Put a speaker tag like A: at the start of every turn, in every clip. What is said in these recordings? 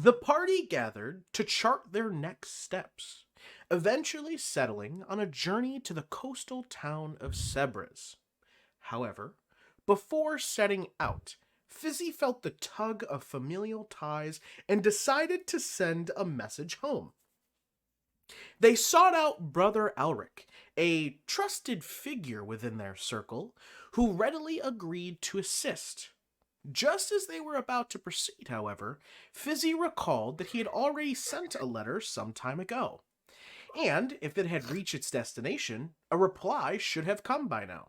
A: The party gathered to chart their next steps, eventually settling on a journey to the coastal town of Sebres. However, before setting out, Fizzi felt the tug of familial ties and decided to send a message home. They sought out Brother Elric, a trusted figure within their circle, who readily agreed to assist. Just as they were about to proceed, however, Fizzi recalled that he had already sent a letter some time ago, and if it had reached its destination, a reply should have come by now.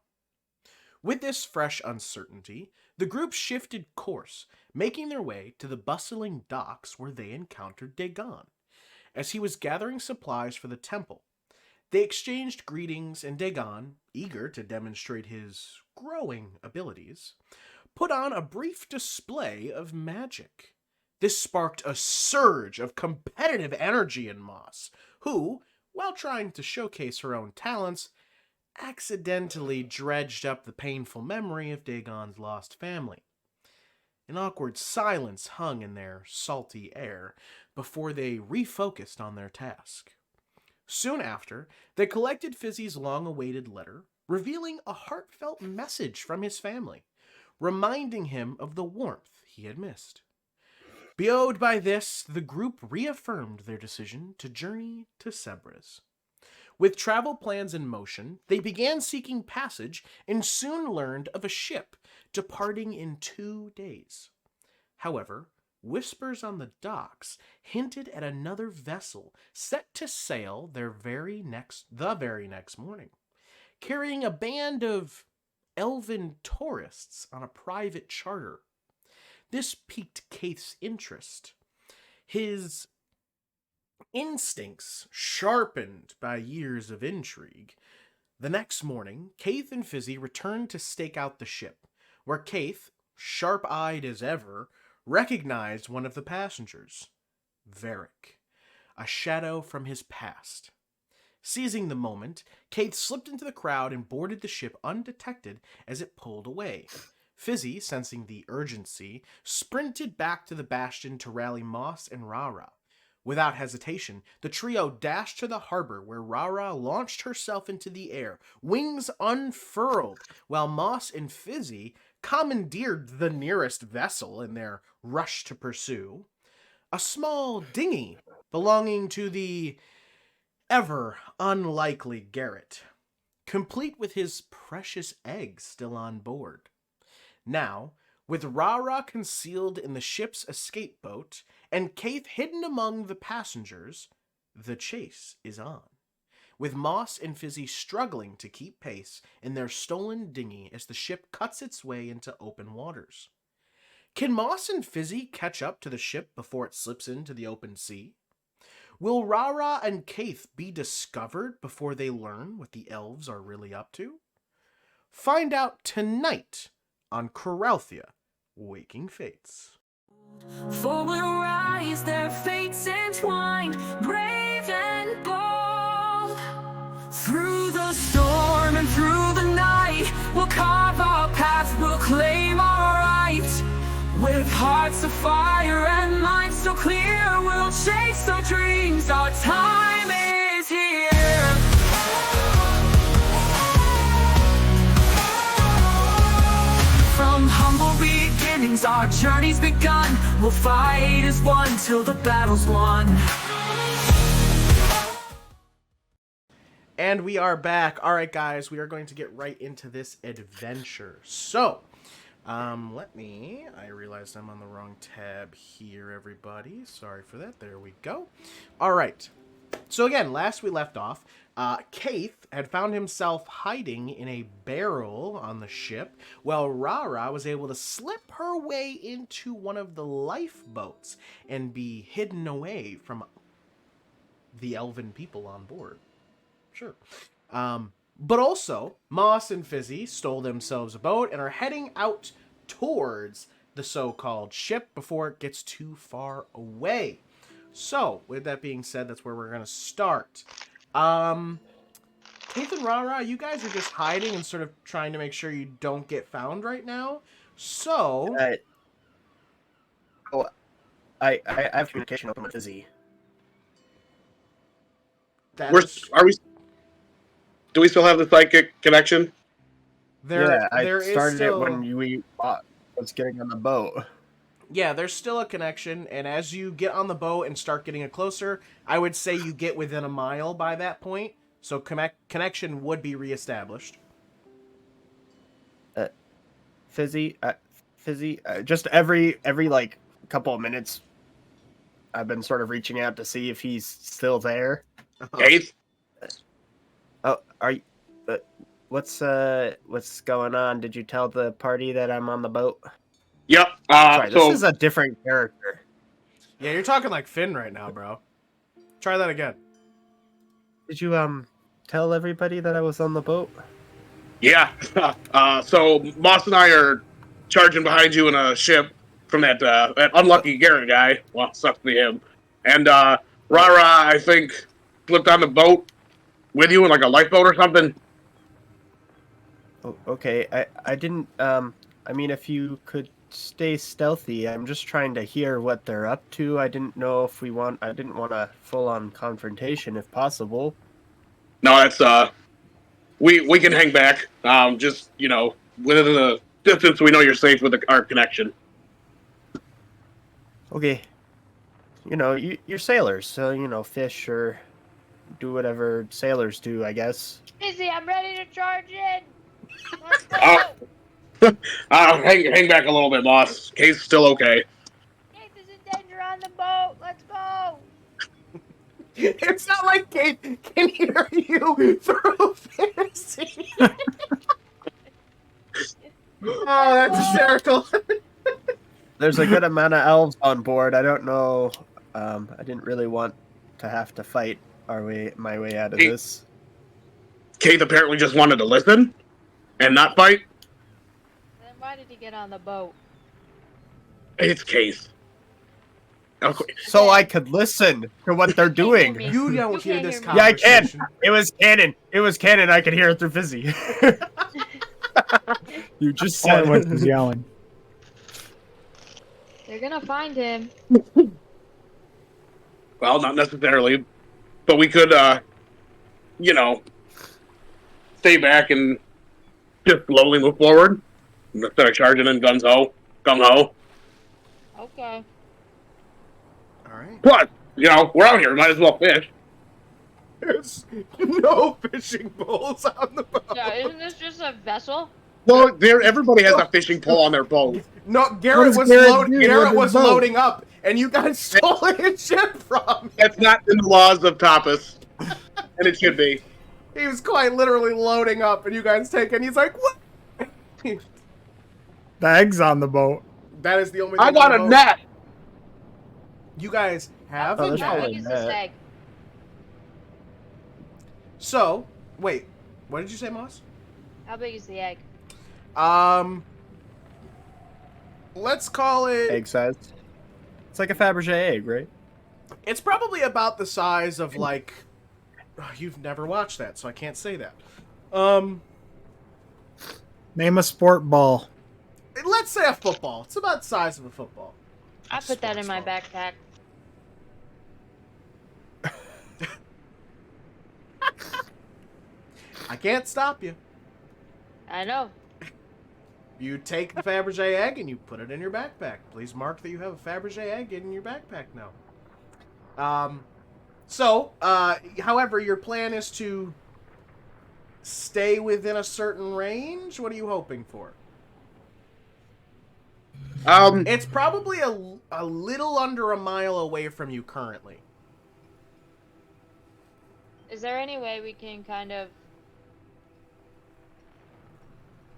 A: With this fresh uncertainty, the group shifted course, making their way to the bustling docks where they encountered Dagon, as he was gathering supplies for the temple. They exchanged greetings, and Dagon, eager to demonstrate his growing abilities, put on a brief display of magic. This sparked a surge of competitive energy in Moss, who, while trying to showcase her own talents, accidentally dredged up the painful memory of Dagon's lost family. An awkward silence hung in their salty air before they refocused on their task. Soon after, they collected Fizzi's long-awaited letter, revealing a heartfelt message from his family, reminding him of the warmth he had missed. Buoyed by this, the group reaffirmed their decision to journey to Sebres. With travel plans in motion, they began seeking passage and soon learned of a ship departing in 2 days. However, whispers on the docks hinted at another vessel set to sail the very next morning, carrying a band of elven tourists on a private charter. This piqued Kayth's interest, his instincts sharpened by years of intrigue. The next morning, Kayth and Fizzi returned to stake out the ship, where Kayth, sharp-eyed as ever, recognized one of the passengers, Varric, a shadow from his past. Seizing the moment, Kayth slipped into the crowd and boarded the ship undetected as it pulled away. Fizzi, sensing the urgency, sprinted back to the bastion to rally Moss and RaRa. Without hesitation, the trio dashed to the harbor where RaRa launched herself into the air, wings unfurled, while Moss and Fizzi commandeered the nearest vessel in their rush to pursue. A small dinghy belonging to the ever unlikely Garrett, complete with his precious eggs still on board. Now, with RaRa concealed in the ship's escape boat and Kayth hidden among the passengers, the chase is on, with Moss and Fizzi struggling to keep pace in their stolen dinghy as the ship cuts its way into open waters. Can Moss and Fizzi catch up to the ship before it slips into the open sea? Will RaRa and Kayth be discovered before they learn what the elves are really up to? Find out tonight on Coralthea, Waking Fates.
B: For we'll rise, their fates entwined, brave and bold. Through the storm and through the night, we'll carve our path, we'll claim our right. With hearts of fire and minds so clear, we'll chase our dreams, our time is here. From humble beginnings, our journey's begun. We'll fight as one till the battle's won.
A: And we are back. All right, guys, we are going to get right into this adventure. So, I realized I'm on the wrong tab here, everybody. Sorry for that. There we go. All right. So again, last we left off, Kayth had found himself hiding in a barrel on the ship, while RaRa was able to slip her way into one of the lifeboats and be hidden away from the elven people on board. Sure. But also, Moss and Fizzi stole themselves a boat and are heading out towards the so-called ship before it gets too far away. So, with that being said, that's where we're going to start. Kayth and RaRa, you guys are just hiding and sort of trying to make sure you don't get found right now. So...
C: I have communication open with Fizzi.
D: Are we? Do we still have the psychic connection?
C: Yeah, I
A: there is
C: started
A: still,
C: it when we was getting on the boat.
A: Yeah, there's still a connection, and as you get on the boat and start getting it closer, I would say you get within a mile by that point, so connection would be reestablished.
C: Fizzi, just every like couple of minutes, I've been sort of reaching out to see if he's still there.
D: Kayth?
C: Oh, are you? What's going on? Did you tell the party that I'm on the boat?
D: Yep.
C: Sorry, this is a different character.
A: Yeah, you're talking like Finn right now, bro. Try that again.
C: Did you tell everybody that I was on the boat?
D: Yeah. So Moss and I are charging behind you in a ship from that unlucky Garrett guy. Well, sucks to be him. And RaRa, I think, flipped on the boat with you in like a lifeboat or something.
C: Oh, okay. I didn't. I mean, if you could stay stealthy, I'm just trying to hear what they're up to. I didn't know if I didn't want a full-on confrontation, if possible.
D: No, that's we can hang back. Just within the distance, we know you're safe with our connection.
C: Okay. You're sailors, so fish or do whatever sailors do, I guess.
E: Fizzi, I'm ready to charge in. Let's go.
D: Hang back a little bit, boss. Kayth's still okay.
E: Kayth is in danger on the boat. Let's go.
A: It's not like Kayth can hear you through fantasy. Oh, that's hysterical.
C: There's a good amount of elves on board. I don't know. I didn't really want to have to fight my way out of this.
D: Kayth apparently just wanted to listen and not fight.
E: Then why did he get on the boat?
D: It's Kayth. Okay.
C: So I could listen to what they're doing.
A: You don't hear
E: can't
A: this
E: hear me.
C: Yeah, I can.
A: conversation.
C: It was canon. It was canon. I could hear it through Fizzi. You just said
F: What was yelling?
E: They're gonna find him.
D: Well, not necessarily, but we could, stay back and just slowly move forward instead of charging in gung ho.
E: Okay.
A: All right.
D: Plus, we're out here. Might as well fish.
A: There's no fishing poles on the boat.
E: Yeah, isn't this just a vessel?
D: Well, everybody has a fishing pole on their boat.
A: No,
C: What
A: Garrett
C: does
A: was
C: Garrett do
A: Garrett
C: with
A: was
C: his boat?
A: loading up, and you guys stole his ship from him.
D: That's not in the laws of tapas, and it should be.
A: He was quite literally loading up, and you guys take it, and he's like, what?
F: The egg's on the boat.
A: That is the only thing
D: I got
A: on
D: a
A: the boat.
D: net.
A: You guys have
C: Oh,
A: a
C: there's
E: How
A: net.
C: probably
E: big is this
C: net.
E: egg?
A: So, wait, what did you say, Moss?
E: How big is the egg?
A: Let's call it.
C: Egg size. It's like a Fabergé egg, right?
A: It's probably about the size of like. Oh, you've never watched that, so I can't say that.
F: Name a sport ball.
A: Let's say a football. It's about the size of a football.
E: I put that in my
A: Sports
E: backpack.
A: I can't stop you.
E: I know.
A: You take the Fabergé egg and you put it in your backpack. Please mark that you have a Fabergé egg in your backpack now. However, your plan is to stay within a certain range? What are you hoping for? It's probably a little under a mile away from you currently.
E: Is there any way we can kind of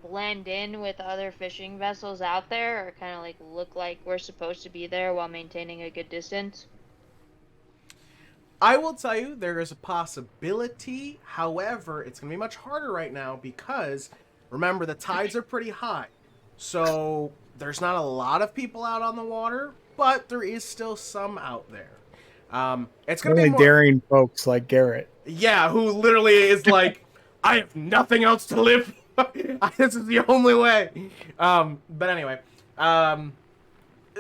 E: blend in with other fishing vessels out there, or kind of like look like we're supposed to be there while maintaining a good distance?
A: I will tell you, there is a possibility. However, it's going to be much harder right now because, remember, the tides are pretty high. So, there's not a lot of people out on the water, but there is still some out there. It's going to be
F: Only
A: more...
F: daring folks like Garrett.
A: Yeah, who literally is like, I have nothing else to live for. This is the only way. But anyway,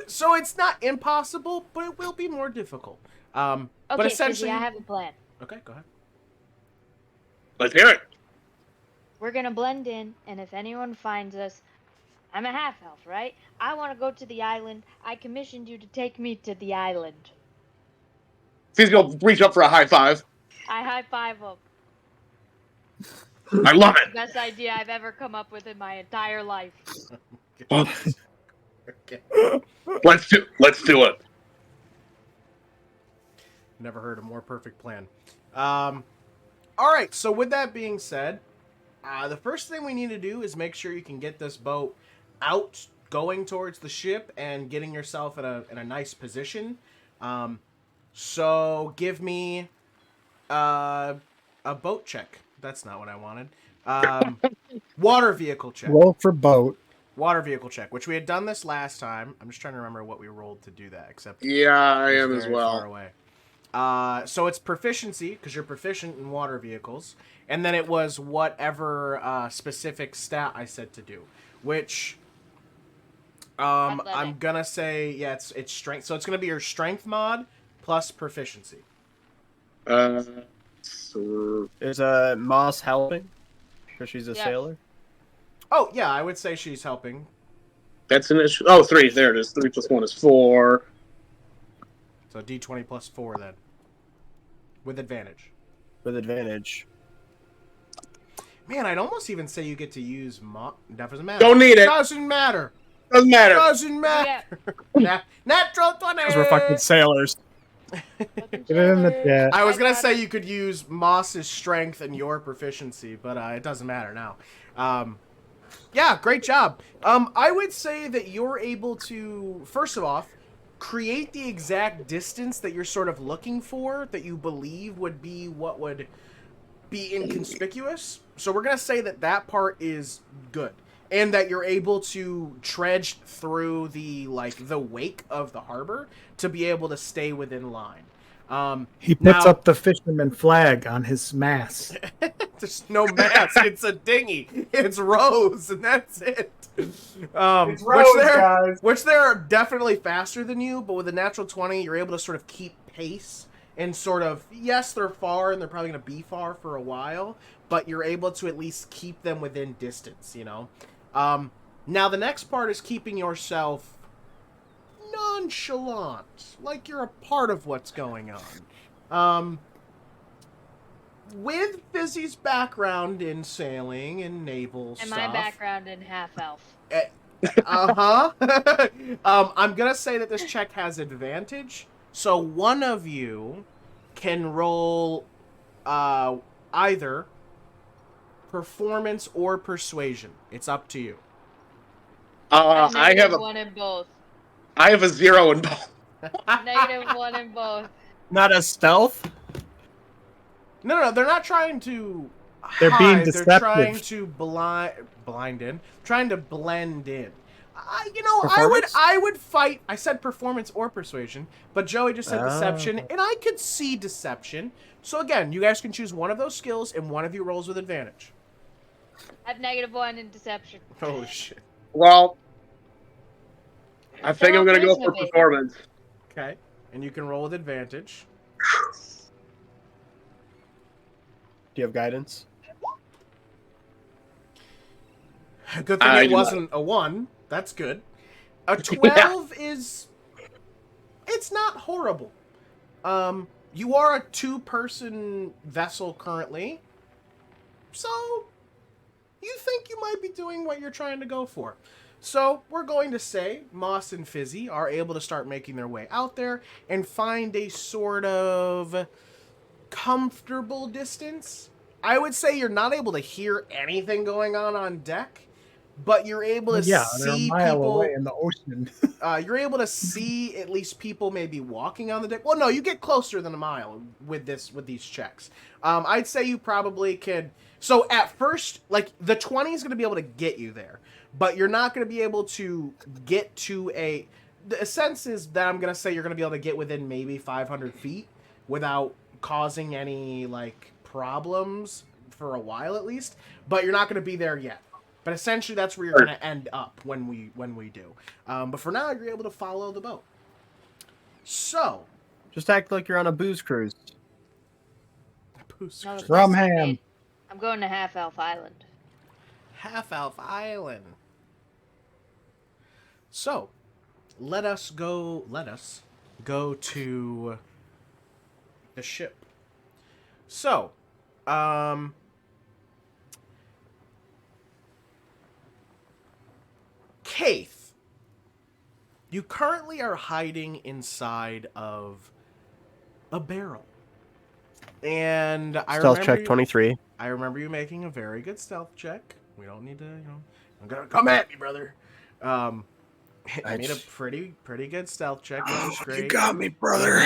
A: So it's not impossible, but it will be more difficult. But
E: Okay,
A: essentially,
E: Fizzi, I have a plan.
A: okay, go ahead.
D: Let's hear it.
E: We're gonna blend in, and if anyone finds us, I'm a half elf, right? I want to go to the island. I commissioned you to take me to the island.
D: He's gonna reach up for a high five.
E: I high five him.
D: I love it.
E: Best idea I've ever come up with in my entire life.
A: Okay.
D: Let's do it.
A: Never heard a more perfect plan. All right. So with that being said, the first thing we need to do is make sure you can get this boat out, going towards the ship, and getting yourself in a nice position. So give me a boat check. That's not what I wanted. Water vehicle check.
F: Roll for boat.
A: Water vehicle check, which we had done this last time. I'm just trying to remember what we rolled to do that, except
D: Yeah, I
A: it's
D: am as
A: very
D: well.
A: far away. So it's proficiency, because you're proficient in water vehicles. And then it was whatever specific stat I said to do, which I'm
E: Athletic.
A: going to say, yeah, it's strength. So it's going to be your strength mod plus proficiency.
D: So
C: Is Moss helping? Because she's a
E: Yes.
C: sailor?
A: Oh, yeah, I would say she's helping.
D: that's an issue. Oh, 3. There it is. 3 plus 1 is 4.
A: So D20 plus 4 then. With advantage.
C: With advantage.
A: Man, I'd almost even say you get to use that doesn't matter.
D: Don't need it.
A: Doesn't matter.
D: Doesn't matter.
A: Doesn't matter. Natural 20.
C: Because we're fucking sailors.
E: Fucking
F: Get it in the
E: sailors.
F: chat.
A: I was
E: I
A: gonna
E: got
A: say
E: it.
A: you could use Moss's strength and your proficiency, but it doesn't matter now. Yeah, great job. I would say that you're able to, first of all, create the exact distance that you're sort of looking for, that you believe would be what would be inconspicuous. So we're gonna say that that part is good, and that you're able to trudge through the wake of the harbor to be able to stay within line.
F: He puts
A: now-
F: up the fisherman flag on his mast.
A: There's no mast. It's a dinghy. It's rows, and that's it. Which they're definitely faster than you, but with a natural 20, you're able to sort of keep pace and sort of, yes, they're far, and they're probably going to be far for a while, but you're able to at least keep them within distance, you know? Now, the next part is keeping yourself nonchalant, like you're a part of what's going on. With Fizzi's background in sailing and naval
E: And
A: stuff,
E: my background in half elf.
A: I'm gonna say that this check has advantage, so one of you can roll either performance or persuasion. It's up to you.
D: I have
E: one in both.
D: I have a 0 in both.
E: -1 in both.
C: Not a stealth?
A: No, they're not trying to
F: They're being
A: hide. They're
F: deceptive.
A: trying to trying to blend in.
C: Performance?
A: I would fight. I said performance or persuasion, but Joey just said
C: Oh.
A: deception, and I could see deception. So again, you guys can choose one of those skills, and one of you rolls with advantage.
E: I have -1 in deception.
A: Oh shit.
D: Well, I think
E: Throw
D: I'm gonna go
E: charisma,
D: for
E: baby.
D: performance.
A: Okay, and you can roll with advantage.
C: Do you have guidance?
A: Good thing
D: I
A: it
D: do not.
A: wasn't a 1. That's good. A 12 is... It's not horrible. You are a 2-person vessel currently. So, you think you might be doing what you're trying to go for. So, we're going to say Moss and Fizzi are able to start making their way out there and find a sort of comfortable distance. I would say you're not able to hear anything going on deck, but you're able to
F: Yeah, they're a
A: see
F: mile
A: people.
F: away in the ocean.
A: You're able to see at least people maybe walking on the deck. Well, no, you get closer than a mile with these checks. I'd say you probably could. So at first, like the 20 is going to be able to get you there, but you're not going to be able to get to a. The sense is that I'm going to say you're going to be able to get within maybe 500 feet without causing any like problems for a while at least. But you're not going to be there yet. But essentially, that's where you're going to end up when we do. But for now, you're able to follow the boat. So,
C: Just act like you're on a booze cruise.
E: No, the best
F: Rumham.
E: thing is, I'm going to Half Elf Island.
A: Half Elf Island. So, let us go to the ship. So, Kayth, you currently are hiding inside of a barrel. And
C: Stealth check 23.
A: I remember you making a very good stealth check. We don't need to, I'm gonna come at me, brother. You made a pretty good stealth check, which is great.
F: You got me, brother.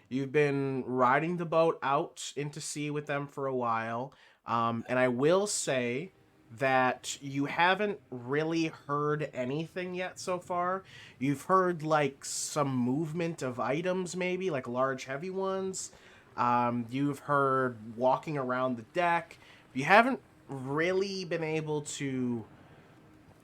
A: You've been riding the boat out into sea with them for a while. And I will say that you haven't really heard anything yet so far. You've heard like some movement of items, maybe like large heavy ones. You've heard walking around the deck. You haven't really been able to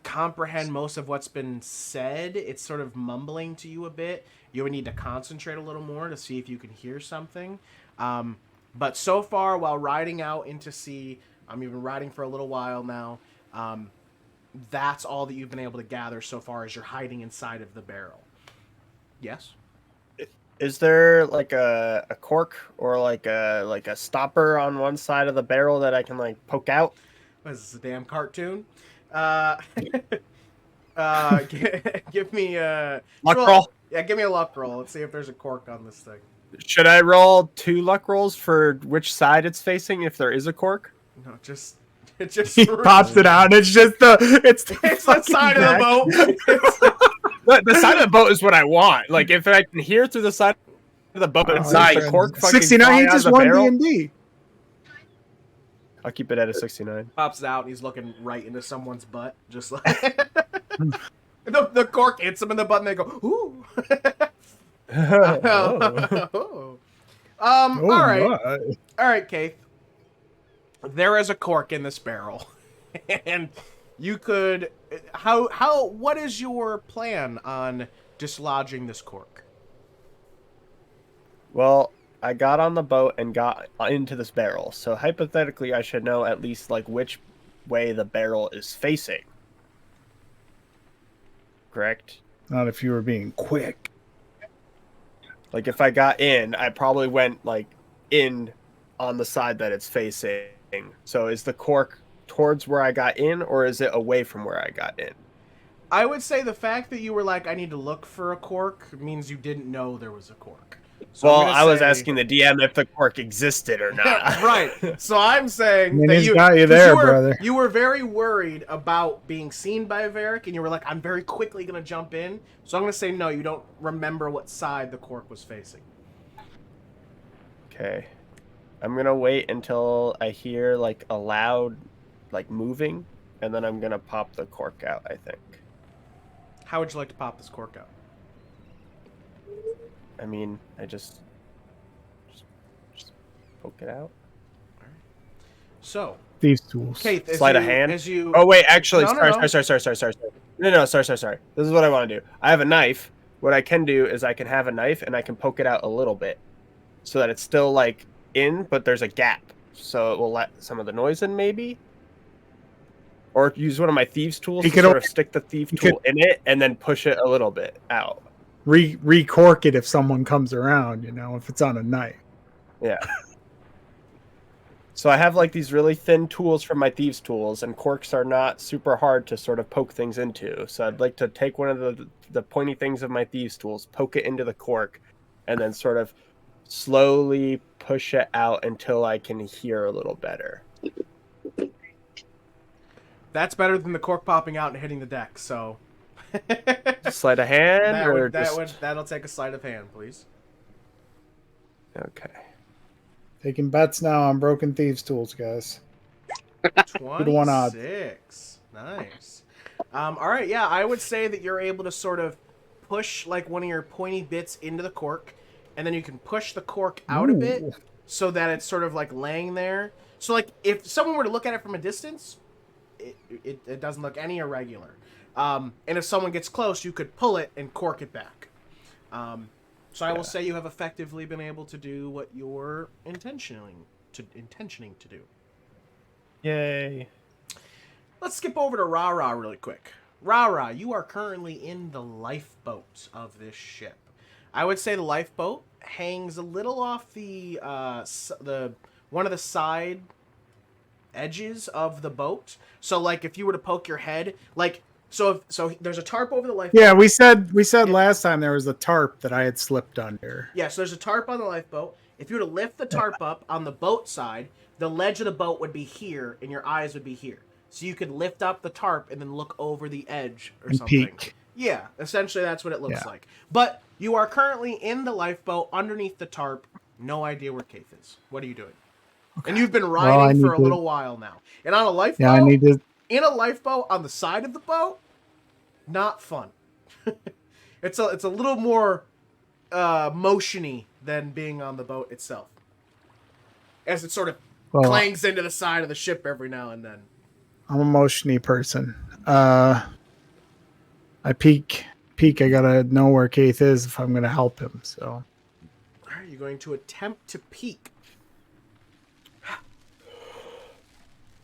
A: comprehend most of what's been said. It's sort of mumbling to you a bit. You would need to concentrate a little more to see if you can hear something. But so far, while riding out into sea, you've been riding for a little while now. That's all that you've been able to gather so far as you're hiding inside of the barrel. Yes?
C: Is there like a cork or like a stopper on one side of the barrel that I can like poke out?
A: What is this, a damn cartoon? Give me a
C: Luck roll.
A: Yeah, give me a luck roll. Let's see if there's a cork on this thing.
C: Should I roll 2 luck rolls for which side it's facing if there is a cork?
A: No, it just
F: He pops it out, and it's just it's
A: the side of the boat.
C: The side of the boat is what I want. Like if I can hear through the side of the boat, it's not the cork fucking
F: 69.
C: fly
F: He
C: out of
F: just
C: the
F: won
C: barrel.
F: D&D.
C: I'll keep it at a 69.
A: Pops it out, and he's looking right into someone's butt, just like the cork hits him in the butt, and they go, "Ooh."
C: Oh.
A: All right, Kayth. There is a cork in this barrel, and you could. What is your plan on dislodging this cork?
C: Well, I got on the boat and got into this barrel, so hypothetically, I should know at least like which way the barrel is facing. Correct?
F: Not if you were being quick.
C: Like if I got in, I probably went like in on the side that it's facing. So is the cork towards where I got in, or is it away from where I got in?
A: I would say the fact that you were like, I need to look for a cork means you didn't know there was a cork. So
C: well, I was asking the DM if the cork existed or not.
A: Right. So I'm saying
F: I mean,
A: that
F: he's got you there, brother.
A: You were very worried about being seen by Varric, and you were like, I'm very quickly going to jump in. So I'm going to say no, you don't remember what side the cork was facing.
C: Okay. I'm going to wait until I hear like a loud like moving, and then I'm going to pop the cork out, I think.
A: How would you like to pop this cork out?
C: I mean, I just poke it out.
A: So,
F: Thieves' tools.
A: Kayth,
C: Sleight of hand?
A: As you...
C: Oh wait, actually,
A: No.
C: sorry. No, sorry. This is what I want to do. I have a knife. What I can do is I can have a knife and I can poke it out a little bit, so that it's still like in, but there's a gap, so it will let some of the noise in, maybe. Or use one of my thieves' tools to sort of stick the thief tool in it and then push it a little bit out.
F: Recork it if someone comes around, if it's on a knife.
C: Yeah. So I have like these really thin tools from my thieves' tools, and corks are not super hard to sort of poke things into. So I'd like to take one of the pointy things of my thieves' tools, poke it into the cork, and then sort of slowly push it out until I can hear a little better.
A: That's better than the cork popping out and hitting the deck, so...
C: Sleight of hand?
A: That'll take a sleight of hand, please.
C: Okay.
F: Taking bets now on broken thieves' tools, guys.
A: 26. Nice. All right, yeah, I would say that you're able to sort of push like one of your pointy bits into the cork, and then you can push the cork out a bit so that it's sort of like laying there. So like if someone were to look at it from a distance, it doesn't look any irregular. And if someone gets close, you could pull it and cork it back. So I will say you have effectively been able to do what you're intentioning to do.
C: Yay.
A: Let's skip over to RaRa really quick. RaRa, you are currently in the lifeboat of this ship. I would say the lifeboat hangs a little off the one of the side edges of the boat. So like if you were to poke your head, like so there's a tarp over the lifeboat.
F: Yeah, we said last time there was a tarp that I had slipped under.
A: Yeah, so there's a tarp on the lifeboat. If you were to lift the tarp up on the boat side, the ledge of the boat would be here and your eyes would be here. So you could lift up the tarp and then look over the edge or
F: And
A: something.
F: peek.
A: Yeah, essentially that's what it looks like. But you are currently in the lifeboat underneath the tarp. No idea where Kayth is. What are you doing? Okay. And you've been riding for a little while now. And on a lifeboat, in a lifeboat on the side of the boat, not fun. It's a little more motiony than being on the boat itself. As it sort of clangs into the side of the ship every now and then.
F: I'm a motiony person. I peek. I gotta know where Kayth is if I'm gonna help him. So,
A: are you going to attempt to peek?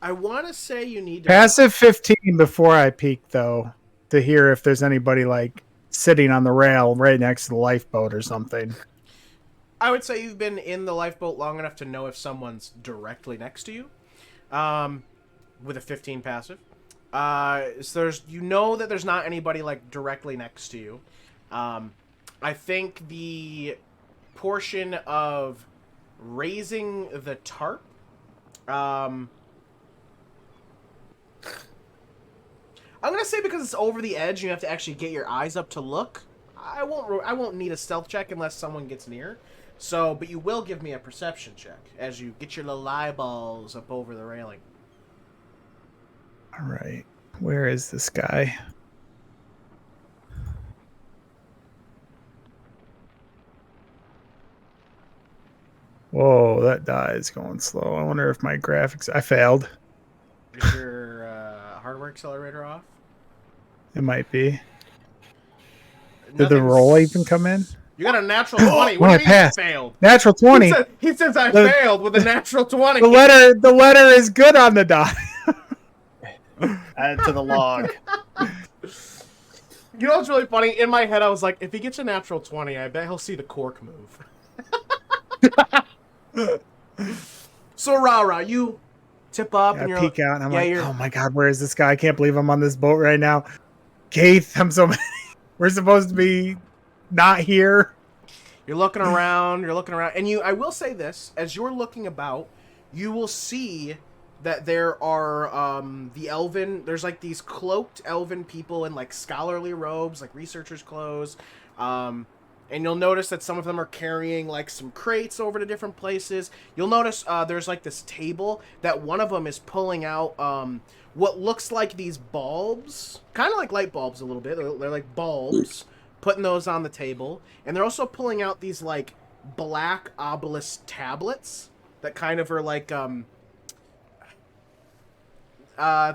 A: I want to say you need to
F: passive 15 before I peek, though, to hear if there's anybody like sitting on the rail right next to the lifeboat or something.
A: I would say you've been in the lifeboat long enough to know if someone's directly next to you. With a 15 passive. So you know that there's not anybody like directly next to you. I think the portion of raising the tarp, I'm gonna say because it's over the edge, you have to actually get your eyes up to look. I won't need a stealth check unless someone gets near. So, but you will give me a perception check as you get your little eyeballs up over the railing.
F: All right. Where is this guy? Whoa, that die is going slow. I wonder if my graphics... I failed.
A: Is your hardware accelerator off?
F: It might be. Did the roll even come in?
A: You got a natural 20.
F: What do you mean you
A: failed?
F: Natural 20.
A: He says I failed with a natural 20.
F: The letter is good on the die.
C: Add to the log.
A: You know what's really funny? In my head, I was like, if he gets a natural 20, I bet he'll see the cork move. So, RaRa, you tip up and you're
F: peek out and I'm like, oh my god, where is this guy? I can't believe I'm on this boat right now. Kayth, I'm so we're supposed to be not here.
A: You're looking around, and I will say this, as you're looking about, you will see that there are there's like these cloaked elven people in like scholarly robes, like researchers' clothes, and you'll notice that some of them are carrying like some crates over to different places. You'll notice there's like this table that one of them is pulling out what looks like these bulbs, kind of like light bulbs a little bit. They're like bulbs, putting those on the table, and they're also pulling out these like black obelisk tablets that kind of are like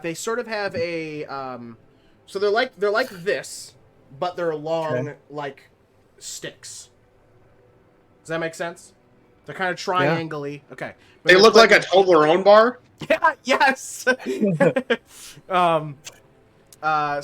A: they sort of have a so they're like this, but they're long like sticks. Does that make sense? They're kind of triangle-y. Yeah. Okay. But
D: they look like a Toblerone bar?
A: Yeah, yes.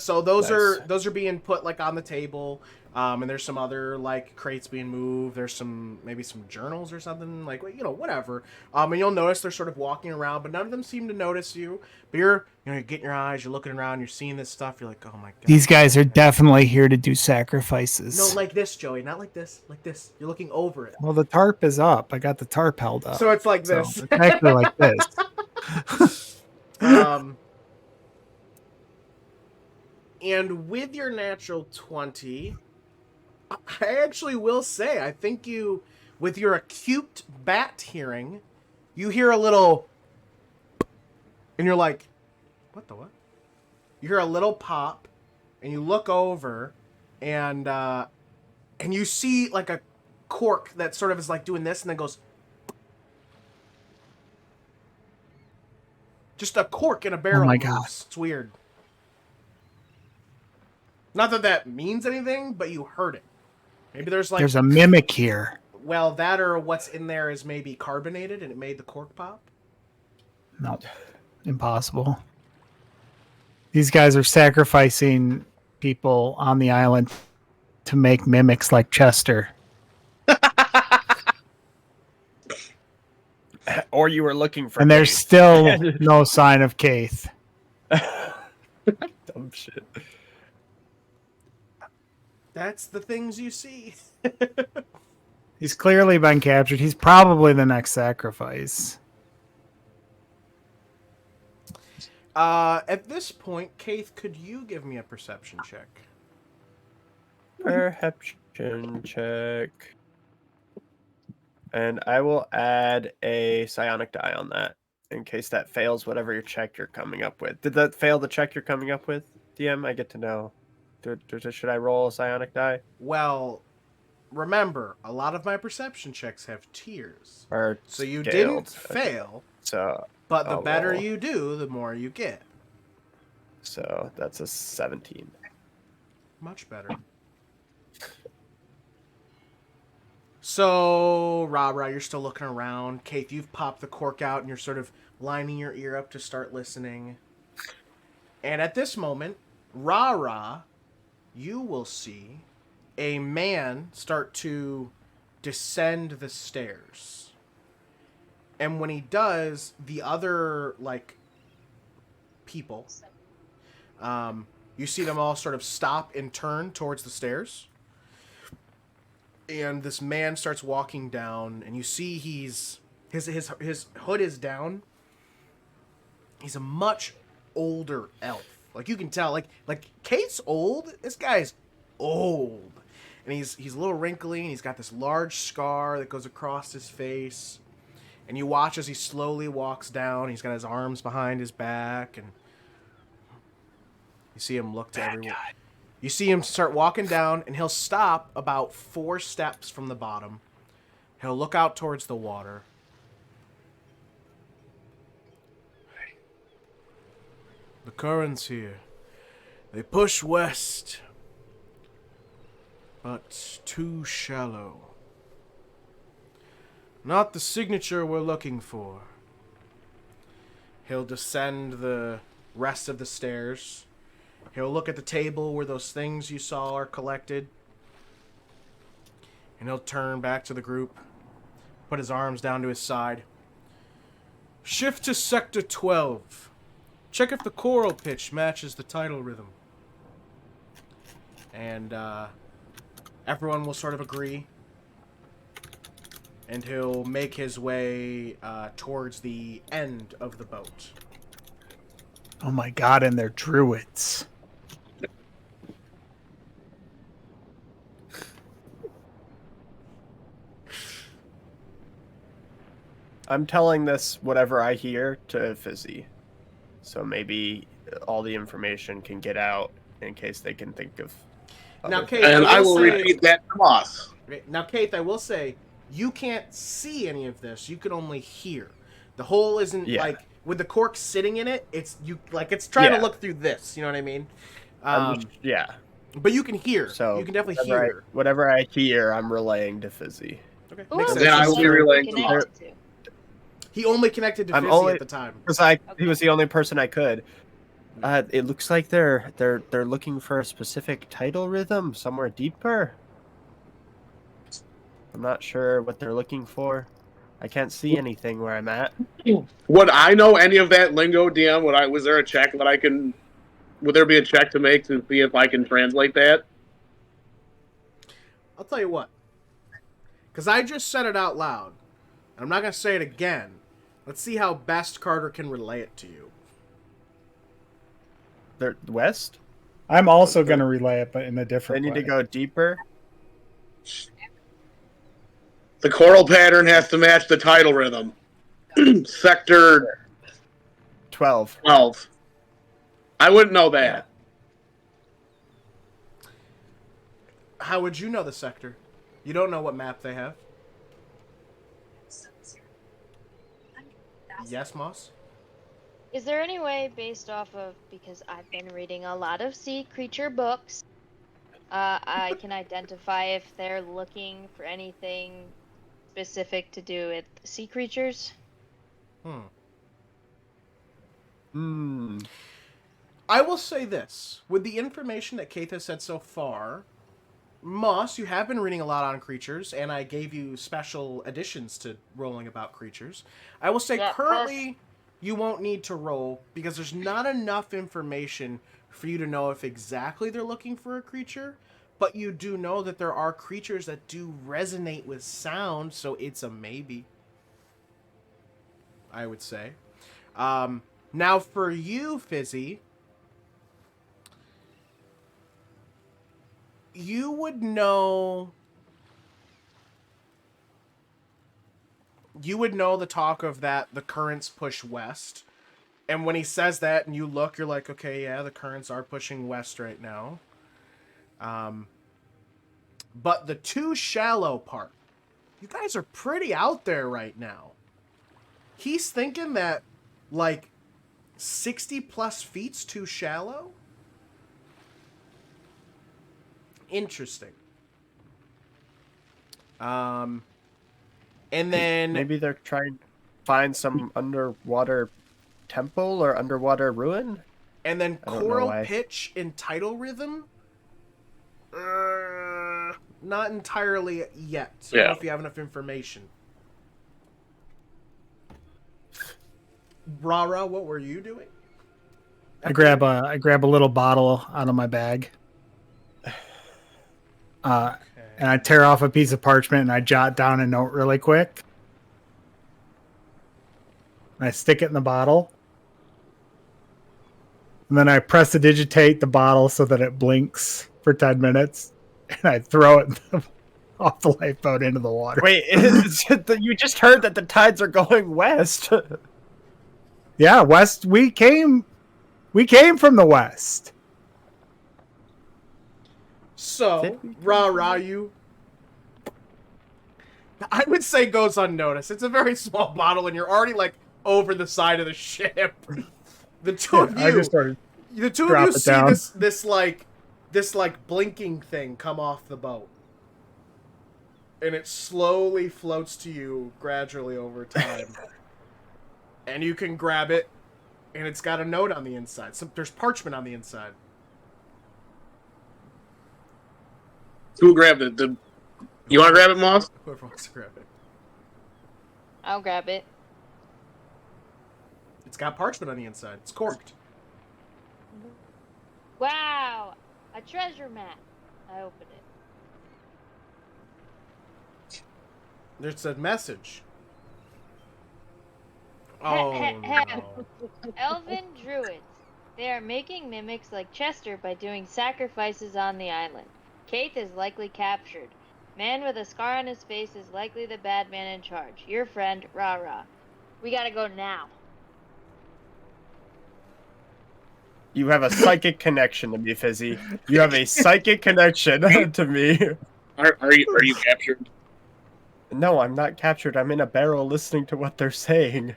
A: So those are being put like on the table. And there's some other like crates being moved. There's maybe some journals or something, like, you know, whatever. And you'll notice they're sort of walking around, but none of them seem to notice you. But you're getting your eyes, you're looking around, you're seeing this stuff. You're like, oh my god.
F: These guys are definitely here to do sacrifices.
A: No, like this, Joey, not like this. Like this. You're looking over it.
F: Well, the tarp is up. I got the tarp held up.
A: So it's like this.
F: It's actually like this.
A: And with your natural 20, I actually will say, I think you, with your acute bat hearing, you hear a little, and you're like, what the what? You hear a little pop, and you look over, and you see like a cork that sort of is like doing this, and then goes, Just a cork in a barrel
F: my
A: moves.
F: God.
A: It's weird. Not that that means anything, but you heard it. Maybe there's like...
F: There's a mimic here.
A: Well, that or what's in there is maybe carbonated and it made the cork pop.
F: No, impossible. These guys are sacrificing people on the island to make mimics like Chester.
C: Or you were looking for.
F: And there's
C: Kayth.
F: still no sign of Kayth.
C: Dumb shit.
A: That's the things you see.
F: He's clearly been captured. He's probably the next sacrifice.
A: At this point, Kayth, could you give me a perception check?
C: Perception check. And I will add a psionic die on that in case that fails whatever your check you're coming up with. Did that fail the check you're coming up with, DM? I get to know. Should I roll a psionic die?
A: Well, remember, a lot of my perception checks have tiers.
C: Or
A: So you
C: scaled?
A: didn't fail,
C: So,
A: but the
C: I'll
A: better
C: roll.
A: you do, the more you get.
C: So that's a 17.
A: Much better. So, RaRa, you're still looking around. Kayth, you've popped the cork out and you're sort of lining your ear up to start listening. And at this moment, RaRa, you will see a man start to descend the stairs. And when he does, the other, like, people, you see them all sort of stop and turn towards the stairs. And this man starts walking down, and you see his hood is down. He's a much older elf. Like you can tell, like Kayth's old. This guy's old, and he's a little wrinkly, and he's got this large scar that goes across his face. And you watch as he slowly walks down. He's got his arms behind his back, and you see him look to everyone. You see him start walking down, and he'll stop about 4 steps from the bottom. He'll look out towards the water. The currents here, they push west, but too shallow. Not the signature we're looking for. He'll descend the rest of the stairs. He'll look at the table where those things you saw are collected. And he'll turn back to the group. Put his arms down to his side. Shift to Sector 12. Check if the choral pitch matches the title rhythm. And everyone will sort of agree. And he'll make his way towards the end of the boat.
F: Oh my god, and they're druids.
C: I'm telling this whatever I hear to Fizzi. So maybe all the information can get out in case they can think of
A: Now,
C: other
A: Kayth,
D: And I will
A: say-
D: repeat that to Moss.
A: Now, Kayth, I will say, you can't see any of this. You can only hear. The hole isn't
C: Yeah.
A: like with the cork sitting in it. It's it's trying
C: Yeah.
A: to look through this. You know what I mean?
C: yeah.
A: But you can hear.
C: So
A: you can definitely
C: whatever
A: hear.
C: whatever I hear, I'm relaying to Fizzi.
A: Okay,
E: Ooh,
A: makes sense.
D: Then I will be relaying to
E: connected to.
A: He only connected to
C: I'm
A: Fizzi
C: only-
A: at the time.
C: Because he was the only person I could. It looks like they're looking for a specific title rhythm somewhere deeper. I'm not sure what they're looking for. I can't see anything where I'm at.
D: Would I know any of that lingo, DM? Was there a check that I can? Would there be a check to make to see if I can translate that?
A: I'll tell you what. Because I just said it out loud. And I'm not going to say it again. Let's see how best Carter can relay it to you.
C: They're west?
F: I'm also going to relay it, but in a
C: They
F: different
C: need
F: way.
C: to go deeper.
D: The choral pattern has to match the title rhythm. Sector
C: 12.
D: 12. I wouldn't know that.
A: How would you know the sector? You don't know what map they have. Yes, Moss?
E: Is there any way, based off of, because I've been reading a lot of sea creature books, I can identify if they're looking for anything specific to do with sea creatures?
A: I will say this. With the information that Kayth has said so far, Moss, you have been reading a lot on creatures, and I gave you special additions to rolling about creatures. I will say
E: Yeah,
A: currently you won't need to roll because there's not enough information for you to know if exactly they're looking for a creature, but you do know that there are creatures that do resonate with sound, so it's a maybe, I would say. Now for you, Fizzi, you would know the talk of that the currents push west. And when he says that and you look, you're like, okay, yeah, the currents are pushing west right now. But the too shallow part, you guys are pretty out there right now. He's thinking that like 60 plus feet's too shallow. Interesting. And then
C: Maybe they're trying to find some underwater temple or underwater ruin?
A: And then
C: I don't know
A: choral
C: why.
A: pitch and tidal rhythm? Not entirely yet. I don't know
D: Yeah.
A: if you have enough information. RaRa, what were you doing?
F: I grab a little bottle out of my bag. And I tear off a piece of parchment and I jot down a note really quick. And I stick it in the bottle. And then I press to digitate the bottle so that it blinks for 10 minutes. And I throw it off the lifeboat into the water.
C: Wait, you just heard that the tides are going west.
F: Yeah, west. We came from the west.
A: So,
C: Did we do
A: RaRa, you... I would say goes unnoticed. It's a very small bottle and you're already, like, over the side of the ship. The two of
F: I
A: you...
F: just started.
A: The two
F: Drop
A: of you
F: it
A: see
F: down.
A: this blinking thing come off the boat. And it slowly floats to you gradually over time. And you can grab it, and it's got a note on the inside. There's parchment on the inside.
D: Who grabbed it? You want to grab it, Moss?
A: Whoever wants to grab it.
E: I'll grab it.
A: It's got parchment on the inside. It's corked.
E: Wow! A treasure map. I open it.
A: There's a message. Oh, no.
E: Elven druids. They are making mimics like Chester by doing sacrifices on the island. Kayth is likely captured. Man with a scar on his face is likely the bad man in charge. Your friend, RaRa. We gotta go now.
C: You have a psychic connection to me, Fizzi. You have a psychic connection to me.
D: Are you captured?
C: No, I'm not captured. I'm in a barrel listening to what they're saying.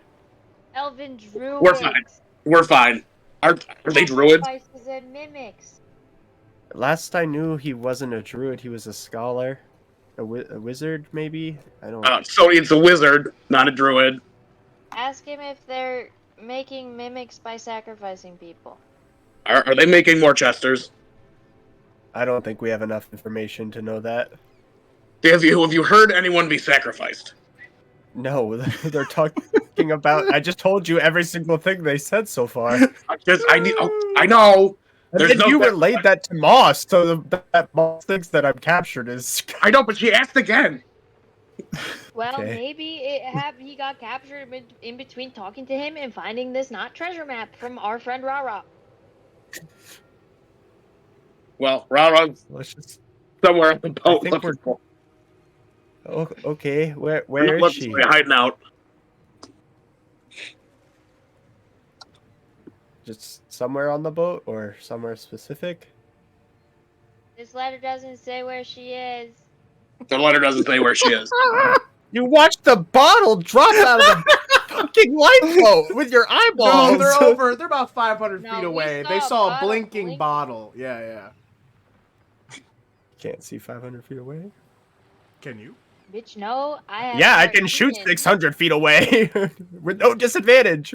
E: Elven druids.
D: We're fine. We're fine. Are they druids?
E: Sacrifices and mimics.
C: Last I knew, he wasn't a druid. He was a scholar. A wizard, maybe? I don't...
D: So it's a wizard, not a druid.
E: Ask him if they're making mimics by sacrificing people.
D: Are they making more Chesters?
C: I don't think we have enough information to know that.
D: Have you heard anyone be sacrificed?
C: No, they're talking about... I just told you every single thing they said so far.
D: I know.
C: And
D: There's
C: then
D: no
C: you
D: that-
C: relayed that to Moss, so that Moss thinks that I'm captured is...
D: I know, but she asked again.
E: Well,
C: Okay.
E: maybe he got captured in between talking to him and finding this not treasure map from our friend RaRa.
D: Well, RaRa's
C: Let's just...
D: somewhere on the boat.
C: I think we're... Oh, okay, where is she?
D: Hiding out.
C: Just somewhere on the boat, or somewhere specific?
E: This letter doesn't say where she is.
D: The letter doesn't say where she is.
C: You watched the bottle drop out of the fucking lifeboat with your eyeballs.
A: No, they're about 500
E: No,
A: feet
E: we
A: away.
E: saw
A: They
E: a
A: saw a
E: bottle
A: blinking
E: blinking.
A: bottle. Yeah.
C: Can't see 500 feet away.
A: Can you?
E: Bitch, no. I have
C: Yeah, I
E: dark
C: can shoot
E: vision.
C: 600 feet away with no disadvantage.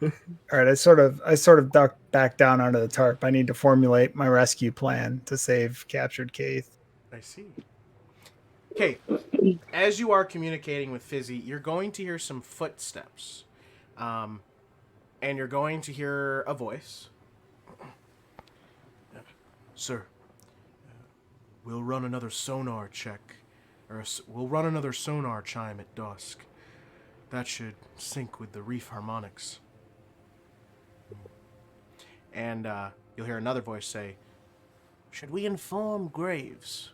F: All right, I sort of ducked back down onto the tarp. I need to formulate my rescue plan to save captured Kayth.
A: I see. Okay, as you are communicating with Fizzi, you're going to hear some footsteps. And you're going to hear a voice. Sir, we'll run another sonar check. We'll run another sonar chime at dusk. That should sync with the reef harmonics. And you'll hear another voice say, should we inform Graves?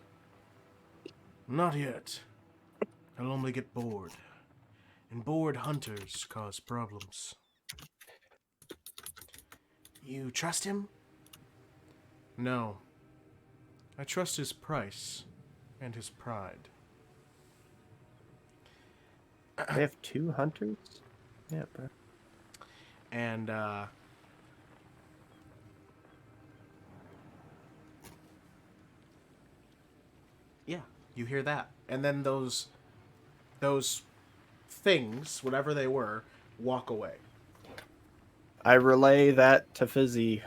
A: Not yet. I'll only get bored. And bored hunters cause problems. You trust him? No. I trust his price and his pride.
C: They have 2 hunters? Yeah, bro.
A: And, yeah, you hear that. And then those things, whatever they were, walk away.
C: I relay that to Fizzi.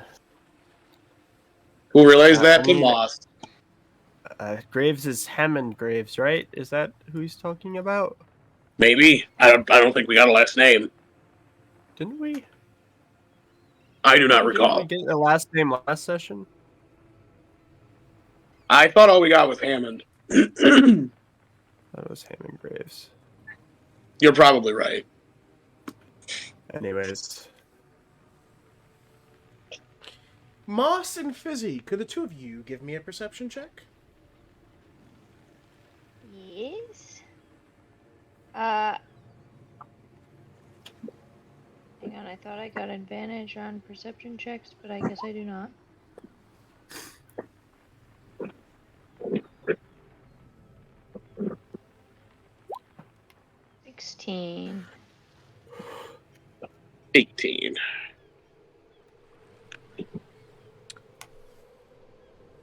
D: Who relays that
C: I
D: to
C: mean-
D: Moss?
C: Graves is Hammond Graves, right? Is that who he's talking about?
D: Maybe. I don't think we got a last name.
C: Didn't we?
D: I do not
C: Didn't
D: recall.
C: we get a last name last session?
D: I thought all we got was Hammond.
C: That was Hammond Graves.
D: You're probably right.
C: Anyways.
A: Moss and Fizzi, could the two of you give me a perception check?
E: Yes. Hang on, I thought I got advantage on perception checks, but I guess I do not. $16.
D: 18.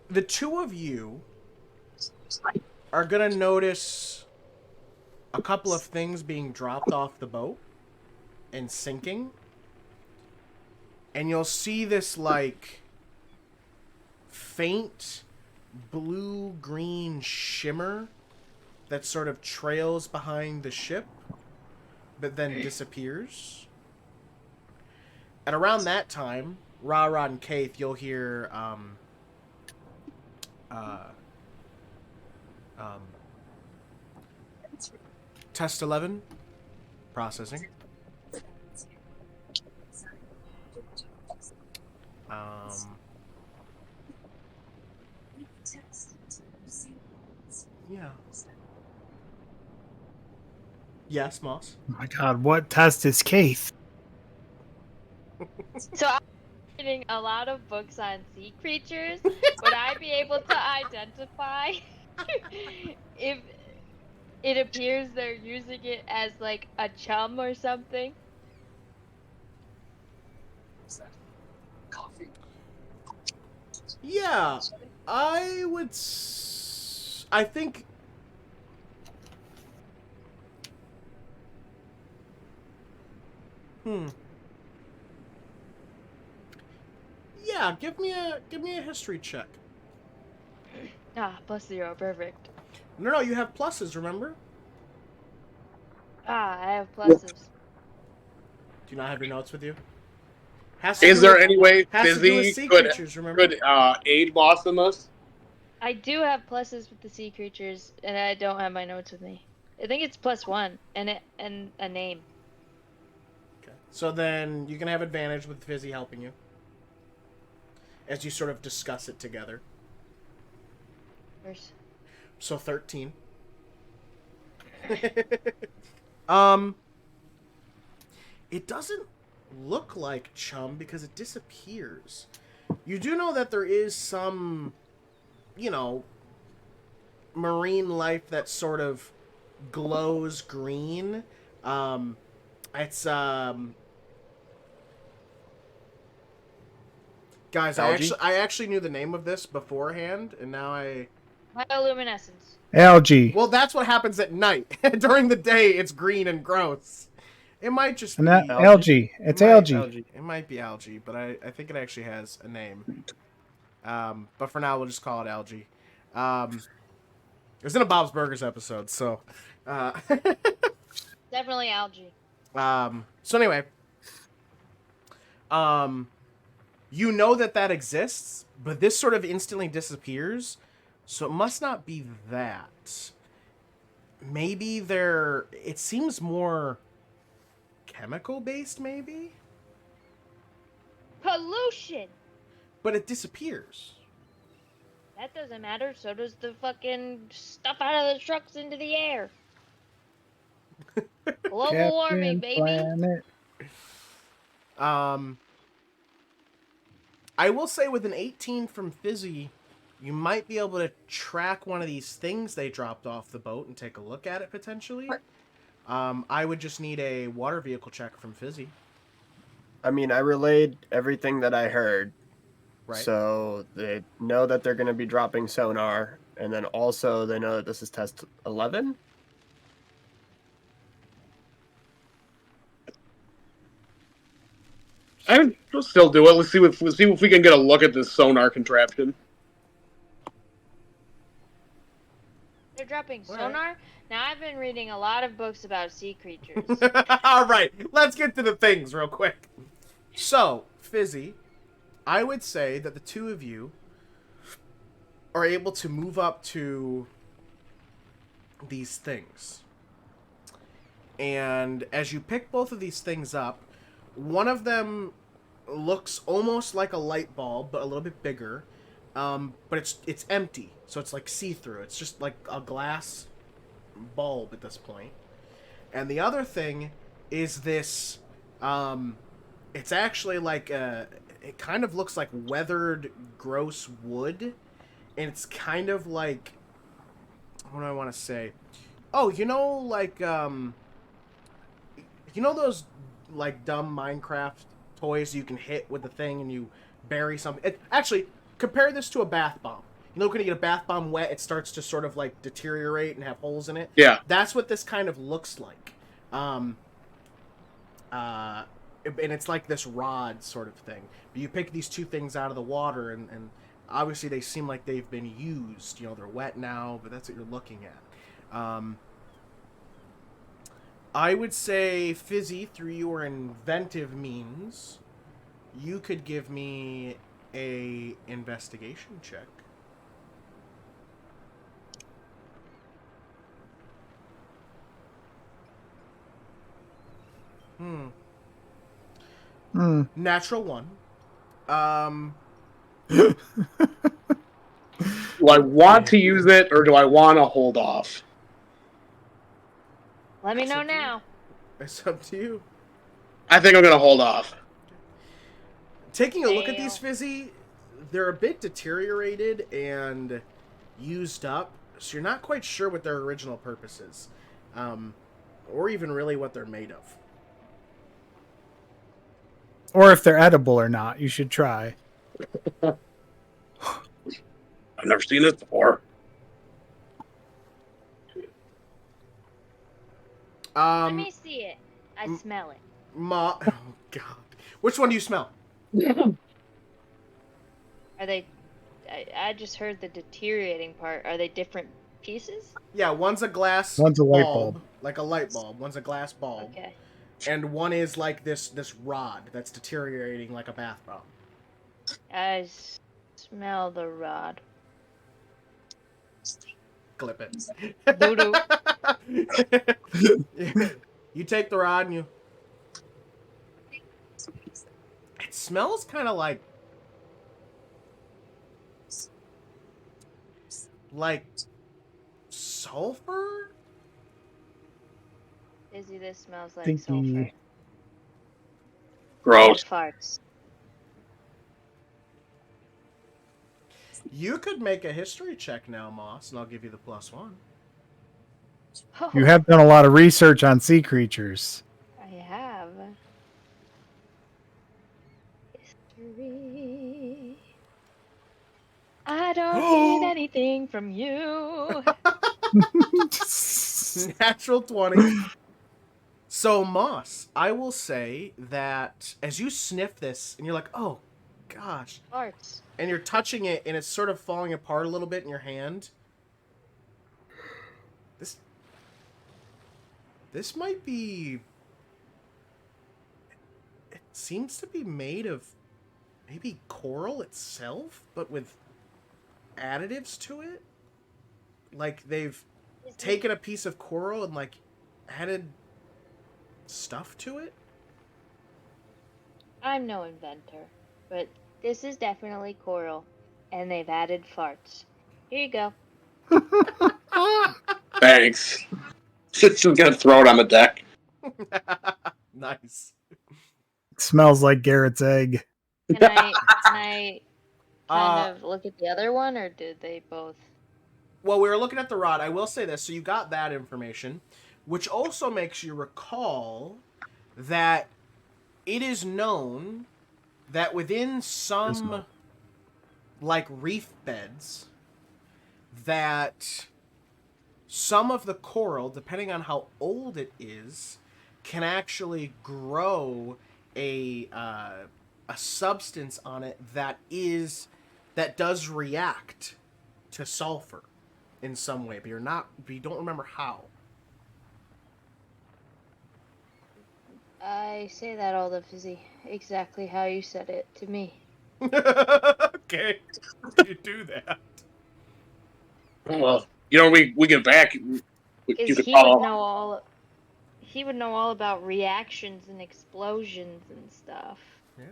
A: The two of you are gonna notice a couple of things being dropped off the boat and sinking. And you'll see this, like, faint blue-green shimmer that sort of trails behind the ship, but then disappears. And around that time, RaRa and Kayth, you'll hear, Test 11, processing. Yeah. Yes, Moss?
F: Oh my god, what test is Kayth?
E: So I'm reading a lot of books on sea creatures. Would I be able to identify if it appears they're using it as like a chum or something?
A: Yeah, I think. Yeah, give me a history check.
E: Ah, +0, perfect.
A: No, you have pluses, remember?
E: Ah, I have pluses.
A: Do you not have your notes with you?
D: Is there any way
A: has to do with
D: Fizzi
A: sea
D: could
A: creatures, remember?
D: aid Moss in this?
E: I do have pluses with the sea creatures, and I don't have my notes with me. I think it's +1 and a name.
A: Okay. So then you can have advantage with Fizzi helping you as you sort of discuss it together.
E: First.
A: So 13. It doesn't look like chum because it disappears. You do know that there is some, marine life that sort of glows green. It's guys,
C: Algae?
A: I actually knew the name of this beforehand, and now
E: Bioluminescence.
F: Algae.
A: well, that's what happens at night. During the day, it's green and gross. It might just
F: And
A: be
F: that algae. It's
A: It might-
F: algae.
A: It might be algae, but I think it actually has a name. But for now, we'll just call it algae. It was in a Bob's Burgers episode, so.
E: Definitely algae.
A: So anyway, you know that exists, but this sort of instantly disappears, so it must not be that. Maybe it seems more chemical based, maybe,
E: Pollution.
A: but it disappears.
E: That doesn't matter. So does the fucking stuff out of the trucks into the air. Global warming, baby.
F: Planet.
A: I will say with an 18 from Fizzi, you might be able to track one of these things they dropped off the boat and take a look at it potentially. I would just need a water vehicle check from Fizzi.
C: I mean, I relayed everything that I heard.
A: Right.
C: So they know that they're going to be dropping sonar, and then also they know that this is test 11.
D: I would still do it. Let's see if we can get a look at this sonar contraption.
E: They're dropping
A: All
E: sonar. Now I've been reading a lot of books about sea creatures.
A: All right, let's get to the things real quick. So, Fizzi, I would say that the two of you are able to move up to these things. And as you pick both of these things up, one of them looks almost like a light bulb, but a little bit bigger. But it's empty, so it's like see-through. It's just like a glass bulb at this point. And the other thing is this. It's actually like it kind of looks like weathered, gross wood, and it's kind of like, what do I want to say? Oh, like those like dumb Minecraft toys you can hit with the thing and you bury something. Actually, compare this to a bath bomb. When you get a bath bomb wet, it starts to sort of like deteriorate and have holes in it.
D: Yeah.
A: That's what this kind of looks like. And it's like this rod sort of thing. But you pick these two things out of the water, and obviously they seem like they've been used. They're wet now, but that's what you're looking at. I would say, Fizzi, through your inventive means, you could give me a investigation check. Natural one.
D: Do I want to use it, or do I want to hold off?
E: Let me
A: It's
E: know
A: up to you.
E: now.
A: It's up to you.
D: I think I'm going to hold off.
A: Taking a look at
E: Fail.
A: these, Fizzi, they're a bit deteriorated and used up, so you're not quite sure what their original purpose is, or even really what they're made of.
F: Or if they're edible or not, you should try.
D: I've never seen this before.
E: Let me see it. I
A: m-
E: smell it.
A: Oh, God. Which one do you smell?
E: Are they? I just heard the deteriorating part. Are they different pieces?
A: Yeah, one's a glass
F: One's a light bulb.
A: like a light bulb. One's a glass bulb.
E: Okay.
A: And one is like this rod that's deteriorating like a bath bomb.
E: I smell the rod.
A: Clip it.
E: Doo-doo.
A: You take the rod and you... It smells kind of like sulfur?
E: Izzy, this smells like
F: Stinky.
E: sulfur.
D: Gross.
E: Farts.
A: You could make a history check now, Moss, and I'll give you the +1.
F: You have done a lot of research on sea creatures.
E: I have. I don't need anything from you.
A: Natural 20. So, Moss, I will say that as you sniff this and you're like, oh, gosh,
E: Farts.
A: and you're touching it and it's sort of falling apart a little bit in your hand, this might be... It seems to be made of maybe coral itself, but with additives to it. Like, they've taken a piece of coral and, like, added stuff to it.
E: I'm no inventor, but this is definitely coral, and they've added farts. Here you go.
D: Thanks. She's gonna throw it on the deck.
A: Nice.
F: Smells like Garrett's egg.
E: Can I kind of look at the other one, or did they both?
A: Well, we were looking at the rod. I will say this. So you got that information, which also makes you recall that it is known that within some, like, reef beds, that some of the coral, depending on how old it is, can actually grow a substance on it that does react to sulfur in some way, but you don't remember how.
E: I say that all the Fizzi, exactly how you said it to me.
A: Okay, you do that.
D: Well, we get back. You
E: Because
D: could
E: he would
D: call.
E: know all. He would know all about reactions and explosions and stuff.
A: Yeah.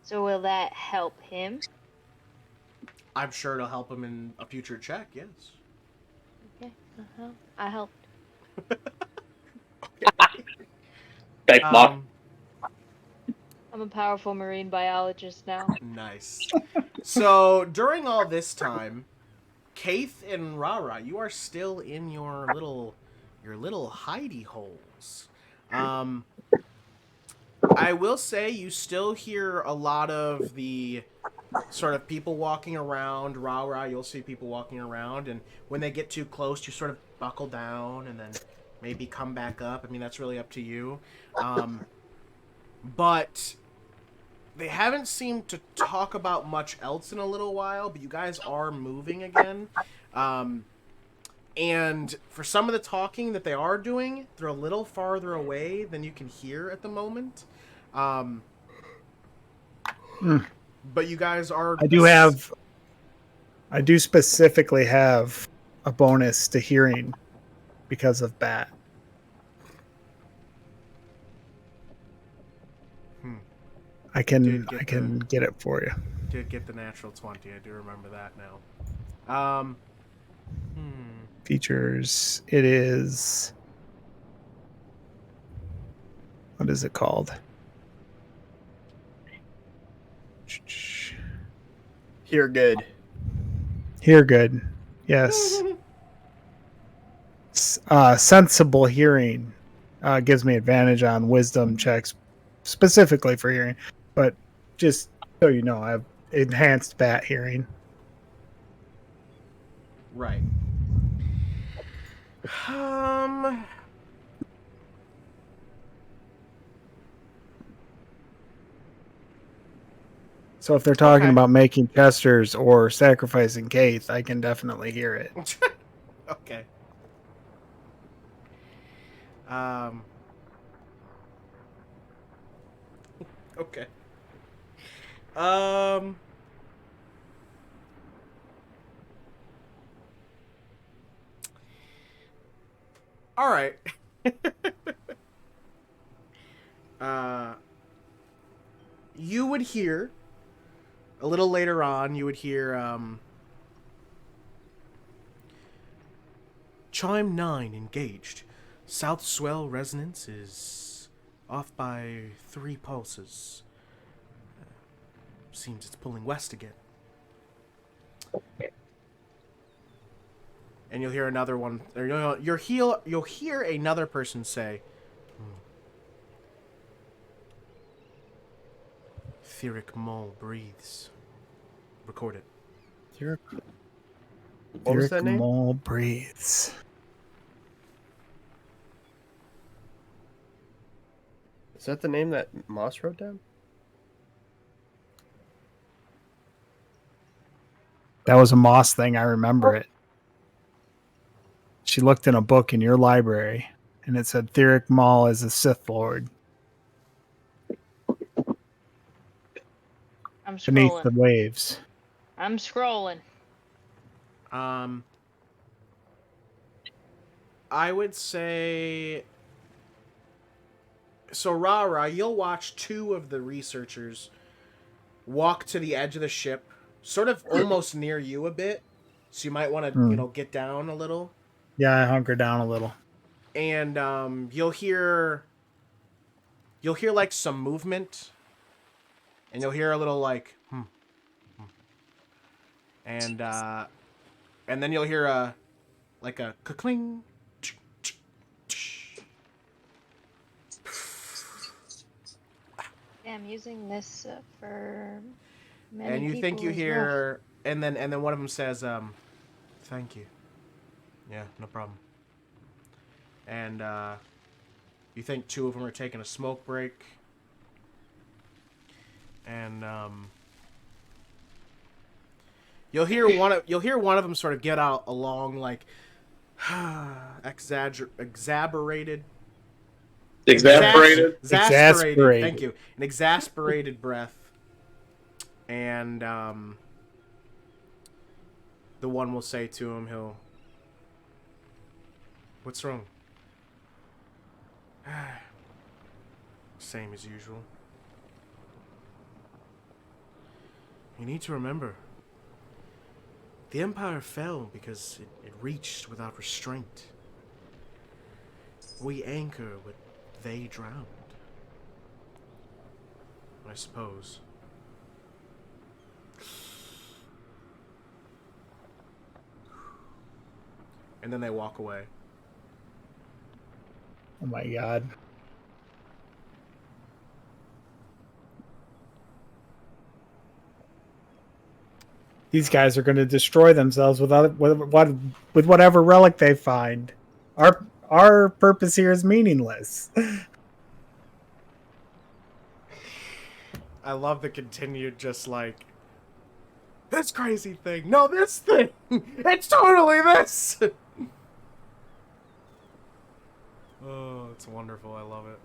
E: So will that help him?
A: I'm sure it'll help him in a future check, yes.
E: Okay. I helped.
D: Thanks, Mark.
E: I'm a powerful marine biologist now.
A: Nice. So, during all this time, Kayth and RaRa, you are still in your little hidey holes. I will say you still hear a lot of the sort of people walking around. RaRa, you'll see people walking around, and when they get too close, you sort of buckle down and then maybe come back up. I mean, that's really up to you. But they haven't seemed to talk about much else in a little while, but you guys are moving again. And for some of the talking that they are doing, they're a little farther away than you can hear at the moment. But you guys are...
F: I do specifically have a bonus to hearing because of Bat. I can get it for you.
A: Did get the natural 20. I do remember that now.
F: Features. It is... What is it called?
C: Hear good.
F: Hear good. Yes. Sensible hearing gives me advantage on wisdom checks specifically for hearing. But just so you know, I have enhanced Bat hearing.
A: Right.
F: So if they're talking about making Chesters or sacrificing Kayth, I can definitely hear it.
A: Okay. Okay. All right. You would hear a little later on. You would hear chime 9 engaged. South swell resonance is off by 3 pulses. Seems it's pulling west again. And you'll hear another one. Or you'll hear another person say, "Etheric mole breathes." Record it.
C: What was that
F: Eric
C: name?
F: Mole breathes.
C: Is that the name that Moss wrote down?
F: That was a Moss thing. I remember it. She looked in a book in your library, and it said Theric Maul is a Sith Lord
E: I'm
F: beneath
E: scrolling.
F: the waves.
E: I'm scrolling.
A: I would say. So, RaRa, you'll watch two of the researchers walk to the edge of the ship, sort of almost near you a bit. So you might want to, get down a little.
F: Yeah, I hunker down a little.
A: And you'll hear like some movement, and you'll hear a little like and then you'll hear a ka-cling.
E: Yeah, I'm using this for many
A: And you think
E: people
A: you
E: as well.
A: hear, and then one of them says, "Thank you." Yeah, no problem. And you think two of them are taking a smoke break, and you'll hear one of them sort of get out a long like exasperated.
D: Exasperated.
A: Exasperated. Thank you. An exasperated breath. And the one will say to him, "What's wrong?" Same as usual. You need to remember, the Empire fell because it reached without restraint. We anchor, but they drowned. I suppose. And then they walk away.
F: Oh my god. These guys are going to destroy themselves with whatever relic they find. Our purpose here is meaningless.
A: I love the continued just like, this crazy thing. No, this thing. It's totally this. Oh, it's wonderful. I love it.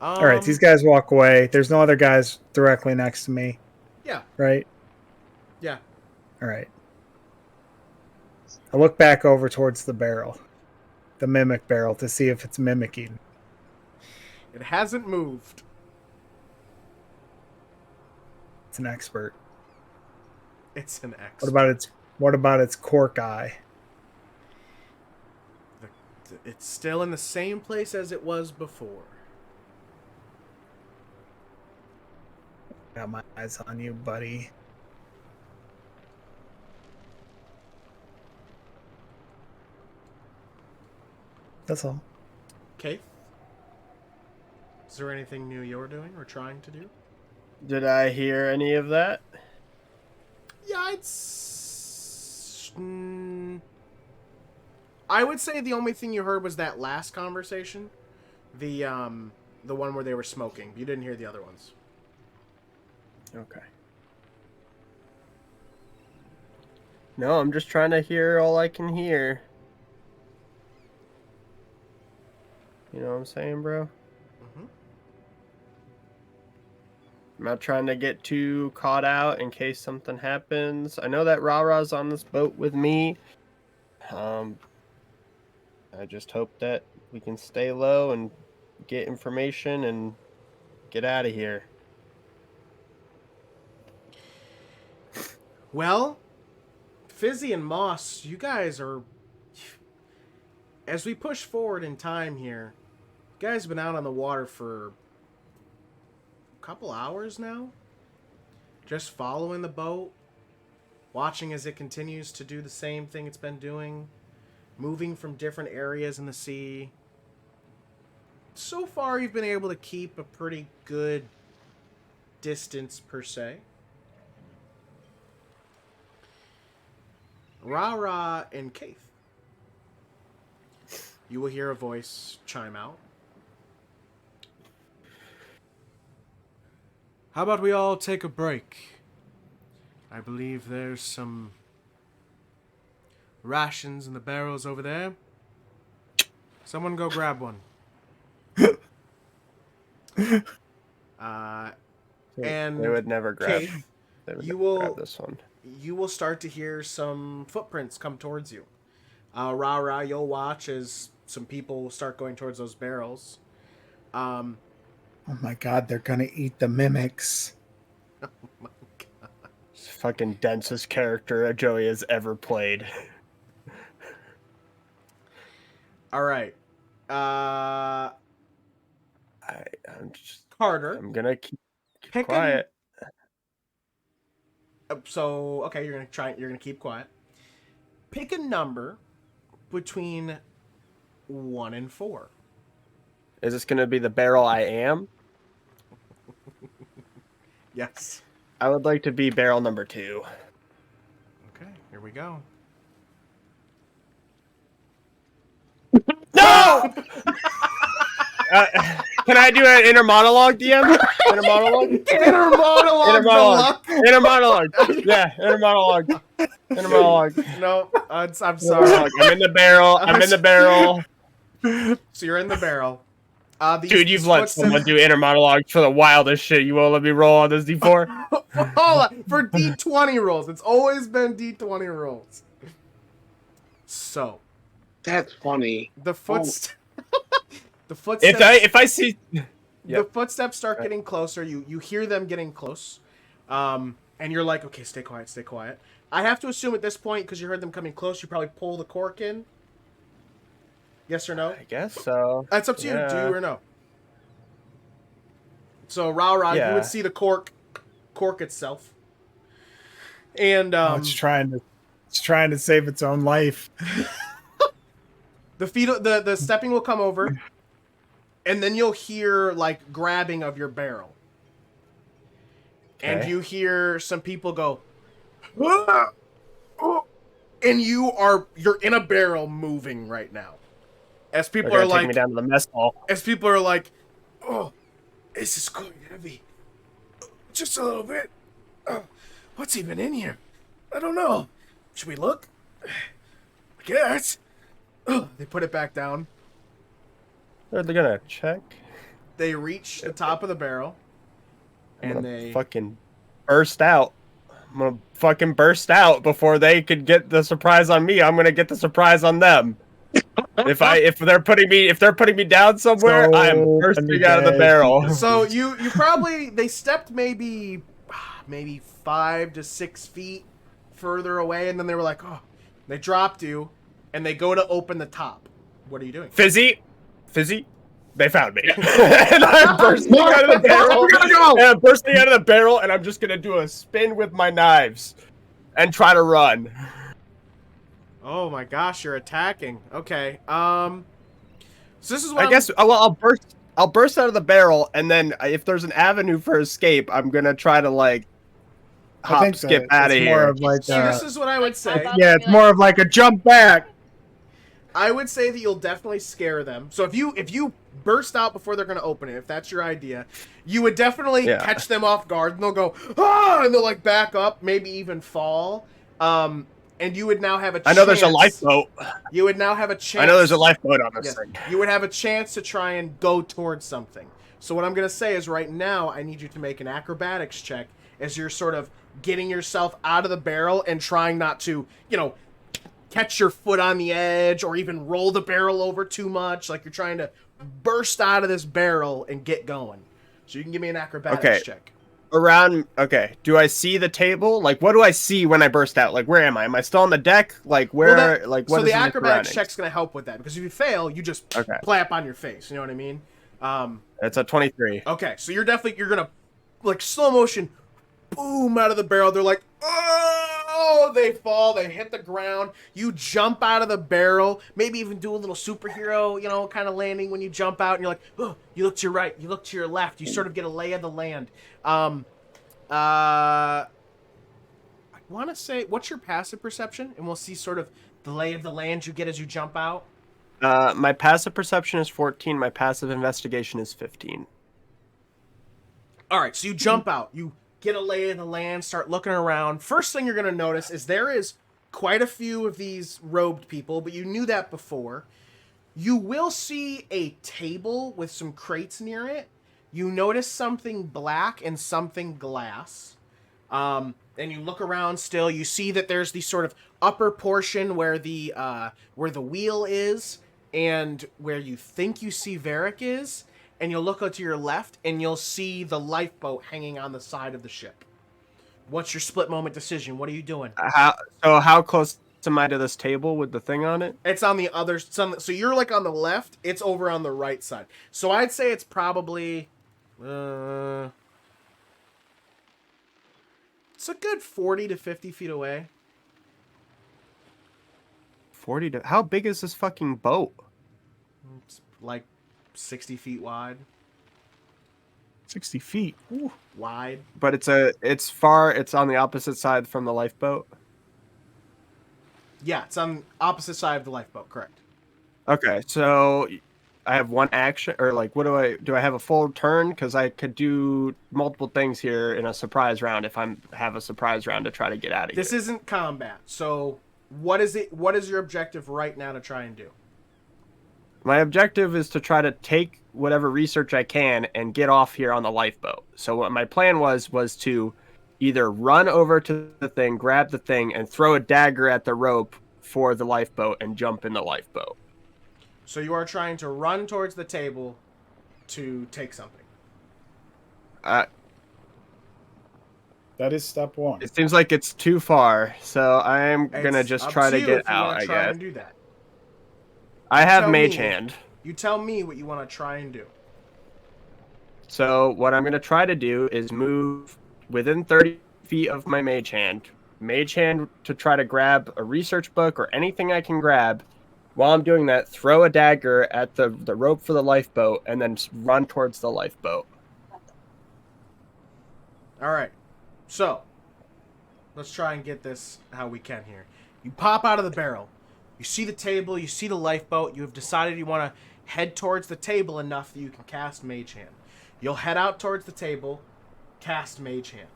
F: All right, these guys walk away. There's no other guys directly next to me.
A: Yeah.
F: Right?
A: Yeah.
F: All right. I look back over towards the barrel, the mimic barrel, to see if it's mimicking.
A: It hasn't moved.
F: It's an expert.
A: It's an X.
F: What about its cork eye?
A: It's still in the same place as it was before.
F: Got my eyes on you, buddy. That's all.
A: Kayth? Is there anything new you're doing or trying to do?
C: Did I hear any of that?
A: Yeah, I would say the only thing you heard was that last conversation. The one where they were smoking. You didn't hear the other ones.
C: Okay. No, I'm just trying to hear all I can hear. You know what I'm saying, bro?
A: Mm-hmm.
C: I'm not trying to get too caught out in case something happens. I know that RaRa's on this boat with me. I just hope that we can stay low and get information and get out of here.
A: Well, Fizzi and Moss, you guys are... As we push forward in time here, you guys have been out on the water for a couple hours now. Just following the boat, watching as it continues to do the same thing it's been doing, moving from different areas in the sea. So far, you've been able to keep a pretty good distance, per se. RaRa and Kayth. You will hear a voice chime out. How about we all take a break? I believe there's some rations in the barrels over there. Someone go grab one. And
C: they would never grab.
A: Kayth,
C: They would
A: you
C: never
A: will
C: grab this one.
A: you will start to hear some footprints come towards you. RaRa, you'll watch as some people start going towards those barrels.
F: Oh my god, they're gonna eat the mimics.
C: It's the fucking densest character Joey has ever played.
A: All right.
C: I'm
A: Carter.
C: I'm gonna keep
A: Pick
C: quiet.
A: So, okay, you're gonna keep quiet. Pick a number between 1 and 4.
C: Is this gonna be the barrel I am?
A: Yes.
C: I would like to be barrel number 2.
A: Okay, here we go.
C: No! Can I do an inner monologue, DM? Inner monologue?
A: Inner monologue.
C: Inner monologue. Inner monologue. Yeah, inner monologue. Inner monologue.
A: No, I'm sorry.
C: I'm in the barrel. I'm in the barrel.
A: So you're in the barrel.
C: Dude, you've let someone do inner monologue for the wildest shit. You won't let me roll on this D4?
A: Hold on. For D20 rolls. It's always been D20 rolls. So.
D: That's funny.
A: The footsteps. The footsteps.
C: If I see.
A: The footsteps start getting closer. You hear them getting close. And you're like, okay, stay quiet, stay quiet. I have to assume at this point, because you heard them coming close, you probably pull the cork in. Yes or no?
C: I guess so.
A: That's up to you. Do you or no? So RaRa, you would see the cork itself. And
F: it's trying to save its own life.
A: the stepping will come over, and then you'll hear like grabbing of your barrel. Okay. And you hear some people go, ah! Oh! And you're in a barrel moving right now. As people are like,
C: take me down to the mess hall.
A: As people are like, oh, this is quite heavy. Just a little bit. What's even in here? I don't know. Should we look? I guess. They put it back down.
C: They're gonna check.
A: They reach the top of the barrel. And they
C: fucking burst out. I'm gonna fucking burst out before they could get the surprise on me. I'm gonna get the surprise on them. If they're putting me down somewhere,
F: So
C: I'm bursting out of the barrel.
A: So you probably they stepped maybe 5 to 6 feet further away, and then they were like, oh, they dropped you, and they go to open the top. What are you doing?
C: Fizzi, they found me, and I'm bursting out of the barrel. And I'm bursting out of the barrel, and I'm just gonna do a spin with my knives and try to run.
A: Oh my gosh, you're attacking. Okay. So this is what
C: I guess. Well, I'll burst out of the barrel, and then if there's an avenue for escape, I'm gonna try to like hop, skip out of here.
A: This is what I would say.
F: Yeah, it's more of like a jump back.
A: I would say that you'll definitely scare them. So if you burst out before they're gonna open it, if that's your idea, you would definitely catch them off guard, and they'll go ah, and they'll like back up, maybe even fall. And you would now have a chance.
C: I know there's a lifeboat.
A: You would now have a chance.
C: I know there's a lifeboat on this thing.
A: You would have a chance to try and go towards something. So what I'm going to say is right now, I need you to make an acrobatics check as you're sort of getting yourself out of the barrel and trying not to, catch your foot on the edge or even roll the barrel over too much. Like you're trying to burst out of this barrel and get going. So you can give me an acrobatics check.
C: Do I see the table? Like, what do I see when I burst out? Like, where am I? Am I still on the deck? Like, where? What
A: so
C: is
A: the acrobatics check's going to help with that, because if you fail, you just plap on your face. You know what I mean?
C: It's a 23.
A: Okay, so you're going to, like, slow motion, boom, out of the barrel. They're like, oh, they fall, they hit the ground. You jump out of the barrel, maybe even do a little superhero, kind of landing when you jump out, and you're like, oh, you look to your right, you look to your left. You sort of get a lay of the land. What want to say, what's your passive perception? And we'll see sort of the lay of the land you get as you jump out.
C: My passive perception is 14. My passive investigation is 15.
A: All right, so you jump out. You get a lay of the land, start looking around. First thing you're going to notice is there is quite a few of these robed people, but you knew that before. You will see a table with some crates near it. You notice something black and something glass. And you look around still. You see that there's the sort of upper portion where the wheel is and where you think you see Varric is. And you'll look out to your left and you'll see the lifeboat hanging on the side of the ship. What's your split moment decision? What are you doing?
C: How close am I to this table with the thing on it?
A: It's on the other side. So you're like on the left. It's over on the right side. So I'd say it's probably... it's a good 40 to 50 feet away.
C: 40 to... How big is this fucking boat?
A: It's like 60 feet wide.
F: 60 feet. Ooh.
A: Wide.
C: But it's on the opposite side from the lifeboat.
A: Yeah, it's on the opposite side of the lifeboat, correct.
C: Okay, so I have one action, or like, what do I have a full turn? Because I could do multiple things here in a surprise round if I have a surprise round to try to get out of here.
A: This isn't combat, so what is your objective right now to try and do?
C: My objective is to try to take whatever research I can and get off here on the lifeboat. So what my plan was to either run over to the thing, grab the thing, and throw a dagger at the rope for the lifeboat and jump in the lifeboat.
A: So you are trying to run towards the table to take something.
F: That is step one.
C: It seems like it's too far, so I'm gonna just try to get out, I guess.
A: And do that.
C: I have Mage Hand.
A: You tell me what you want to try and do.
C: So what I'm gonna try to do is move within 30 feet of my Mage Hand. Mage Hand to try to grab a research book or anything I can grab. While I'm doing that, throw a dagger at the rope for the lifeboat and then run towards the lifeboat.
A: All right. So, let's try and get this how we can here. You pop out of the barrel. You see the table, you see the lifeboat. You have decided you want to head towards the table enough that you can cast Mage Hand. You'll head out towards the table, cast Mage Hand.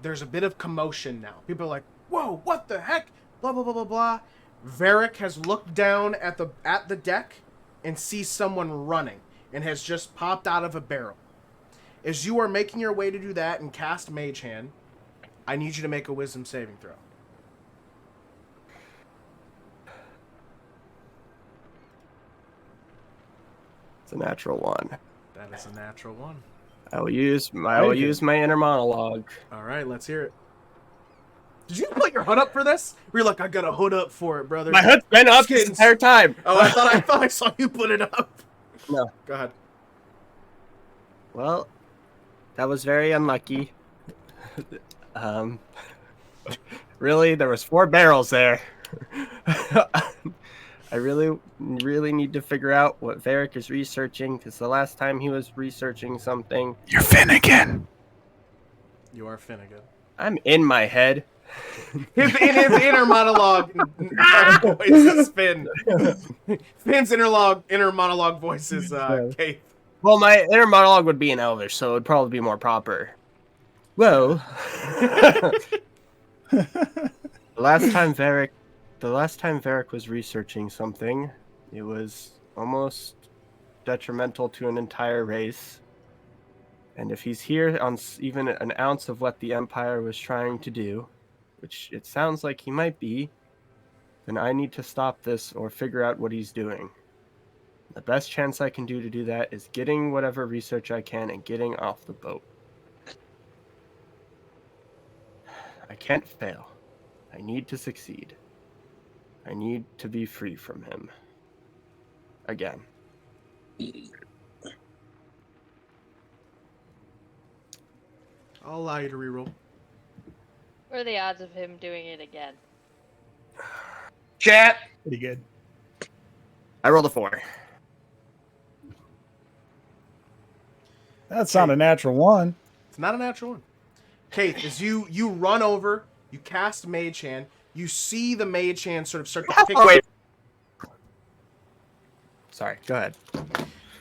A: There's a bit of commotion now. People are like, whoa, what the heck? Blah, blah, blah, blah, blah. Varric has looked down at the deck and sees someone running and has just popped out of a barrel. As you are making your way to do that and cast Mage Hand, I need you to make a Wisdom saving throw.
C: It's a natural 1.
A: That is a natural 1.
C: I will use my inner monologue.
A: All right, let's hear it. Did you put your hood up for this? We're like, I got a hood up for it, brother.
C: My hood's been up this entire time.
A: Oh, I thought I saw you put it up.
C: No.
A: Go ahead.
C: Well, that was very unlucky. Really, there was 4 barrels there. I really need to figure out what Varric is researching, because the last time he was researching something...
F: You're Finnegan.
A: You are Finnegan.
C: I'm in my head.
A: In his inner monologue voice is Finn. Finn's inner monologue voice is Kayth.
C: Well, my inner monologue would be in Elvish, so it would probably be more proper. Well, the last time Varric was researching something, it was almost detrimental to an entire race. And if he's here on even an ounce of what the Empire was trying to do, which it sounds like he might be, then I need to stop this or figure out what he's doing. The best chance I can do to do that is getting whatever research I can and getting off the boat. I can't fail. I need to succeed. I need to be free from him. Again.
A: I'll allow you to reroll.
E: What are the odds of him doing it again?
D: Chat.
F: Pretty good.
C: I rolled a 4.
F: That's not a natural 1.
A: It's not a natural 1. Kayth, as you run over, You cast Mage Hand. You see the Mage Hand sort of start to pick.
C: Wait. Sorry. Go ahead.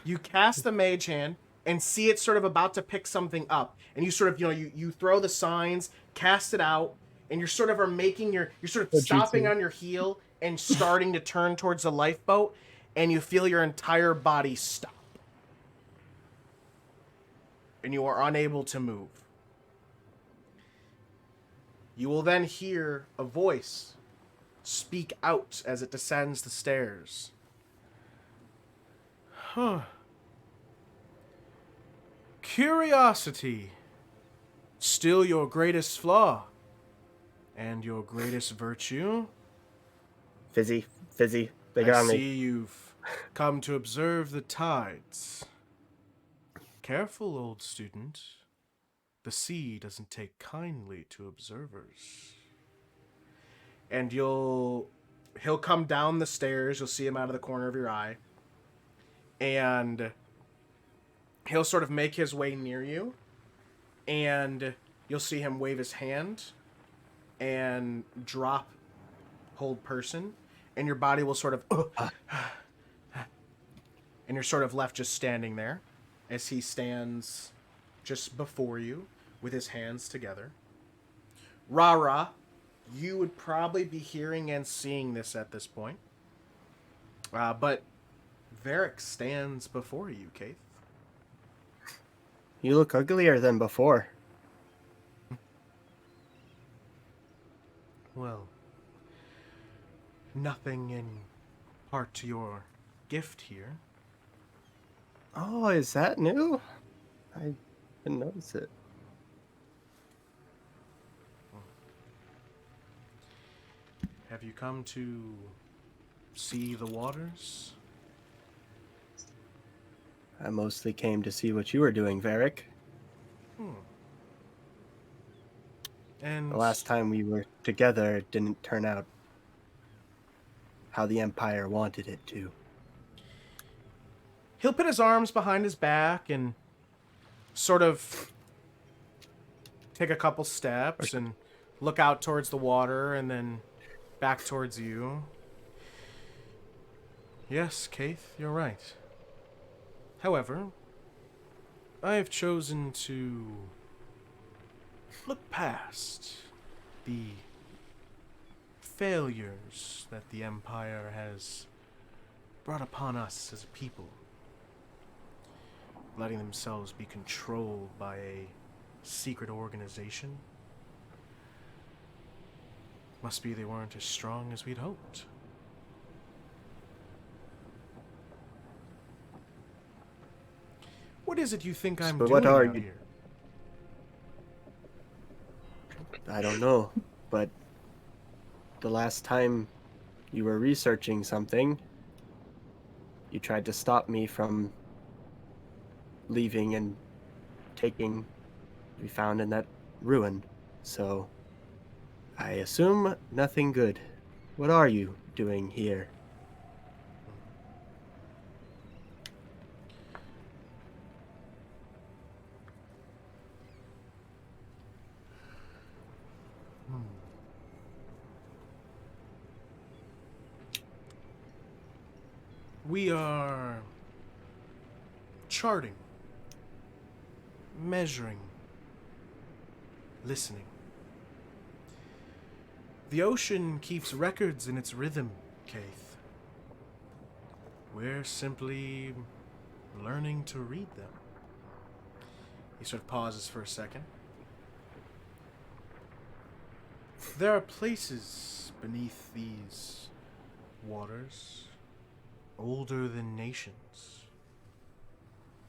A: You cast the Mage Hand and see it sort of about to pick something up, and you sort of you throw the signs, cast it out, and you're sort of you're sort of stopping on your heel and starting to turn towards the lifeboat, and you feel your entire body stop, and you are unable to move. You will then hear a voice speak out as it descends the stairs. Huh. Curiosity. Still your greatest flaw. And your greatest virtue?
C: Fizzi, they
A: I
C: got me.
A: see you've come to observe the tides. Careful, old student. The sea doesn't take kindly to observers. And he'll come down the stairs. You'll see him out of the corner of your eye. And he'll sort of make his way near you. And you'll see him wave his hand and drop hold person. And your body will sort of... and you're sort of left just standing there as he stands just before you with his hands together. RaRa, you would probably be hearing and seeing this at this point. But Varric stands before you, Kayth.
C: You look uglier than before.
A: Well, nothing in part to your gift here.
C: Oh, is that new? I didn't notice it.
A: Have you come to see the waters?
C: I mostly came to see what you were doing, Varric.
A: And
C: The last time we were together, it didn't turn out how the Empire wanted it to.
A: he'll put his arms behind his back and sort of take a couple steps and look out towards the water and then back towards you. Yes, Kayth, you're right. However, I have chosen to look past the failures that the Empire has brought upon us as a people, letting themselves be controlled by a secret organization. Must be they weren't as strong as we'd hoped. What is it you think I'm
C: So
A: doing
C: what are
A: out
C: you-
A: here?
C: I don't know, but the last time you were researching something, you tried to stop me from leaving and taking what we found in that ruin. So I assume nothing good. What are you doing here?
A: We are charting, measuring, listening. The ocean keeps records in its rhythm, Kayth. We're simply learning to read them. He sort of pauses for a second. There are places beneath these waters, older than nations,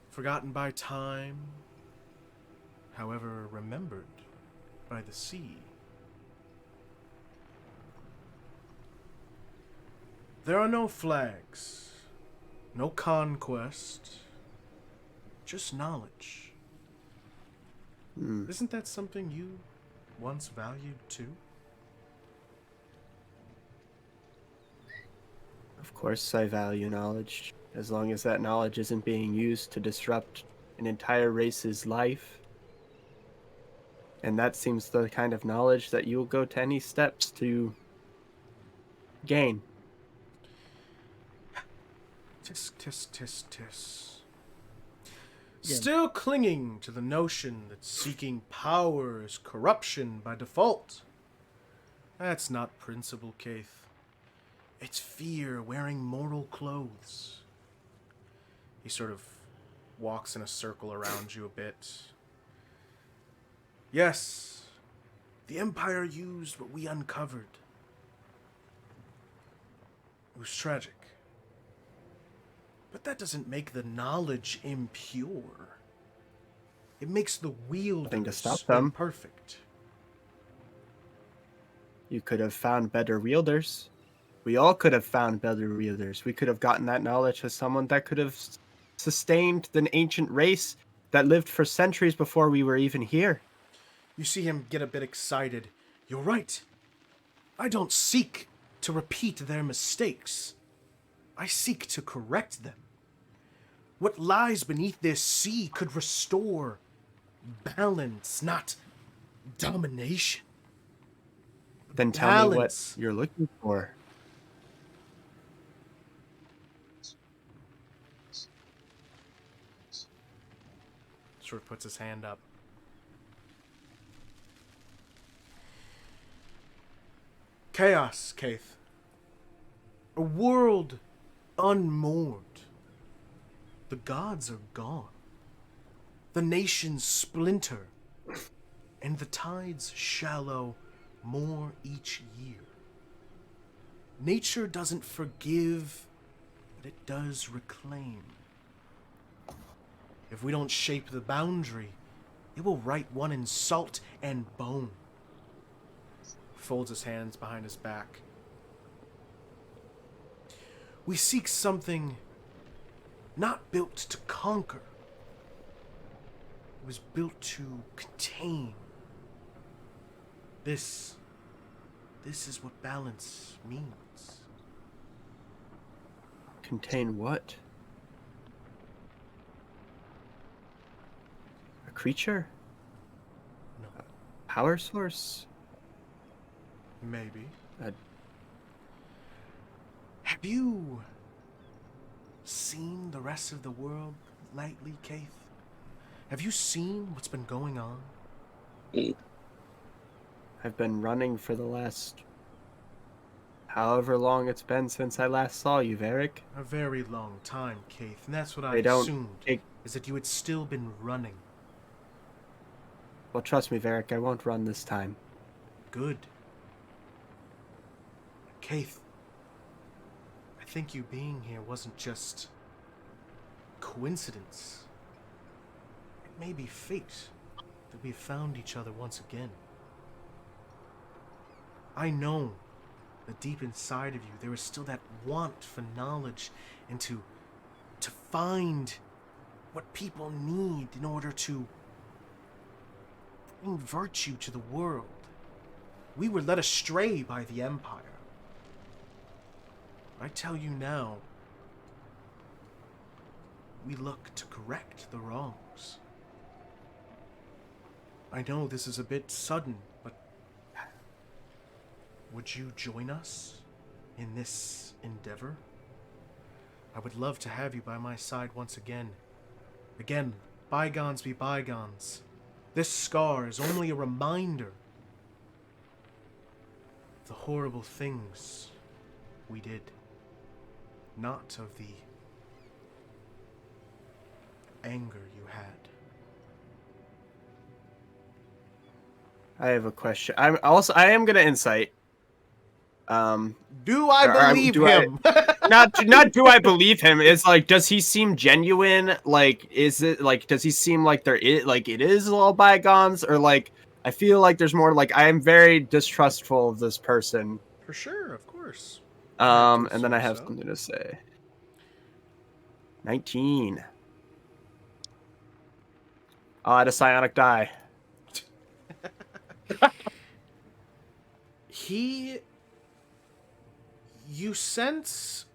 A: forgotten by time, however remembered by the sea. There are no flags, no conquest, just knowledge. Isn't that something you once valued too?
C: Of course, I value knowledge, as long as that knowledge isn't being used to disrupt an entire race's life And that seems the kind of knowledge that you'll go to any steps to gain.
A: Tisk, tisk, tisk, tisk.
F: Yeah.
A: Still clinging to the notion that seeking power is corruption by default. That's not principle, Kayth. It's fear wearing mortal clothes. He sort of walks in a circle around you a bit. Yes, the Empire used what we uncovered. It was tragic. But that doesn't make the knowledge impure. It makes the
C: Nothing to
A: wielders
C: stop them.
A: imperfect.
C: You could have found better wielders. We all could have found better wielders. We could have gotten that knowledge as someone that could have sustained the ancient race that lived for centuries before we were even here.
A: You see him get a bit excited. You're right. I don't seek to repeat their mistakes. I seek to correct them. What lies beneath this sea could restore balance, not domination.
C: Then tell me what
A: Balance.
C: you're looking for.
A: Sort of puts his hand up. Chaos, Kayth. A world unmoored. The gods are gone. The nations splinter. And the tides shallow more each year. Nature doesn't forgive, but it does reclaim. If we don't shape the boundary, it will write one in salt and bone. Folds his hands behind his back. We seek something not built to conquer. It was built to contain. This is what balance means.
C: Contain what? A creature?
A: No,
C: Power source?
A: maybe.
C: A
A: Have you seen the rest of the world lately, Kayth? Have you seen what's been going on?
C: I've been running for the last however long it's been since I last saw you, Varric.
A: A very long time, Kayth, and that's what I
C: They don't
A: assumed,
C: take-
A: is that you had still been running.
C: Well, trust me, Varric, I won't run this time.
A: Good. Kayth, I think you being here wasn't just coincidence. It may be fate that we have found each other once again. I know that deep inside of you there is still that want for knowledge and to find what people need in order to bring virtue to the world. We were led astray by the Empire. I tell you now, we look to correct the wrongs. I know this is a bit sudden, but would you join us in this endeavor? I would love to have you by my side once again. Again, bygones be bygones. This scar is only a reminder of the horrible things we did, not of the anger you had.
C: I have a question. I am gonna insight.
A: Do I believe
C: do I-
A: him?
C: Not do I believe him? It's like, does he seem genuine? Like, is it like, does he seem like it is all bygones, or like, I feel like there's more. Like, I am very distrustful of this person.
A: For sure, of course.
C: And then I have
A: so.
C: something to say. 19. I'll add a psionic die.
A: You sense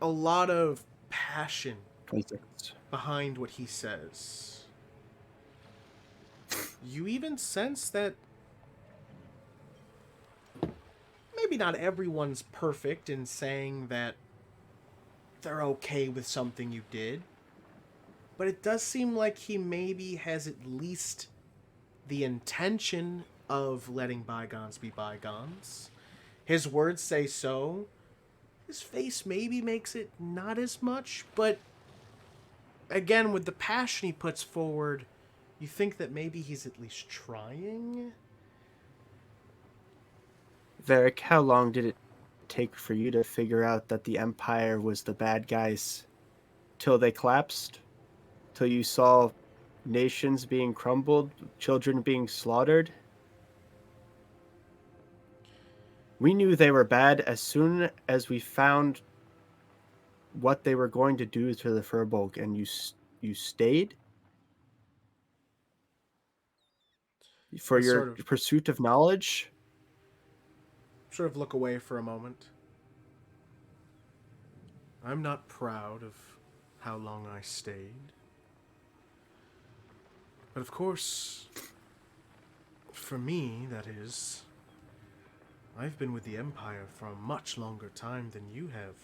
A: a lot of passion
C: 26.
A: behind what he says. You even sense that maybe not everyone's perfect in saying that they're okay with something you did, but it does seem like he maybe has at least the intention of letting bygones be bygones. His words say so. His face maybe makes it not as much, but again, with the passion he puts forward, you think that maybe he's at least trying?
C: Varric, how long did it take for you to figure out that the Empire was the bad guys? Till they collapsed? Till you saw nations being crumbled, children being slaughtered? We knew they were bad as soon as we found what they were going to do to the Furbolg, and you stayed for
A: I
C: your pursuit of knowledge.
A: Sort of look away for a moment. I'm not proud of how long I stayed. But of course, for me, that is, I've been with the Empire for a much longer time than you have.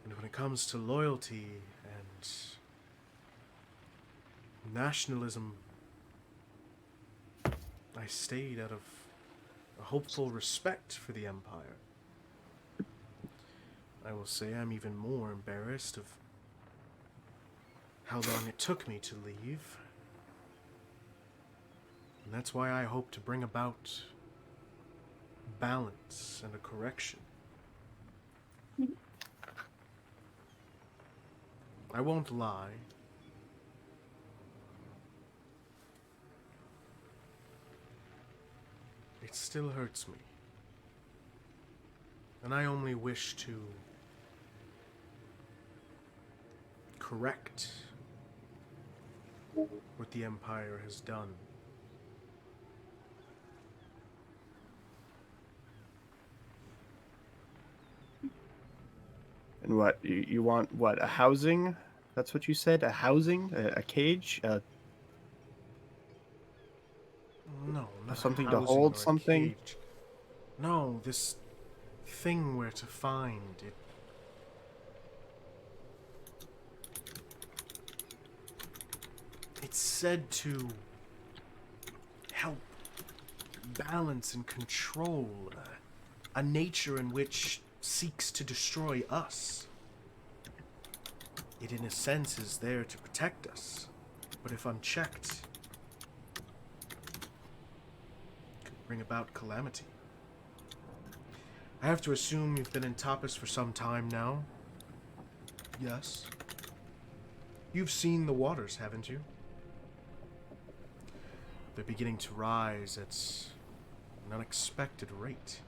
A: And when it comes to loyalty and nationalism, I stayed out of a hopeful respect for the Empire. I will say I'm even more embarrassed of how long it took me to leave. And that's why I hope to bring about balance and a correction. I won't lie. It still hurts me. And I only wish to correct what the Empire has done.
C: And what, you want, what, a housing? That's what you said? A housing? A cage?
A: No, not
C: something
A: a
C: to
A: housing
C: hold
A: or a
C: something?
A: cage. No, this thing where to find it. It's said to help balance and control a nature in which seeks to destroy us. It, in a sense, is there to protect us, but if unchecked, could bring about calamity. I have to assume you've been in Tapas for some time now. Yes. You've seen the waters, haven't you? They're beginning to rise at an unexpected rate.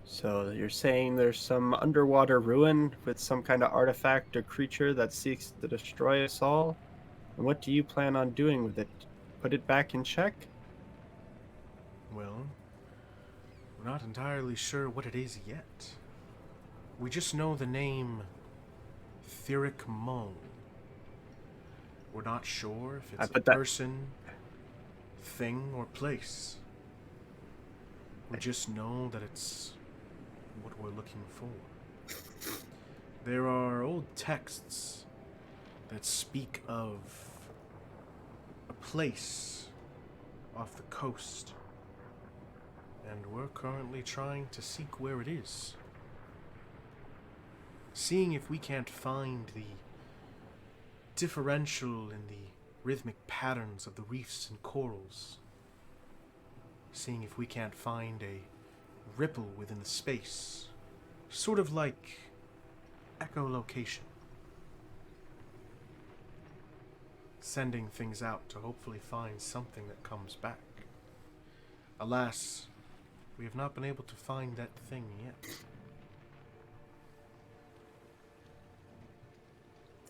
C: So you're saying there's some underwater ruin with some kind of artifact or creature that seeks to destroy us all? And what do you plan on doing with it? Put it back in check?
A: Well, we're not entirely sure what it is yet. We just know the name Theric Mull. We're not sure if it's a person, thing, or place. We just know that it's what we're looking for. There are old texts that speak of a place off the coast, and we're currently trying to seek where it is. Seeing if we can't find the differential in the rhythmic patterns of the reefs and corals. Seeing if we can't find a ripple within the space, sort of like echolocation. Sending things out to hopefully find something that comes back. Alas, we have not been able to find that thing yet.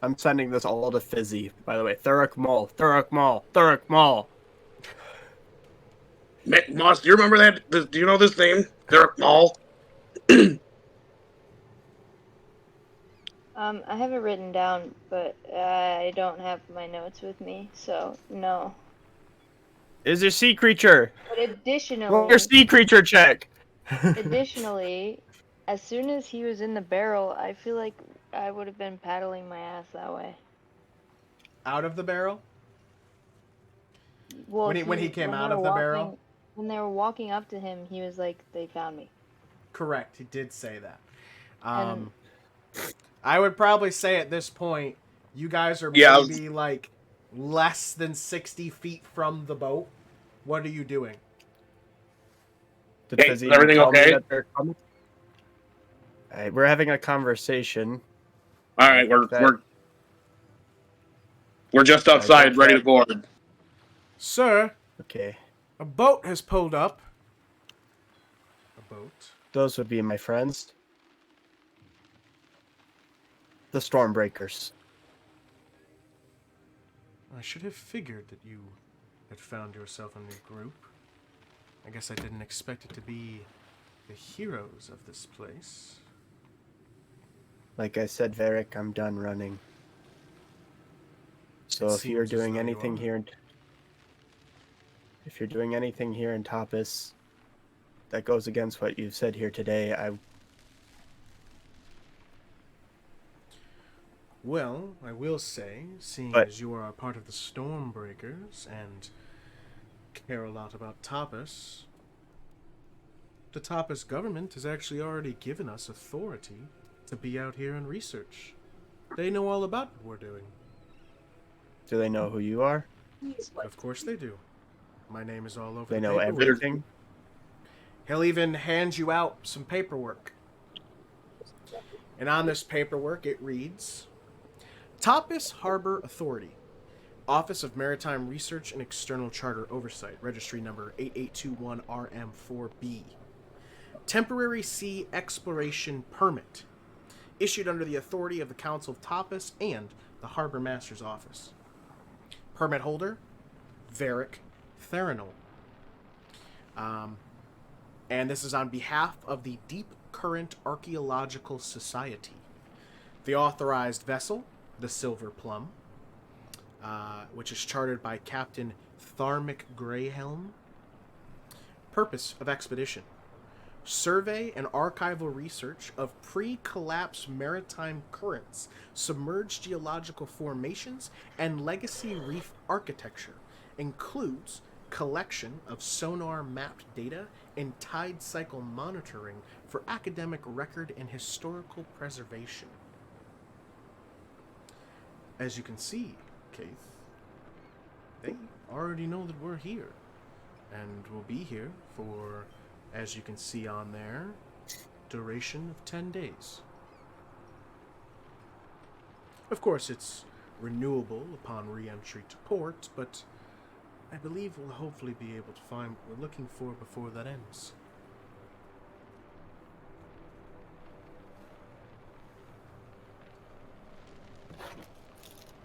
C: I'm sending this all to Fizzi, by the way. Theric Mull, Theric Mull, Theric Mull.
D: Moss, do you remember that? Do you know this name? Derek Mall?
E: I have it written down, but I don't have my notes with me, so no.
C: Is there sea creature?
E: But
C: Roll your sea creature check.
E: additionally, as soon as he was in the barrel, I feel like I would have been paddling my ass that way.
A: Out of the barrel?
E: Well,
A: When he came out of the barrel?
E: When they were walking up to him, he was like, "They found me."
A: Correct. He did say that.
E: And
A: I would probably say at this point, you guys are
D: Yeah,
A: maybe like less than 60 feet from the boat. What are you doing?
C: Did
D: Hey,
C: Fizzi
D: is everything
C: tell me
D: okay?
C: that they're coming? Alright, we're having a conversation.
D: All right, we're just
C: I
D: outside,
C: think
D: ready
C: that-
D: to board.
A: Sir,
C: Okay,
A: a boat has pulled up. A boat?
C: those would be my friends. The Stormbreakers.
A: I should have figured that you had found yourself in a group. I guess I didn't expect it to be the heroes of this place.
C: Like I said, Varric, I'm done running. So
A: It
C: if you're
A: seems as
C: doing
A: though you
C: anything
A: are.
C: here, if you're doing anything here in Tapas that goes against what you've said here today,
A: Well, I will say, seeing
C: But-
A: as you are a part of the Stormbreakers and care a lot about Tapas, the Tapas government has actually already given us authority to be out here and research. They know all about what we're doing.
C: do they know who you are?
A: Of course they do. My name is all over
C: They
A: the
C: know
A: paperwork.
C: everything.
A: He'll even hand you out some paperwork. And on this paperwork it reads, Tapas Harbor Authority, Office of Maritime Research and External Charter Oversight, registry number 8821RM4B. Temporary Sea Exploration Permit, issued under the authority of the Council of Tapas and the Harbor Master's Office. Permit holder, Varric Theranol. And this is on behalf of the Deep Current Archaeological Society. The authorized vessel, the Silver Plum, which is chartered by Captain Tharmic Greyhelm. Purpose of expedition: survey and archival research of pre-collapse maritime currents, submerged geological formations, and legacy reef architecture. Includes collection of sonar mapped data and tide cycle monitoring for academic record and historical preservation. As you can see, Kayth, they already know that we're here, and we'll be here for, as you can see on there, duration of 10 days. Of course, it's renewable upon re-entry to port, but I believe we'll hopefully be able to find what we're looking for before that ends.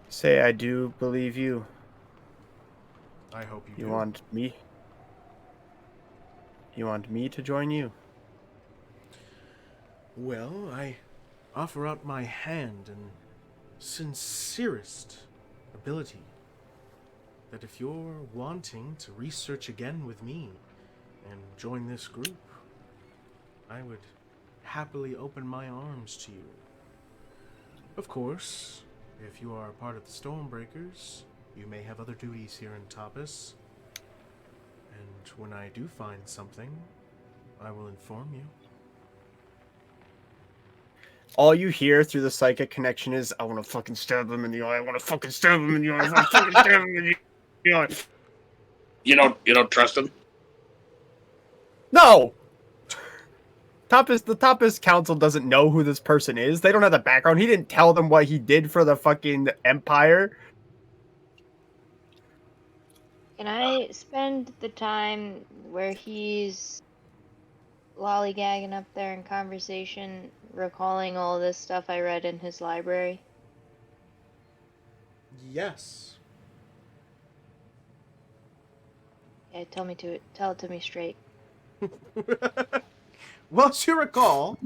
C: Say I do believe you.
A: I hope you
C: You
A: do.
C: want me? You want me to join you?
A: Well, I offer out my hand and sincerest ability that if you're wanting to research again with me and join this group, I would happily open my arms to you. Of course, if you are a part of the Stormbreakers, you may have other duties here in Tapas. And when I do find something, I will inform you.
C: All you hear through the psychic connection is, I want to fucking stab him in the eye. I want to fucking stab him in the eye. I want to fucking stab him in the eye.
D: You don't trust him?
C: No! The Tapas Council doesn't know who this person is. They don't have the background. He didn't tell them what he did for the fucking Empire.
E: can I spend the time where he's lollygagging up there in conversation, recalling all this stuff I read in his library?
A: Yes.
E: Okay, tell it to me straight.
A: Well, as you recall,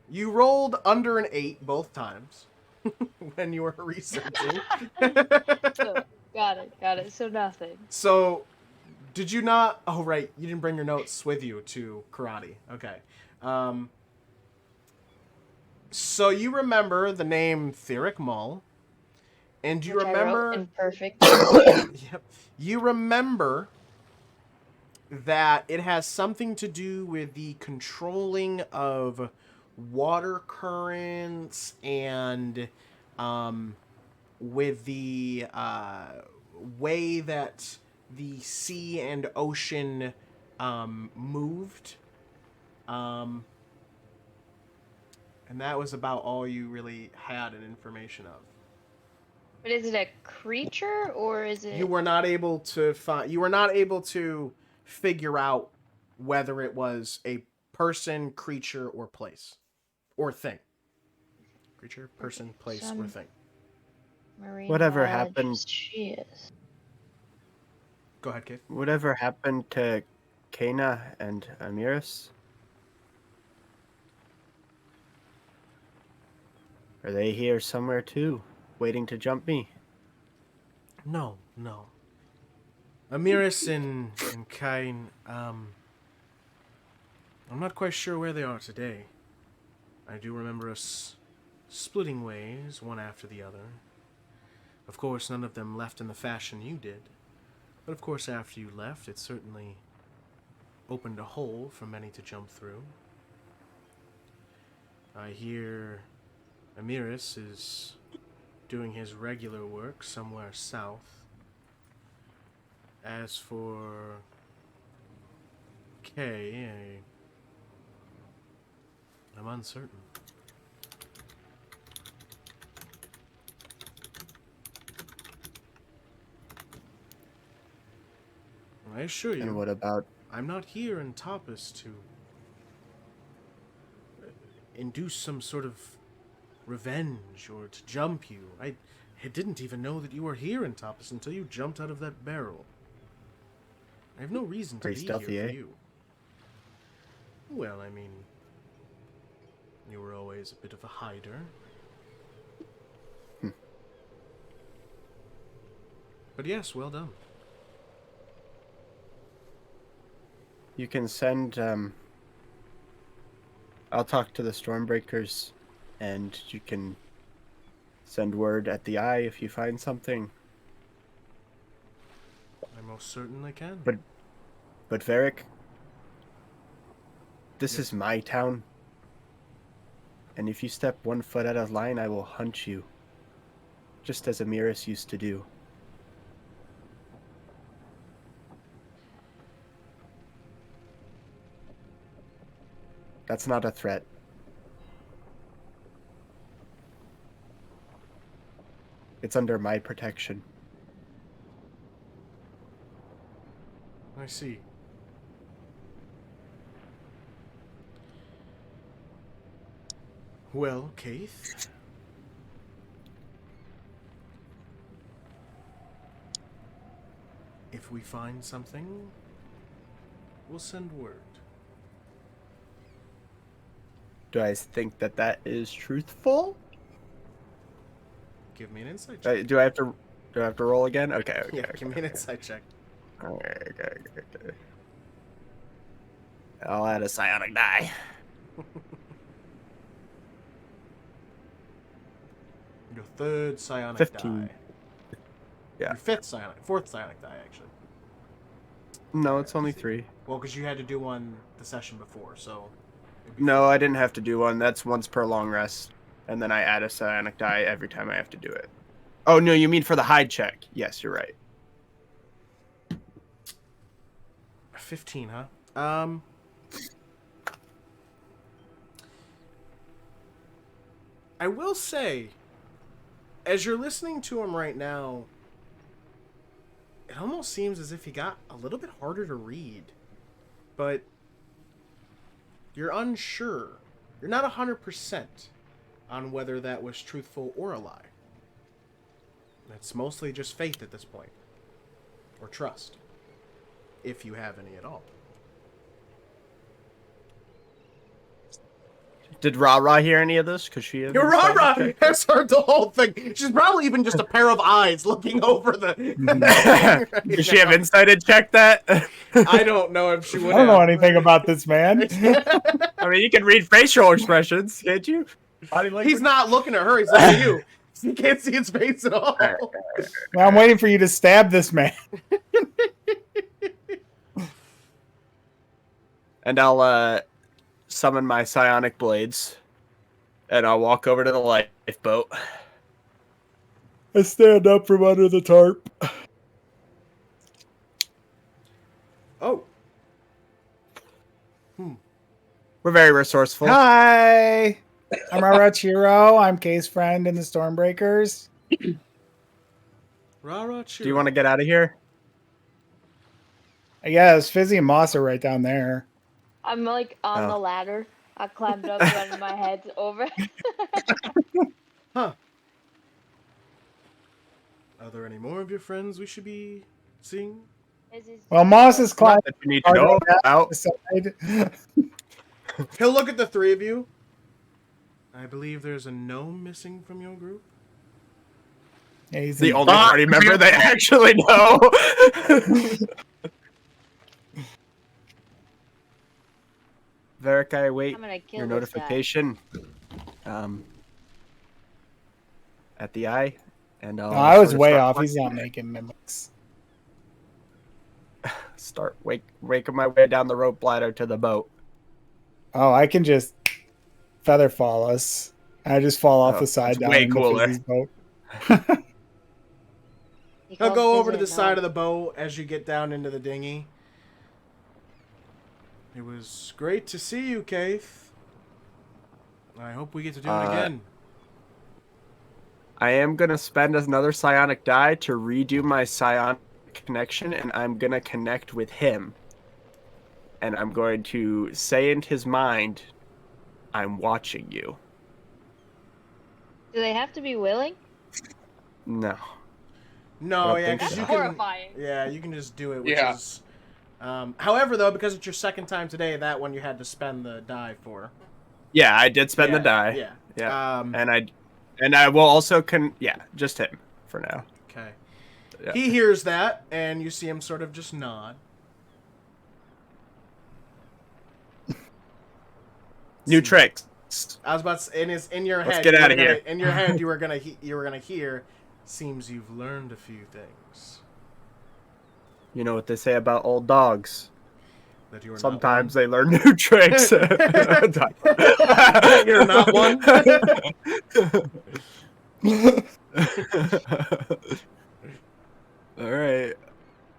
A: you rolled under an 8 both times when you were researching.
E: So, got it. So nothing.
A: So, did you not? Oh, right. You didn't bring your notes with you to karate. Okay. So you remember the name Theric Mull, and you
E: Which I wrote
A: remember.
E: in perfect.
A: Yep. You remember that it has something to do with the controlling of water currents and with the way that the sea and ocean moved. And that was about all you really had an information of.
E: But is it a creature or is it?
A: You were not able to find. You were not able to figure out whether it was a person, creature, or place, or thing. Creature, person, place, or
E: Some
A: thing.
E: marine
C: Whatever
E: biologist
C: happened-
E: she is.
A: Go ahead, Kayth.
C: Whatever happened to Kana and Amiris? Are they here somewhere too, waiting to jump me?
A: No. Amiris and Kain, I'm not quite sure where they are today. I do remember us splitting ways, one after the other. Of course, none of them left in the fashion you did. But of course, after you left, it certainly opened a hole for many to jump through. I hear Amiris is doing his regular work somewhere south. As for Kay, I'm uncertain. I assure you,
C: And what about...
A: I'm not here in Tapas to induce some sort of revenge or to jump you. I didn't even know that you were here in Tapas until you jumped out of that barrel. I have no reason to
C: Pretty
A: be
C: stealthy,
A: here
C: eh?
A: for you. Well, I mean, you were always a bit of a hider. But yes, well done.
C: You can send, I'll talk to the Stormbreakers, and you can send word at the eye if you find something.
A: I most certainly can.
C: But Varric, this
A: Yes.
C: is my town. And if you step 1 foot out of line, I will hunt you. Just as Amiris used to do. That's not a threat. It's under my protection.
A: I see. Well, Kayth. If we find something, we'll send word.
C: Do I think that that is truthful?
A: Give me an insight check.
C: Do I have to roll again? Okay.
A: Yeah, give me an insight check.
C: Okay. I'll add a psionic die.
A: Your third psionic
C: 15.
A: die.
C: Yeah.
A: Your fourth psionic die, actually.
C: No, it's only 3.
A: Well, because you had to do one the session before, so... it'd be
C: No, I didn't have to do one. That's once per long rest. And then I add a psionic die every time I have to do it. Oh, no, you mean for the hide check. Yes, you're right.
A: 15, huh? I will say, as you're listening to him right now, it almost seems as if he got a little bit harder to read. But you're unsure. You're not 100% on whether that was truthful or a lie. It's mostly just faith at this point. Or trust. if you have any at all.
C: Did RaRa hear any of this? Because she has
A: Your RaRa has heard the whole thing. She's probably even just a pair of eyes looking over the.
C: Does she have insight check that?
A: I don't know if she would.
F: I don't know anything about this man.
C: I mean, you can read facial expressions, can't you? Body language.
A: He's not looking at her. He's looking at you. You can't see his face at all.
F: Well, I'm waiting for you to stab this man.
C: And I'll summon my psionic blades, and I'll walk over to the lifeboat.
F: I stand up from under the tarp.
A: Oh.
C: We're very resourceful.
F: Hi, I'm RaRa Chiro. I'm Kay's friend in the Stormbreakers.
A: RaRa, Chiro.
C: Do you want to get out of here?
F: I guess Fizzi and Moss are right down there.
E: I'm like on the ladder. I climbed up and my head's over.
A: Huh. Are there any more of your friends we should be seeing?
F: Well, Moss is climbing.
C: That you need to know about.
A: He'll look at the three of you. I believe there's a gnome missing from your group.
F: Yeah, he's
C: The only party member they actually know. Varric, I await
E: I'm gonna kill
C: your
E: this
C: notification at the eye, and
F: No, I was
C: sort of
F: way
C: start
F: off.
C: working-
F: He's not making mimics.
C: Start waking my way down the rope ladder to the boat.
F: Oh, I can just feather fall us. I just fall off
C: Oh,
F: the side
C: that's
F: down
C: way
F: into
C: cooler.
F: Fizzi's boat.
A: He'll go over to the side of the boat as you get down into the dinghy. It was great to see you, Kayth. I hope we get to do it again.
C: I am gonna spend another psionic die to redo my psionic connection, and I'm gonna connect with him. And I'm going to say in his mind, "I'm watching you."
E: Do they have to be willing?
C: No.
A: No,
C: I
A: yeah,
C: think
A: because
C: so.
A: you can.
E: Horrifying.
A: Yeah, you can just do it. Which
D: Yeah.
A: is. However, though, because it's your second time today, that one you had to spend the die for.
C: Yeah, I did spend
A: Yeah,
C: the die.
A: Yeah.
C: Yeah. And I will also just him for now.
A: Okay.
C: Yeah.
A: He hears that, and you see him sort of just nod.
C: New tricks.
A: I was about to say, in your
C: Let's
A: head.
C: get
A: you were
C: outta
A: gonna-
C: here.
A: In your head, you were gonna hear. Seems you've learned a few things.
C: You know what they say about old dogs?
A: That you are
C: Sometimes they learn new tricks.
A: You're not one.
C: All right.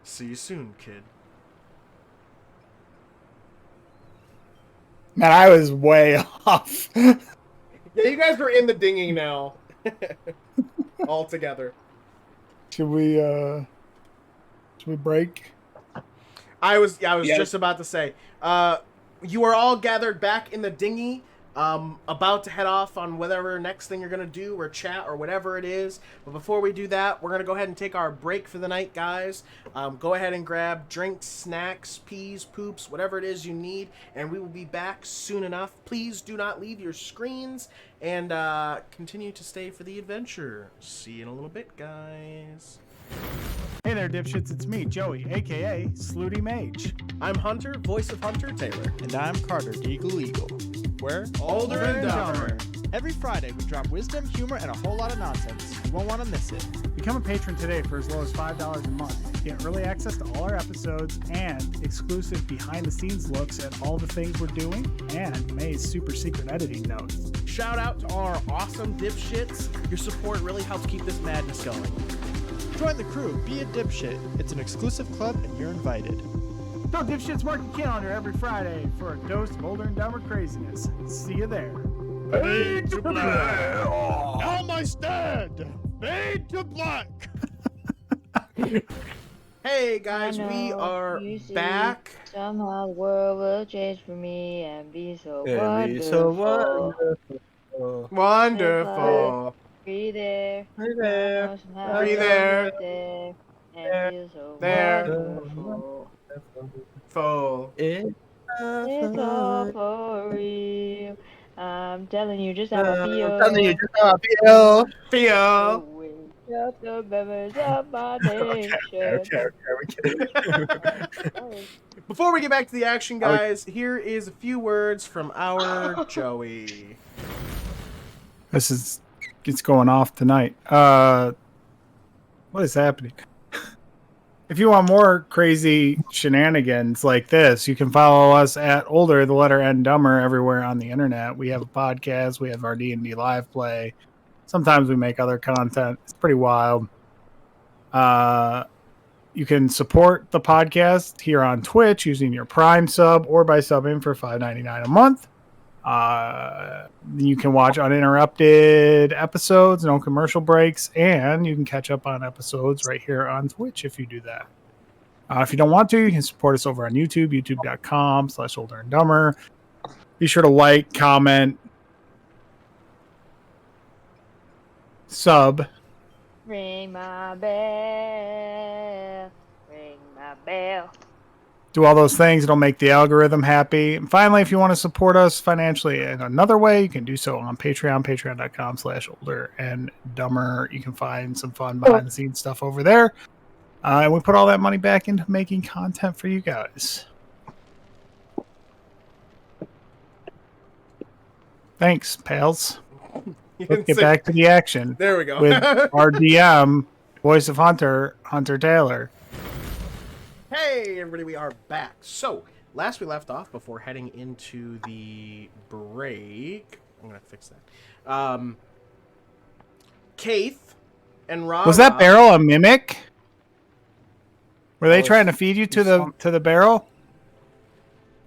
A: See you soon, kid.
F: Man, I was way off.
A: Yeah, you guys are in the dinghy now. All together.
F: Should we break?
A: I was
D: Yeah.
A: just about to say, you are all gathered back in the dinghy, about to head off on whatever next thing you're gonna do or chat or whatever it is. But before we do that, we're gonna go ahead and take our break for the night, guys. Go ahead and grab drinks, snacks, peas, poops, whatever it is you need, and we will be back soon enough. Please do not leave your screens and continue to stay for the adventure. See you in a little bit, guys.
F: Hey there, dipshits. It's me, Joey, a.k.a. Slooty Mage.
A: I'm Hunter, voice of Hunter Taylor.
G: And I'm Carter, Deagle Eagle. We're
A: Older and Dumber.
G: Every Friday, we drop wisdom, humor, and a whole lot of nonsense. You won't want to miss it.
F: Become a patron today for as low as $5 a month. Get early access to all our episodes and exclusive behind-the-scenes looks at all the things we're doing and May's super secret editing notes.
A: Shout out to all our awesome dipshits. Your support really helps keep this madness going.
G: Join the crew, be a dipshit. It's an exclusive club, and you're invited.
F: So Dipshits mark your calendar every Friday for a dose of older and dumber craziness. See you there.
G: Fade to black! Down my stand! Fade to black!
A: Hey guys,
E: I
A: we
E: know,
A: are
E: you see.
A: back.
E: Somehow the world will change for me and be so
C: It'd be
E: wonderful.
C: so wonderful.
A: Wonderful.
E: Be there.
C: Hey there.
E: Somehow
A: Be there.
E: there. And feel so
A: There.
E: wonderful.
A: Full.
C: It's
E: It's all for real. I'm telling you just how I feel.
C: telling you just how I feel.
A: Feel.
E: Wake up the members of my
C: Okay,
E: nation. Oh,
A: Before we get back to the action,
C: I was-
A: guys, here is a few words from our Joey.
F: It's going off tonight. What is happening? If you want more crazy shenanigans like this, you can follow us at Older, the letter N Dumber, everywhere on the internet. We have a podcast. We have our D&D live play. Sometimes we make other content. It's pretty wild. You can support the podcast here on Twitch using your Prime sub or by subbing for $5.99 a month. You can watch uninterrupted episodes, no commercial breaks, and you can catch up on episodes right here on Twitch if you do that. If you don't want to, you can support us over on YouTube, youtube.com/olderandumber. Be sure to like, comment, sub.
E: ring my bell. Ring my bell.
F: Do all those things. It'll make the algorithm happy. And finally, if you want to support us financially in another way, you can do so on Patreon, patreon.com/olderandumber. You can find some fun behind the scenes stuff over there. And we put all that money back into making content for you guys. Thanks, pals. Let's get back to the action
A: There we go.
F: with our DM, voice of Hunter Taylor.
A: Hey, everybody, we are back. So, last we left off before heading into the break, I'm going to fix that. Kayth and RaRa.
F: Was that barrel a mimic? Were they
C: was-
F: trying to feed you to the barrel?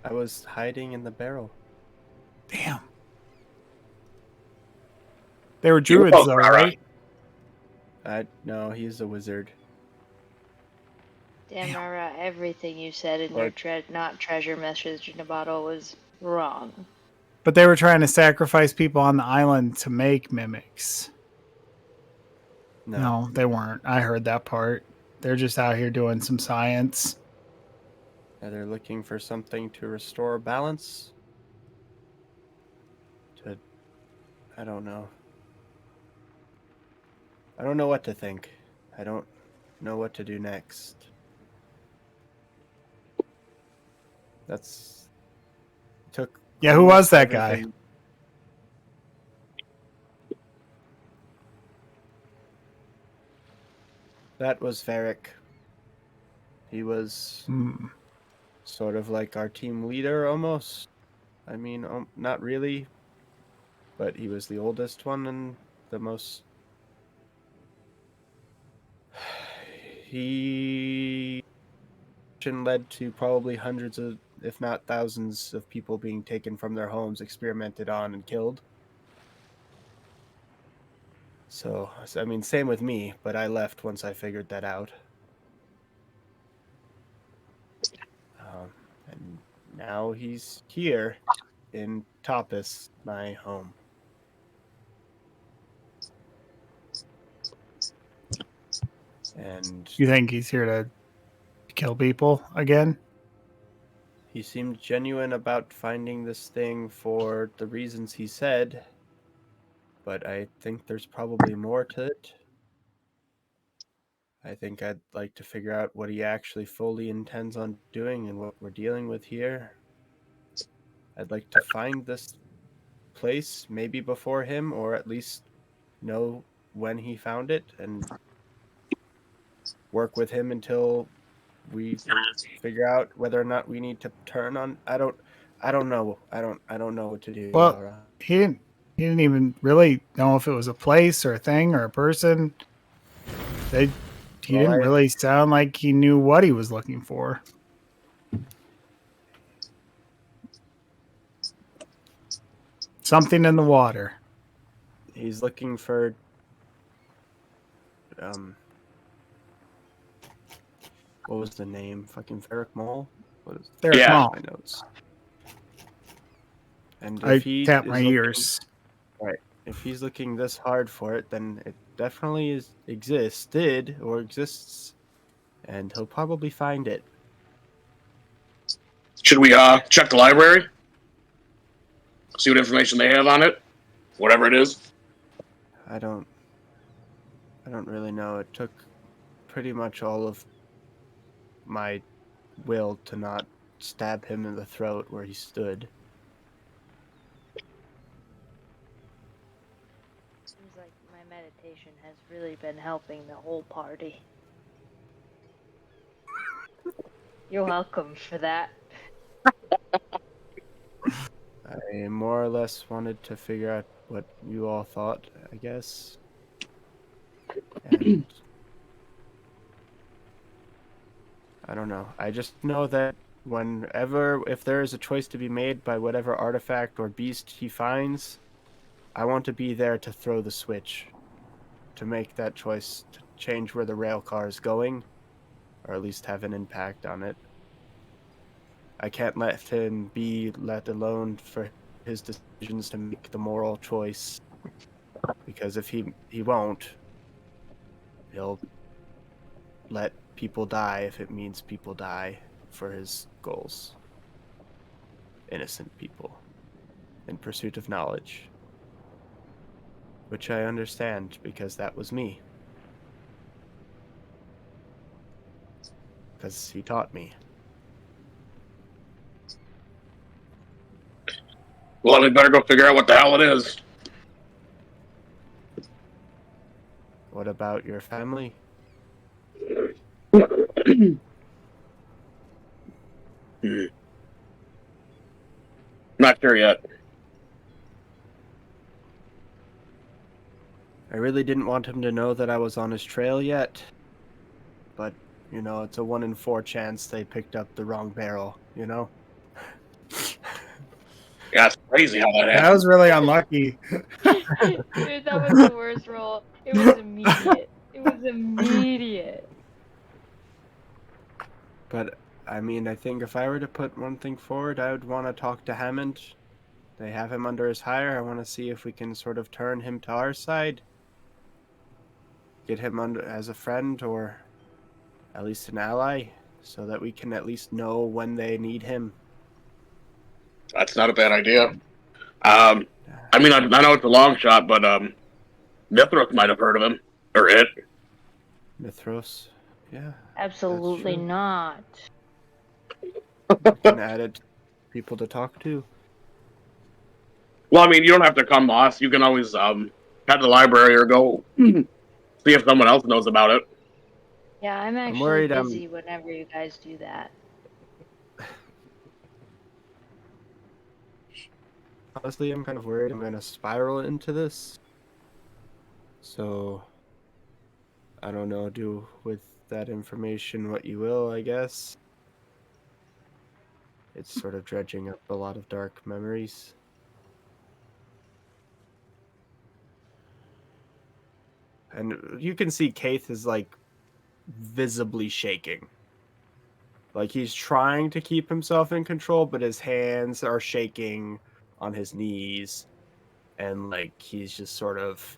C: I was hiding in the barrel.
F: Damn. They were druids, though,
D: RaRa.
F: right?
C: No, he's a wizard.
E: Damn, RaRa, everything you said in your not treasure message in a bottle was wrong.
F: But they were trying to sacrifice people on the island to make mimics. No, they weren't. I heard that part. They're just out here doing some science.
C: Yeah, they're looking for something to restore balance. I don't know. I don't know what to think. I don't know what to do next. Took.
F: Yeah, who was that guy?
C: everything. That was Varric. He was sort of like our team leader almost. I mean, not really, but he was the oldest one and the most. He led to probably hundreds of, if not thousands, of people being taken from their homes, experimented on, and killed. So, I mean, same with me, but I left once I figured that out. And now he's here in Tapas, my home. And
F: You think he's here to kill people again?
C: he seemed genuine about finding this thing for the reasons he said, but I think there's probably more to it. I think I'd like to figure out what he actually fully intends on doing and what we're dealing with here. I'd like to find this place maybe before him, or at least know when he found it and work with him until we figure out whether or not we need to turn on. I don't know. I don't know what to do.
F: Well,
C: Laura.
F: he didn't even really know if it was a place or a thing or a person. He didn't really sound like he knew what he was looking for. Something in the water.
C: He's looking for what was the name? Fucking Ferric Mall? What is
F: They're small.
C: my notes? And
F: I
C: if he
F: tap
C: is
F: my
C: looking-
F: ears.
C: Right. If he's looking this hard for it, then it definitely existed or exists, and he'll probably find it.
D: Should we check the library? See what information they have on it? Whatever it is.
C: I don't really know. It took pretty much all of my will to not stab him in the throat where he stood.
E: Seems like my meditation has really been helping the whole party. You're welcome for that.
C: I more or less wanted to figure out what you all thought, I guess. And I don't know. I just know that if there is a choice to be made by whatever artifact or beast he finds, I want to be there to throw the switch, to make that choice, to change where the rail car is going, or at least have an impact on it. I can't let him be let alone for his decisions to make the moral choice, because if he won't, he'll let people die if it means people die for his goals. Innocent people in pursuit of knowledge. Which I understand, because that was me. Because he taught me.
D: Well, we better go figure out what the hell it is.
C: What about your family?
D: Not sure yet.
C: I really didn't want him to know that I was on his trail yet. But, you know, it's a 1 in 4 chance they picked up the wrong barrel, you know?
D: Yeah, it's crazy how that
F: That
D: happened.
F: was really unlucky.
E: Dude, that was the worst roll. It was immediate. It was immediate.
C: But, I mean, I think if I were to put one thing forward, I would want to talk to Hammond. They have him under his hire. I want to see if we can sort of turn him to our side. Get him under as a friend or at least an ally, so that we can at least know when they need him.
D: That's not a bad idea. I mean, I know it's a long shot, but Mithras might have heard of him. Or it.
C: Mithras, yeah.
E: Absolutely
C: true.
E: not.
C: Can add it people to talk to.
D: Well, I mean, you don't have to come to us. You can always head to the library or go see if someone else knows about it.
E: Yeah, I'm actually
C: worried,
E: busy whenever you guys do that.
C: Honestly, I'm kind of worried I'm going to spiral into this. So, I don't know, do with that information what you will, I guess. It's sort of dredging up a lot of dark memories. And you can see Kayth is, like, visibly shaking. Like, he's trying to keep himself in control, but his hands are shaking on his knees. And, like, he's just sort of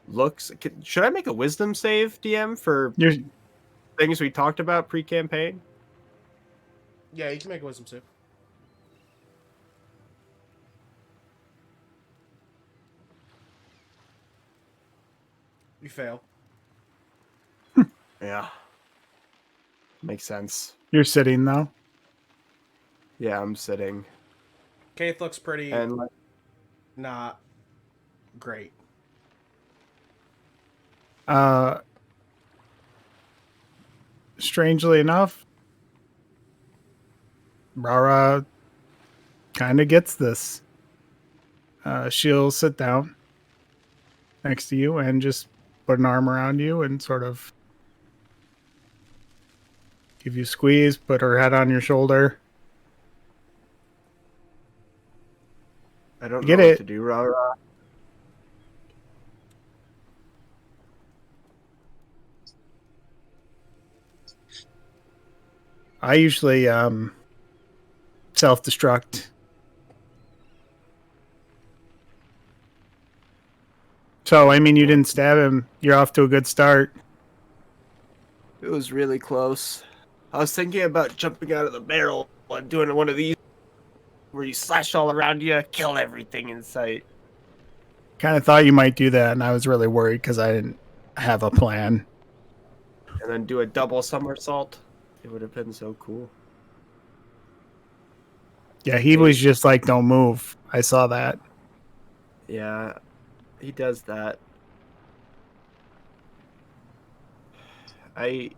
C: looks... Should I make a wisdom save, DM, for things we talked about pre-campaign?
A: Yeah, you can make a wisdom save. You fail.
C: Yeah. Makes sense.
F: You're sitting though.
C: Yeah, I'm sitting.
A: Kayth looks pretty
C: And like,
A: not great.
F: Strangely enough, RaRa kind of gets this. She'll sit down next to you and just put an arm around you and sort of give you a squeeze, put her head on your shoulder.
C: I don't
F: Get
C: know
F: it.
C: what to do, RaRa.
F: I usually self-destruct. So, I mean, you didn't stab him. You're off to a good start.
C: It was really close. I was thinking about jumping out of the barrel I'm doing one of these where you slash all around you, kill everything in sight.
F: Kind of thought you might do that, and I was really worried because I didn't have a plan.
C: And then do a double somersault. It would have been so cool.
F: Yeah, he was just like, don't move. I saw that.
C: Yeah, he does that. I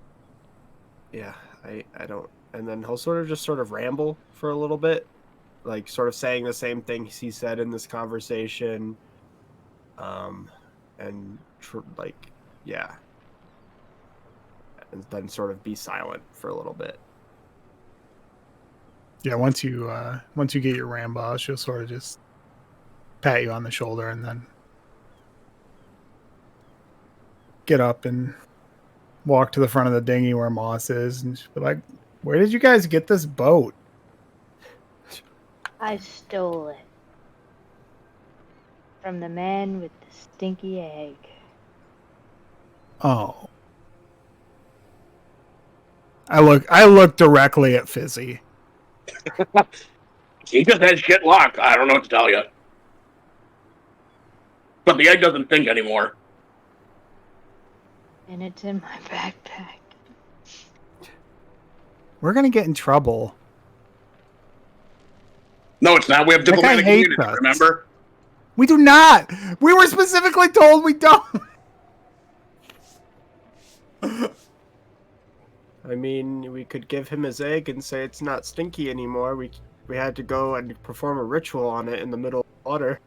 C: don't. And then he'll sort of ramble for a little bit, like sort of saying the same things he said in this conversation. Yeah. And then sort of be silent for a little bit.
F: Yeah, once you get your rambo, she'll sort of just pat you on the shoulder and then get up and walk to the front of the dinghy where Moss is, and she'll be like, "Where did you guys get this boat?"
E: I stole it from the man with the stinky egg.
F: Oh. I look directly at Fizzi.
D: He just has shit luck. I don't know what to tell you. But the egg doesn't think anymore.
E: And it's in my backpack.
F: We're gonna get in trouble.
D: No, it's not. We have
F: That guy
D: diplomatic
F: hates
D: immunity,
F: us.
D: remember?
F: We do not. We were specifically told we don't.
C: I mean, we could give him his egg and say it's not stinky anymore. We had to go and perform a ritual on it in the middle of the water.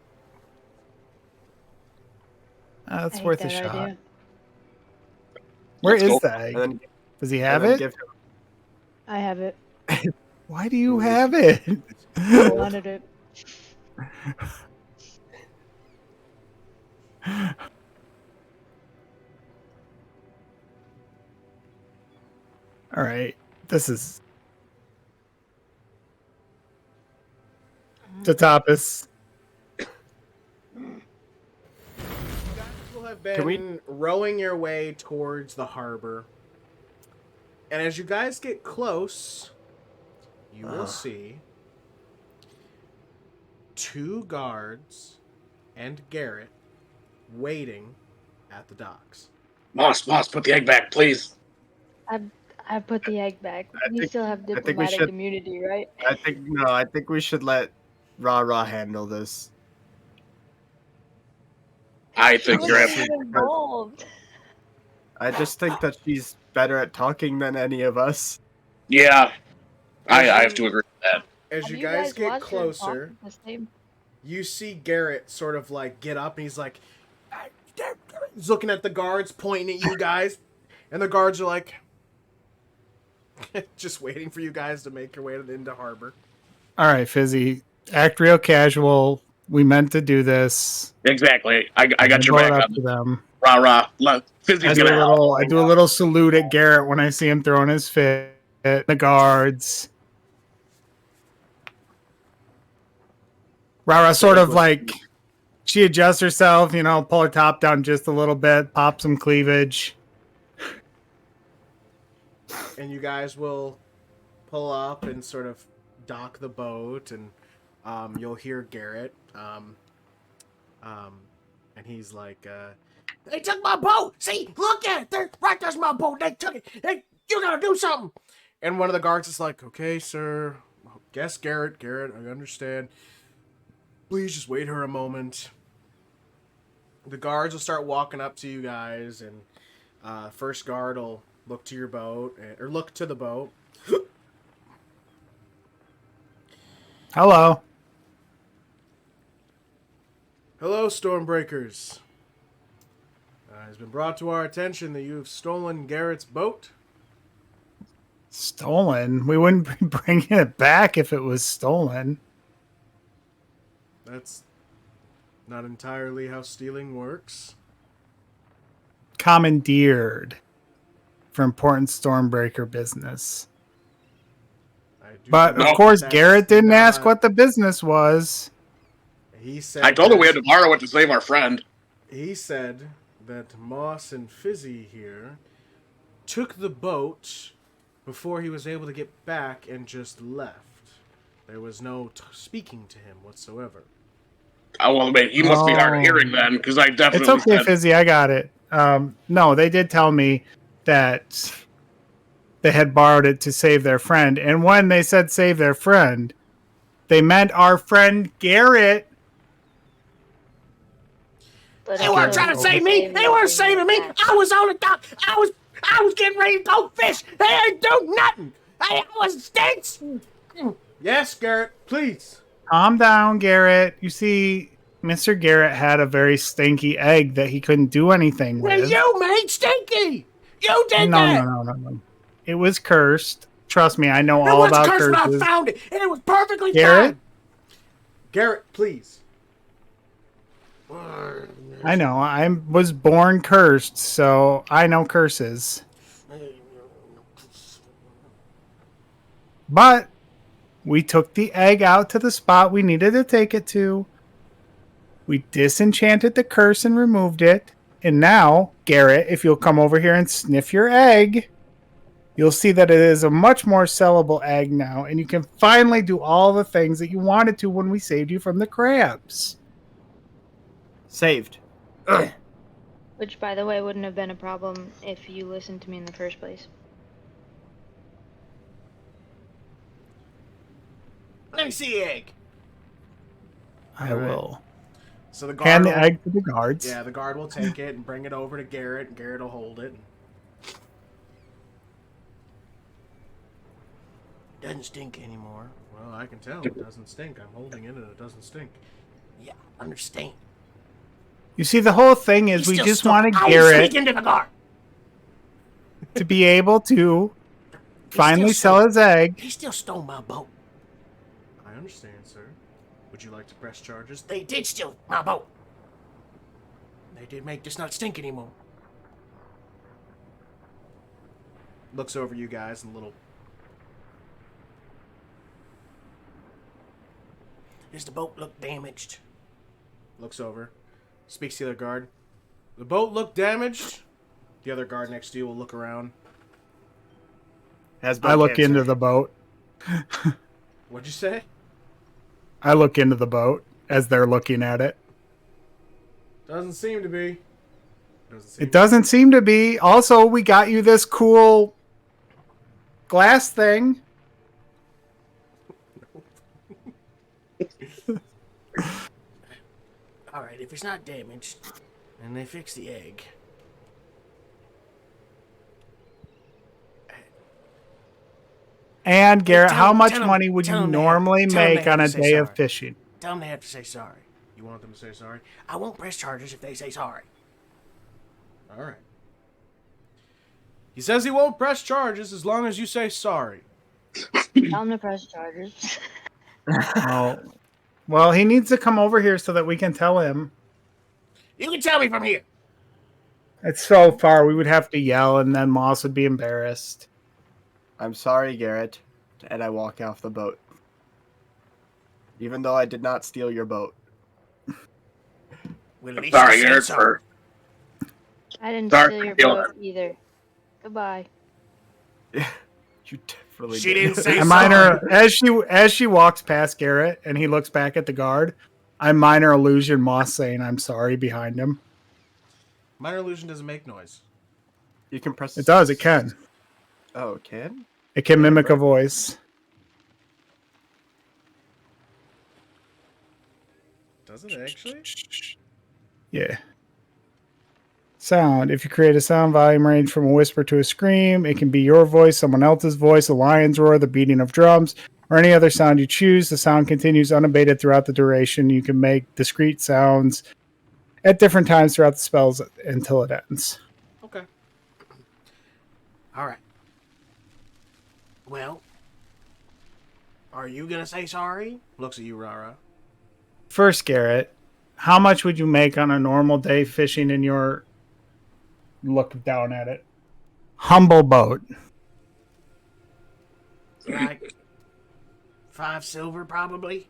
F: That's
E: I hate
F: worth a
E: that
F: shot.
E: idea.
F: Where
D: Let's
F: is
D: go.
F: the egg?
C: And then,
F: Does he have
C: and then
F: it?
C: give him-
E: I have it.
F: Why do you have it?
E: I wanted it.
F: All right. This is Tatapis.
A: You guys will have been
C: Can we-
A: rowing your way towards the harbor. And as you guys get close, you will see 2 guards and Garrett waiting at the docks.
D: Moss, put the egg back, please.
E: I put the egg back. We still have
C: we
E: diplomatic
C: should-
E: immunity, right?
C: I think we should let RaRa handle this.
D: I think you're
E: Let's
D: absolutely...
E: get involved.
C: I just think that she's better at talking than any of us.
D: Yeah. I have to agree with that.
A: As
E: Have
A: you guys get
E: watched her
A: closer,
E: talk the same?
A: you see Garrett sort of like get up and he's like, he's looking at the guards, pointing at you guys, and the guards are like, just waiting for you guys to make your way into harbor.
F: All right, Fizzi. Act real casual. We meant to do this.
D: Exactly. I got your
F: Go
D: back
F: up
D: on
F: to them.
D: RaRa. Fizzi's
F: I do
D: gonna help.
F: a little salute at Garrett when I see him throwing his fit at the guards. RaRa sort of like, she adjusts herself, pull her top down just a little bit, pop some cleavage.
A: And you guys will pull up and sort of dock the boat, and you'll hear Garrett, and he's like, "They took my boat. See, look at it. There's my boat. They took it. You gotta do something." And one of the guards is like, "Okay, sir. Guess Garrett. I understand. Please just wait here a moment." The guards will start walking up to you guys, and first guard will look to your boat, or look to the boat.
F: Hello.
A: Hello, Stormbreakers. It has been brought to our attention that you have stolen Garrett's boat.
F: Stolen? We wouldn't be bringing it back if it was stolen.
A: That's not entirely how stealing works.
F: Commandeered for important Stormbreaker business.
A: I do
F: But
A: know
F: of course,
A: that's
F: Garrett didn't ask
A: not-
F: what the business was.
A: He said.
D: I told her we
A: that-
D: had to borrow it to save our friend.
A: He said that Moss and Fizzi here took the boat before he was able to get back and just left. There was no speaking to him whatsoever.
D: Oh, well, wait, he must be hard of hearing then, because I
F: It's
D: definitely
F: okay,
D: said...
F: Fizzi. I got it. No, they did tell me that they had borrowed it to save their friend. And when they said save their friend, they meant our friend Garrett.
E: But
A: They
E: I
A: weren't
E: told
A: trying to
E: you
A: save me. They weren't saving me. I was on the dock. I was getting ready to go fish. They ain't do nothing. I was stinks. Yes, Garrett, please.
F: Calm down, Garrett. You see, Mr. Garrett had a very stinky egg that he couldn't do anything
A: Well,
F: with.
A: you made Stinky. You did that.
F: No. It was cursed. Trust me, I know
A: It
F: all
A: was
F: about
A: cursed when I
F: curses.
A: found it, and it was perfectly
F: Garrett?
A: fine. Garrett, please.
F: I know. I was born cursed, so I know curses. But we took the egg out to the spot we needed to take it to. We disenchanted the curse and removed it. And now, Garrett, if you'll come over here and sniff your egg, you'll see that it is a much more sellable egg now. And you can finally do all the things that you wanted to when we saved you from the crabs.
C: Saved.
H: Which, by the way, wouldn't have been a problem if you listened to me in the first place.
A: Let me see the egg.
F: I will.
A: So the guard
F: Hand the
A: will-
F: egg to the guards.
A: Yeah, the guard will take it and bring it over to Garrett, and Garrett will hold it. Doesn't stink anymore. Well, I can tell it doesn't stink. I'm holding it and it doesn't stink. Yeah, understand.
F: You see, the whole thing is we just wanted
A: I
F: Garrett
A: sneak into the guard.
F: to be able to finally
A: still
F: sell his egg.
A: He still stole my boat. I understand, sir. Would you like to press charges? They did steal my boat. They did make this not stink anymore. Looks over you guys and a little. Does the boat look damaged? Looks over. Speaks to the other guard. The boat looked damaged. The other guard next to you will look around.
C: Has
F: I look into the boat.
A: What'd you say?
F: I look into the boat as they're looking at it.
A: Doesn't seem to be.
F: It doesn't seem to be. Also, we got you this cool glass thing.
A: Alright, if it's not damaged, and they fix the egg.
F: And Garrett,
A: Tell
F: how
A: them-
F: much
A: tell them-
F: money would
A: tell
F: you
A: them they-
F: normally
A: tell them they
F: make
A: have
F: on a
A: to say
F: day of
A: sorry.
F: fishing?
A: Tell them they have to say sorry. You want them to say sorry? I won't press charges if they say sorry. Alright. He says he won't press charges as long as you say sorry.
H: Tell him to press charges.
F: Oh. Well, he needs to come over here so that we can tell him.
A: You can tell me from here.
F: It's so far, we would have to yell, and then Moss would be embarrassed.
C: I'm sorry, Garrett. And I walk off the boat. Even though I did not steal your boat.
A: Well, at least
D: Sorry,
A: you said
D: Garrett,
A: sorry.
D: for...
H: I didn't
D: Sorry
H: steal your
D: for stealing
H: boat either. Goodbye.
C: You definitely
A: She didn't say
F: I
A: sorry.
F: minor as she walks past Garrett and he looks back at the guard. I minor illusion Moss saying I'm sorry behind him.
A: Minor illusion doesn't make noise.
C: You can press...
F: It does, it can.
C: Oh, it can?
F: It can mimic a voice.
A: Does it actually?
F: Yeah. Sound. If you create a sound volume range from a whisper to a scream, it can be your voice, someone else's voice, a lion's roar, the beating of drums, or any other sound you choose. The sound continues unabated throughout the duration. You can make discrete sounds at different times throughout the spells until it ends.
A: Okay. Alright. Well, are you gonna say sorry? Looks at you, RaRa.
F: First, Garrett, how much would you make on a normal day fishing in your... Look down at it. Humble boat.
A: Like 5 silver, probably.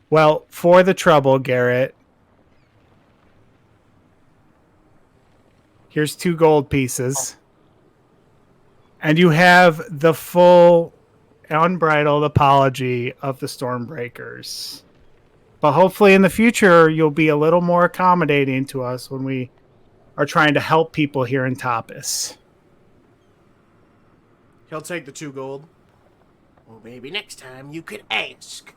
F: Well, for the trouble, Garrett, here's 2 gold pieces. And you have the full, unbridled apology of the Stormbreakers. But hopefully in the future, you'll be a little more accommodating to us when we are trying to help people here in Tapas.
A: He'll take the 2 gold. Well, maybe next time you could ask.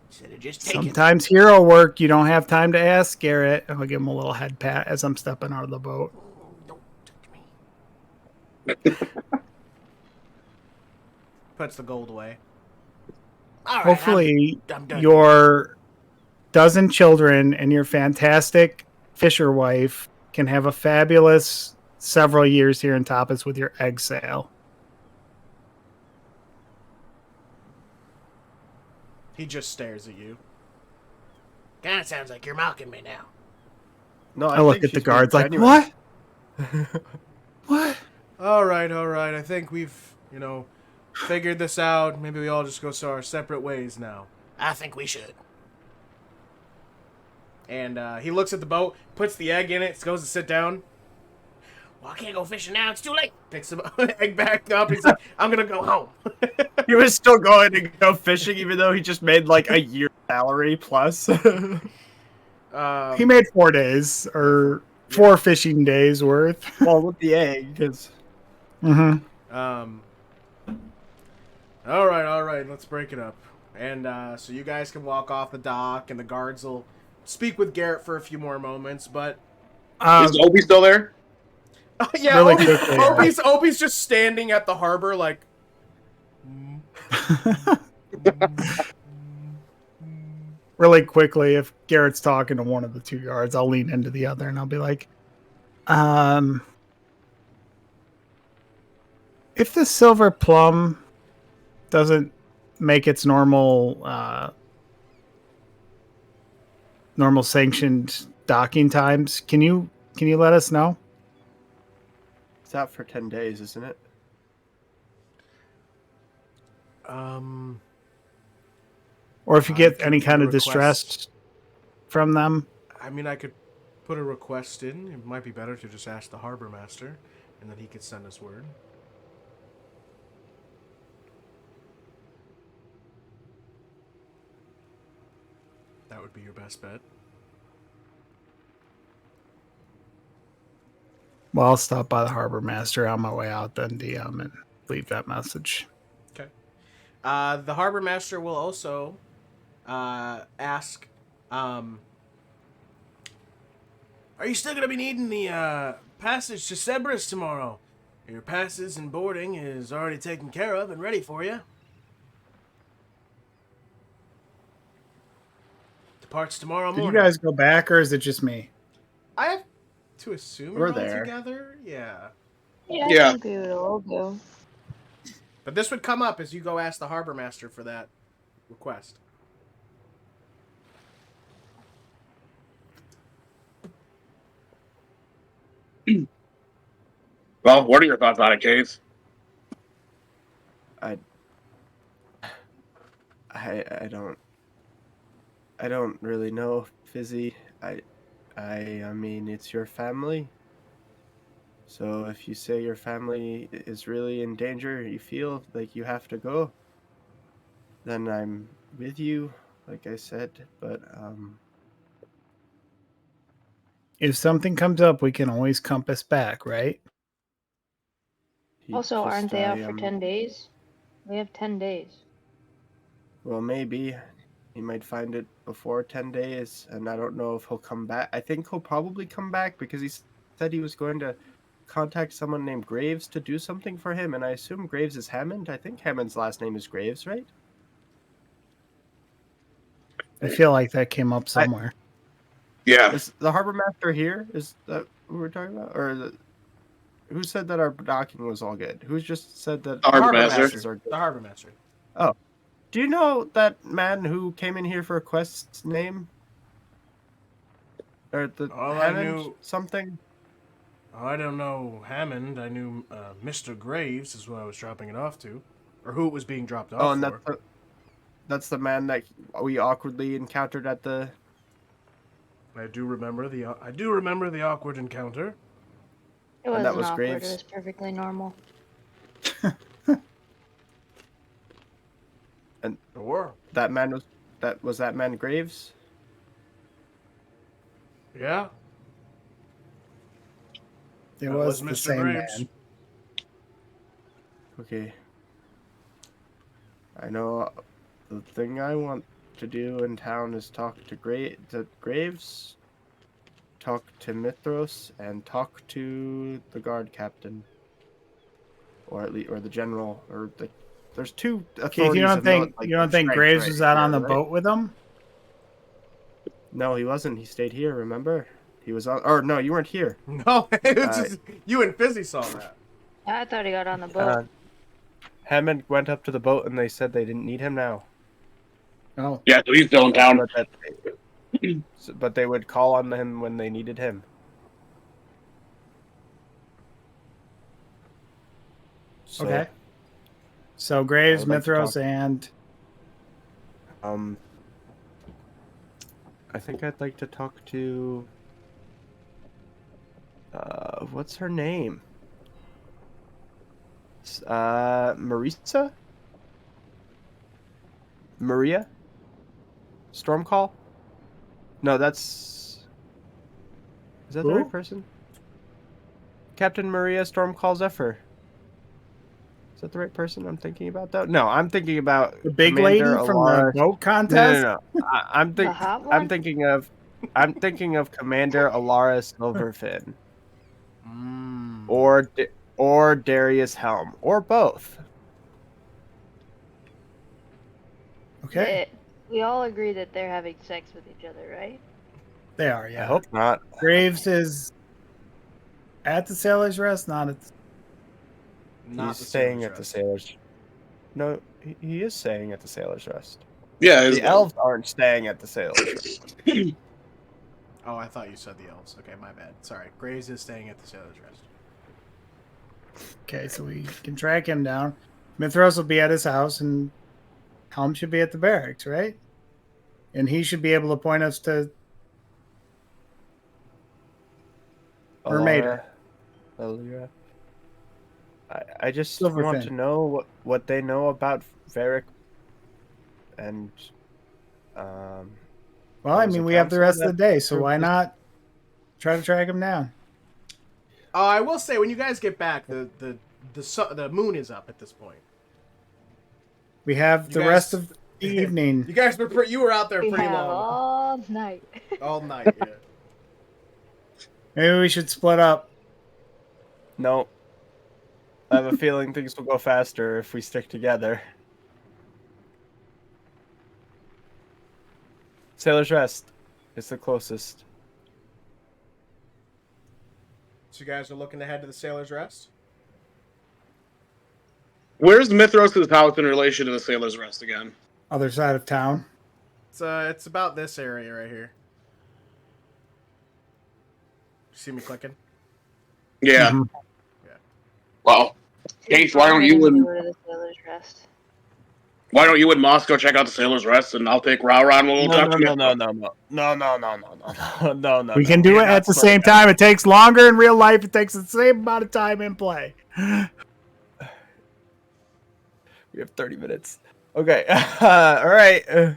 A: Instead of just taking
F: Sometimes hero work, you don't have time to ask, Garrett. I'll give him a little head pat as I'm stepping out of the boat.
A: Don't touch me. Puts the gold away. All right,
F: Hopefully,
A: I'm done.
F: your dozen children and your fantastic fisher wife can have a fabulous several years here in Tapas with your egg sale.
A: He just stares at you. Kind of sounds like you're mocking me now.
C: No,
F: I look
C: think
F: at the
C: she's being
F: guards like,
C: genuine.
F: what? What?
A: All right. I think we've, figured this out. Maybe we all just go our separate ways now. I think we should. And he looks at the boat, puts the egg in it, goes to sit down. Well, I can't go fishing now. It's too late. Picks the egg back up. He's like, I'm going to go home.
C: He was still going to go fishing, even though he just made like a year salary plus.
F: He made 4 days, or 4 fishing days worth.
C: Well, with the egg, because.
F: Mm-hmm.
A: All right. Let's break it up. And so you guys can walk off the dock, and the guards will speak with Garrett for a few more moments. But
D: Is Obi still there?
A: yeah,
F: Really quickly.
A: Obi's just standing at the harbor, like.
F: Really quickly, if Garrett's talking to one of the 2 guards, I'll lean into the other and I'll be like, if the silver plum doesn't make its normal sanctioned docking times, can you let us know?
C: It's out for 10 days, isn't it?
F: Or if you get
A: could
F: any
A: put
F: kind
A: a
F: of distress from them?
A: I mean, I could put a request in. It might be better to just ask the harbor master, and then he could send us word. That would be your best bet.
F: Well, I'll stop by the harbor master on my way out, then DM and leave that message.
A: Okay. The harbor master will also ask, are you still going to be needing the passage to Cerberus tomorrow? Your passes and boarding is already taken care of and ready for you. Departs tomorrow
F: Did
A: morning.
F: you guys go back, or is it just me?
A: I have to assume
C: We're
A: you're all
C: there.
A: together. Yeah.
H: Yeah,
D: Yeah.
H: I think we would all go.
A: But this would come up as you go ask the harbor master for that request.
D: Well, what are your thoughts on it, Kayth?
C: I don't really know, Fizzi. I mean, it's your family. So if you say your family is really in danger, you feel like you have to go, then I'm with you, like I said. But
F: If something comes up, we can always compass back, right?
H: Also, aren't they out for 10 days? We have 10 days.
C: Well, maybe he might find it before 10 days, and I don't know if he'll come back. I think he'll probably come back because he said he was going to contact someone named Graves to do something for him, and I assume Graves is Hammond. I think Hammond's last name is Graves, right?
F: I feel like that came up somewhere.
D: Yeah.
C: Is the harbor master here? Is that who we're talking about? Or who said that our docking was all good? Who just said that
D: The harbor
C: passes
D: master.
C: are good?
A: The harbor master.
C: Do you know that man who came in here for a quest's name? Or the
A: All I
C: Hammond
A: knew-
C: something?
A: I don't know Hammond. I knew Mr. Graves is who I was dropping it off to. Or who it was being dropped off
C: Oh, and
A: for.
C: that's the man that we awkwardly encountered at the.
A: I do remember the awkward encounter.
H: It
C: And
H: wasn't
C: that was
H: awkward.
C: Graves?
H: It was perfectly normal.
C: And
A: Or
C: that man was that man Graves?
A: yeah,
F: It
A: that
F: was the
A: Mr.
F: same
A: Graves.
F: man.
C: Okay. I know the thing I want to do in town is talk to Graves, talk to Mithros, and talk to the guard captain, or at least, or the general, or the. There's two authorities.
F: Keith,
C: of note, like,
F: you don't think
C: strength
F: Graves
C: right
F: was out on
C: here,
F: the
C: right?
F: boat with him?
C: No, he wasn't. He stayed here. Remember? He was on. Or no, you weren't here.
A: No, it was just, you and Fizzi saw that.
H: I thought he got on the boat.
C: Hammond went up to the boat, and they said they didn't need him now.
F: Oh,
D: Yeah, so he's still in town.
C: But they would call on him when they needed him. So,
F: okay. So Graves,
C: I would like to
F: Mithros,
C: talk-
F: and
C: I think I'd like to talk to. What's her name? Marisa? Maria? Stormcall? No, that's. Is that the
F: Who?
C: right person? Captain Maria Stormcall Zephyr. Is that the right person I'm thinking about, though? No, I'm thinking about
F: the big
C: Commander
F: lady from
C: Alara.
F: the boat
C: No,
F: contest.
C: no, no. I'm
H: The hot
C: I'm
H: one?
C: thinking of. I'm thinking of Commander Alara Silverfin, or Darius Helm, or both.
F: Okay,
H: We all agree that they're having sex with each other, right?
F: they are.
C: I
F: Yeah.
C: hope not.
F: Graves is at the Sailor's Rest, not at.
A: Not
C: He's
A: the
C: staying
A: Sailor's
C: at the
A: Rest.
C: Sailor's. No, he is staying at the Sailor's Rest.
D: Yeah,
C: The elves aren't staying at the Sailor's Rest.
A: Oh, I thought you said the elves. Okay, my bad. Sorry. Graves is staying at the Sailor's Rest.
F: Okay, so we can track him down. Mithros will be at his house, and Helm should be at the barracks, right? And he should be able to point us to Mermaider.
C: Alara. I just
F: Silverfin.
C: want to know what they know about Varric and
F: Well, I
C: There was
F: mean,
C: a
F: we have the
C: council
F: rest of
C: that
F: the day, so
C: approved
F: why
C: this.
F: not try to track him down?
A: I will say, when you guys get back, the moon is up at this point.
F: We have
A: You
F: the
A: guys-
F: rest of the evening.
A: You guys were you were out there
H: We
A: pretty
H: have
A: long,
H: all night.
A: all night. Yeah.
F: Maybe we should split up.
C: no. I have a feeling things will go faster if we stick together. Sailor's Rest is the closest.
A: So you guys are looking to head to the Sailor's Rest.
D: Where's Mithros' house in relation to the Sailor's Rest again?
F: Other side of town.
A: It's about this area right here. See me clicking?
D: Yeah.
F: Mhm.
D: Well, Kayth, why don't you
H: Go
D: and
H: to the Sailor's Rest?
D: Moscow check out the Sailor's Rest, and I'll take RaRa and we'll talk to
C: No.
F: We can do it at the same time. It takes longer in real life. It takes the same amount of time in play.
C: We have 30 minutes. Okay. All right.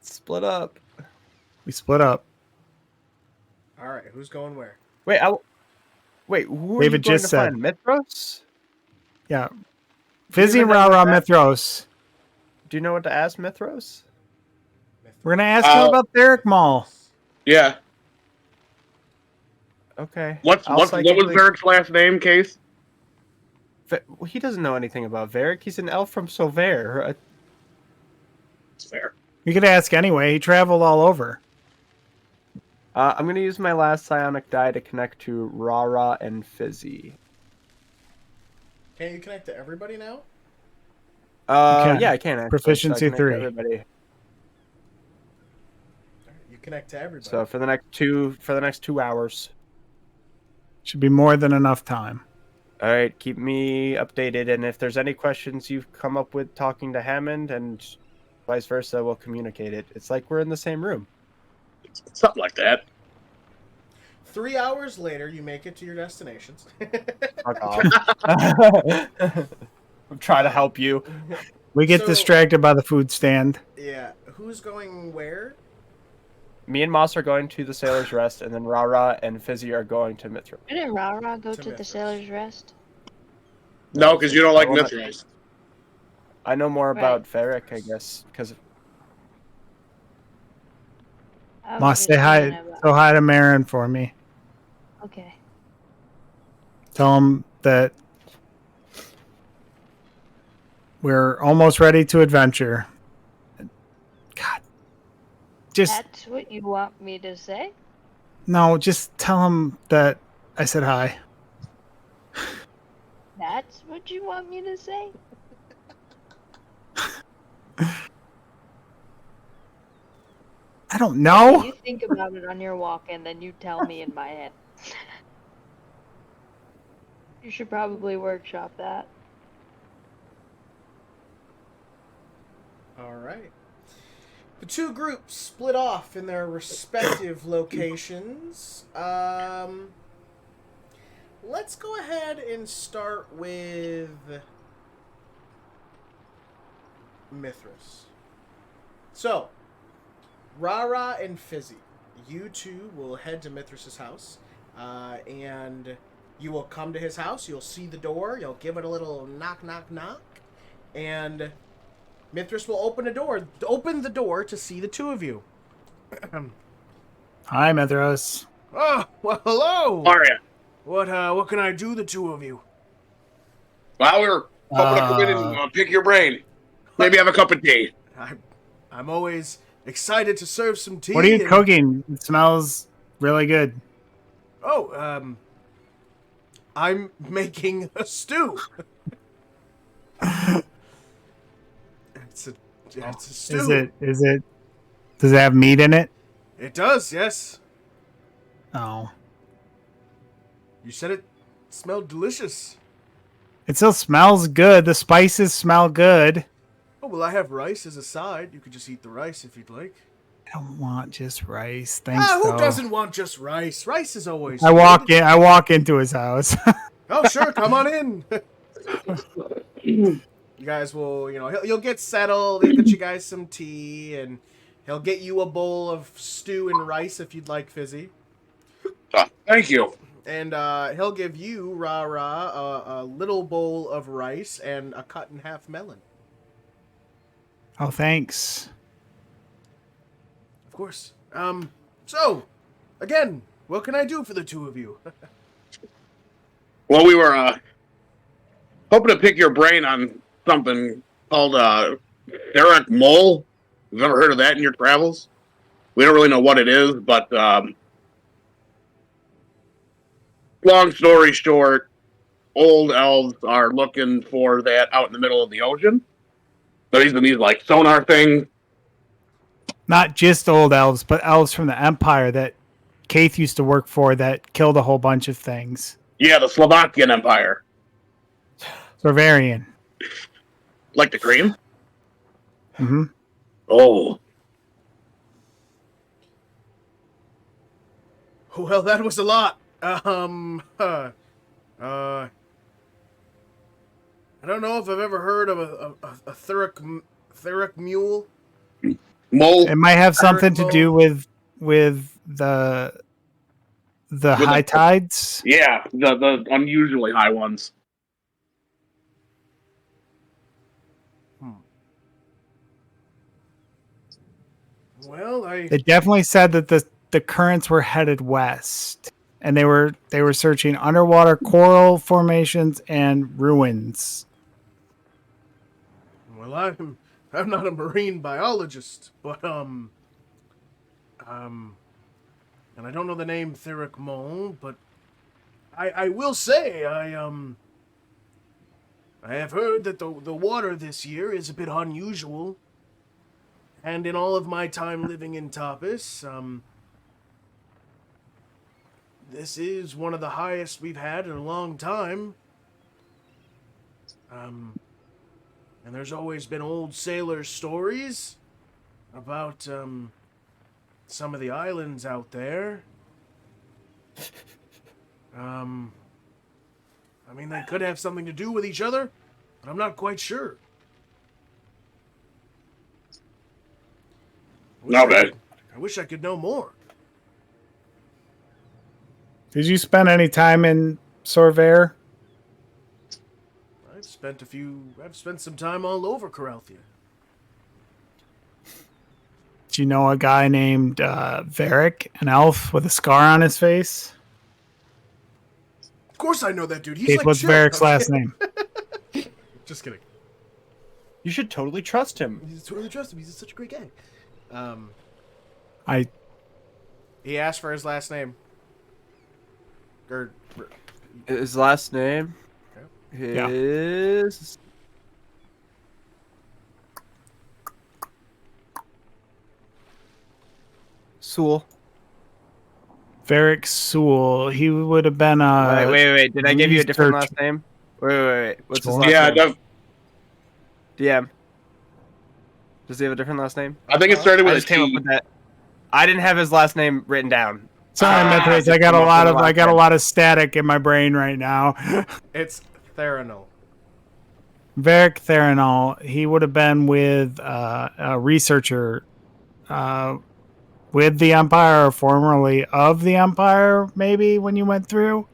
C: Split up.
F: We split up.
A: All right, who's going where?
C: Wait, who are
F: David
C: you going
F: just
C: to
F: said.
C: find? Mithros?
F: Yeah. Fizzi and
C: even know
F: RaRa
C: that-
F: Mithros.
C: Do you know what to ask Mithros?
F: We're going to ask you about Theric Mall.
D: Yeah.
C: Okay.
D: What was Varric's last name, Kayth?
C: He doesn't know anything about Varric. He's an elf from Silver.
D: It's fair.
F: You could ask anyway. He traveled all over.
C: I'm going to use my last psionic die to connect to RaRa and Fizzi.
A: Can't you connect to everybody now?
F: can.
C: Yeah, I can. Actually.
F: Proficiency
C: I connect to
F: 3.
C: Everybody.
A: All right, you connect to everybody.
C: So for the next 2 hours.
F: Should be more than enough time.
C: All right, keep me updated, and if there's any questions you've come up with talking to Hammond and vice versa, we'll communicate it. It's like we're in the same room.
D: Something like that.
A: 3 hours later, you make it to your destinations.
C: Fuck off. I'm trying to help you.
F: We get
A: So-
F: distracted by the food stand.
A: Yeah. Who's going where?
C: Me and Moss are going to the Sailor's Rest, and then RaRa and Fizzi are going to Mithra.
H: Didn't RaRa go
A: To
H: to the
A: Mithras.
H: Sailor's Rest?
D: No, because you don't like
C: Well,
D: Mithras.
C: I know more about
H: Right.
C: Varric, I guess, because
H: I was
F: Moss,
H: just
F: say hi.
H: thinking about-
F: Say hi to Marin for me.
H: Okay.
F: Tell him that we're almost ready to adventure. God. Just
E: That's what you want me to say?
F: no, just tell him that I said hi.
E: That's what you want me to say?
F: I don't know.
E: You think about it on your walk and then you tell me in my head. You should probably workshop that.
A: All right. The two groups split off in their respective locations. Let's go ahead and start with Mithras. So, RaRa and Fizzi, you two will head to Mithras's house, and you will come to his house. You'll see the door. You'll give it a little knock, knock, knock, and Mithras will open the door to see the two of you.
F: Hi, Mithras.
A: Oh, well, hello.
D: How are ya?
A: What can I do, the two of you?
D: Well, we were hoping to come in and pick your brain. Maybe have a cup of tea.
A: I'm always excited to serve some tea.
F: What are you
A: and-
F: cooking? It smells really good.
A: Oh, I'm making a stew. It's a stew.
F: Is it does it have meat in it?
A: It does, yes.
F: Oh.
A: You said it smelled delicious.
F: It still smells good. The spices smell good.
A: Oh, well, I have rice as a side. You could just eat the rice if you'd like.
F: I don't want just rice. Thanks.
A: Who
F: though.
A: doesn't want just rice? Rice is always
F: I
A: good.
F: walk into his house.
A: Oh, sure, come on in. You guys will, you'll get settled. He'll get you guys some tea, and he'll get you a bowl of stew and rice if you'd like, Fizzi.
D: Thank you.
A: And he'll give you, RaRa, a little bowl of rice and a cut in half melon.
F: Oh, thanks.
A: Of course. So, again, what can I do for the two of you?
D: Well, we were hoping to pick your brain on something called Derek Mole. You've ever heard of that in your travels? We don't really know what it is, but long story short, old elves are looking for that out in the middle of the ocean. So these are these like sonar things.
F: Not just old elves, but elves from the Empire that Kayth used to work for that killed a whole bunch of things.
D: Yeah, the Slovakian Empire.
F: Sorvarian.
D: Like the cream?
F: Mm-hmm.
D: Oh.
A: Well, that was a lot. I don't know if I've ever heard of a Theric mule.
D: Mole.
F: It might have something to
A: Current
F: do with the high tides.
D: Yeah, the unusually high ones.
A: Well,
F: It definitely said that the currents were headed west, and they were searching underwater coral formations and ruins.
A: Well, I'm not a marine biologist, but and I don't know the name Theric Mole, but I will say I have heard that the water this year is a bit unusual. And in all of my time living in Tapas, this is one of the highest we've had in a long time. And there's always been old sailor stories about some of the islands out there. I mean, they could have something to do with each other, but I'm not quite sure.
D: Not bad.
A: I wish I could know more.
F: Did you spend any time in Sorvair?
A: I've spent some time all over Coralthea.
F: Do you know a guy named Varric, an elf with a scar on his face?
A: Of course I know that dude. He's
F: Kayth,
A: like
F: what's
A: Chiro.
F: Varric's last name?
A: Just kidding.
C: You should totally trust him.
A: He's totally trust him. He's such a great guy. He asked for his last name.
C: His last name is... Sewell.
F: Varric Sewell. He would have been
C: Wait. Did I give you a different last name? Wait. What's his last name? DM. Does he have a different last name?
D: I think it started with
C: I just
D: a
C: came up
D: T.
C: with that. I didn't have his last name written down.
F: Sorry, Mithras, I got a lot of static in my brain right now.
A: It's Theranol.
F: Varric Theranol. He would have been with a researcher with the Empire, or formerly of the Empire, maybe, when you went through.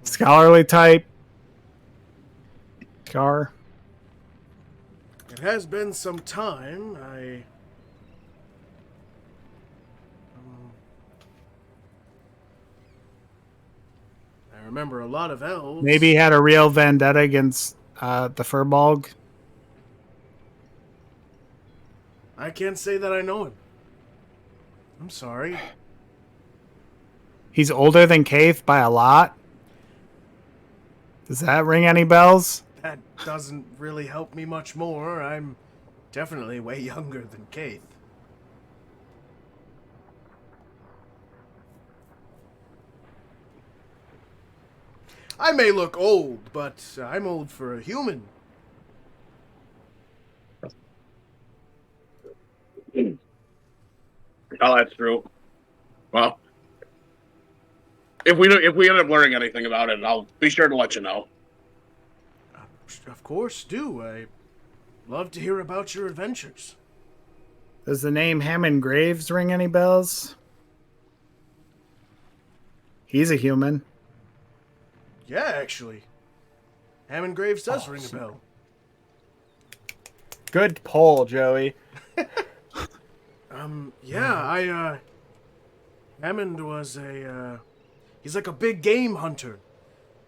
F: Scholarly type. Scar.
A: It has been some time. I remember a lot of elves.
F: Maybe he had a real vendetta against the Furbolg.
A: I can't say that I know him. I'm sorry.
F: He's older than Kayth by a lot. Does that ring any bells?
A: That doesn't really help me much more. I'm definitely way younger than Kayth. I may look old, but I'm old for a human.
D: Oh, that's true. Well, if we end up learning anything about it, I'll be sure to let you know.
A: Of course, do. I love to hear about your adventures.
F: Does the name Hammond Graves ring any bells? He's a human.
A: Yeah, actually. Hammond Graves does ring a bell.
C: Good poll, Joey.
A: Yeah, Hammond was he's like a big game hunter.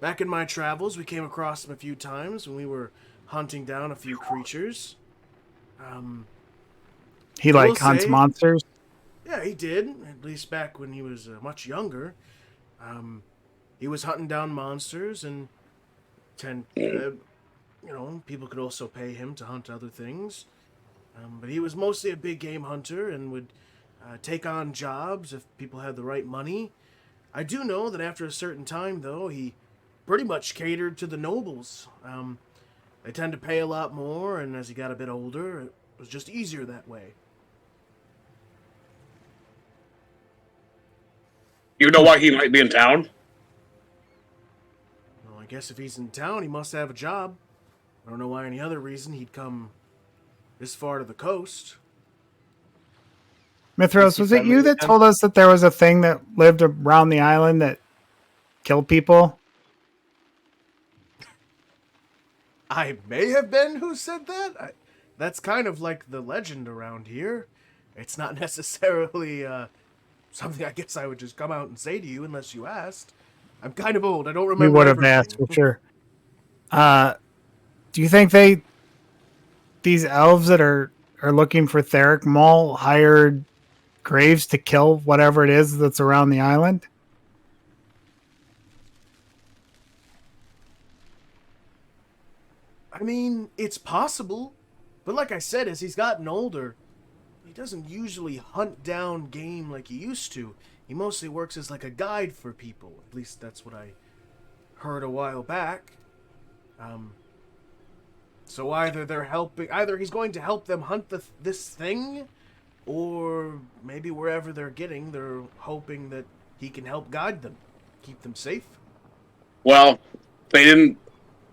A: Back in my travels, we came across him a few times when we were hunting down a few creatures.
F: He like hunts monsters?
A: Yeah, he did. At least back when he was much younger. He was hunting down monsters, and people could also pay him to hunt other things. But he was mostly a big game hunter and would take on jobs if people had the right money. I do know that after a certain time, though, he pretty much catered to the nobles. They tend to pay a lot more, and as he got a bit older, it was just easier that way.
D: You know why he might be in town?
A: Well, I guess if he's in town, he must have a job. I don't know why any other reason he'd come this far to the coast.
F: Mithras, was it you that told us that there was a thing that lived around the island that killed people?
A: I may have been who said that. That's kind of like the legend around here. It's not necessarily something I guess I would just come out and say to you unless you asked. I'm kind of old. I don't remember.
F: We would have
A: everything.
F: asked for sure. Do you think these elves that are looking for Theric Maul hired Graves to kill whatever it is that's around the island?
A: I mean, it's possible. But like I said, as he's gotten older, he doesn't usually hunt down game like he used to. He mostly works as like a guide for people. At least that's what I heard a while back. So either he's going to help them hunt this thing, Or maybe wherever they're getting, they're hoping that he can help guide them, keep them safe.
D: Well, they didn't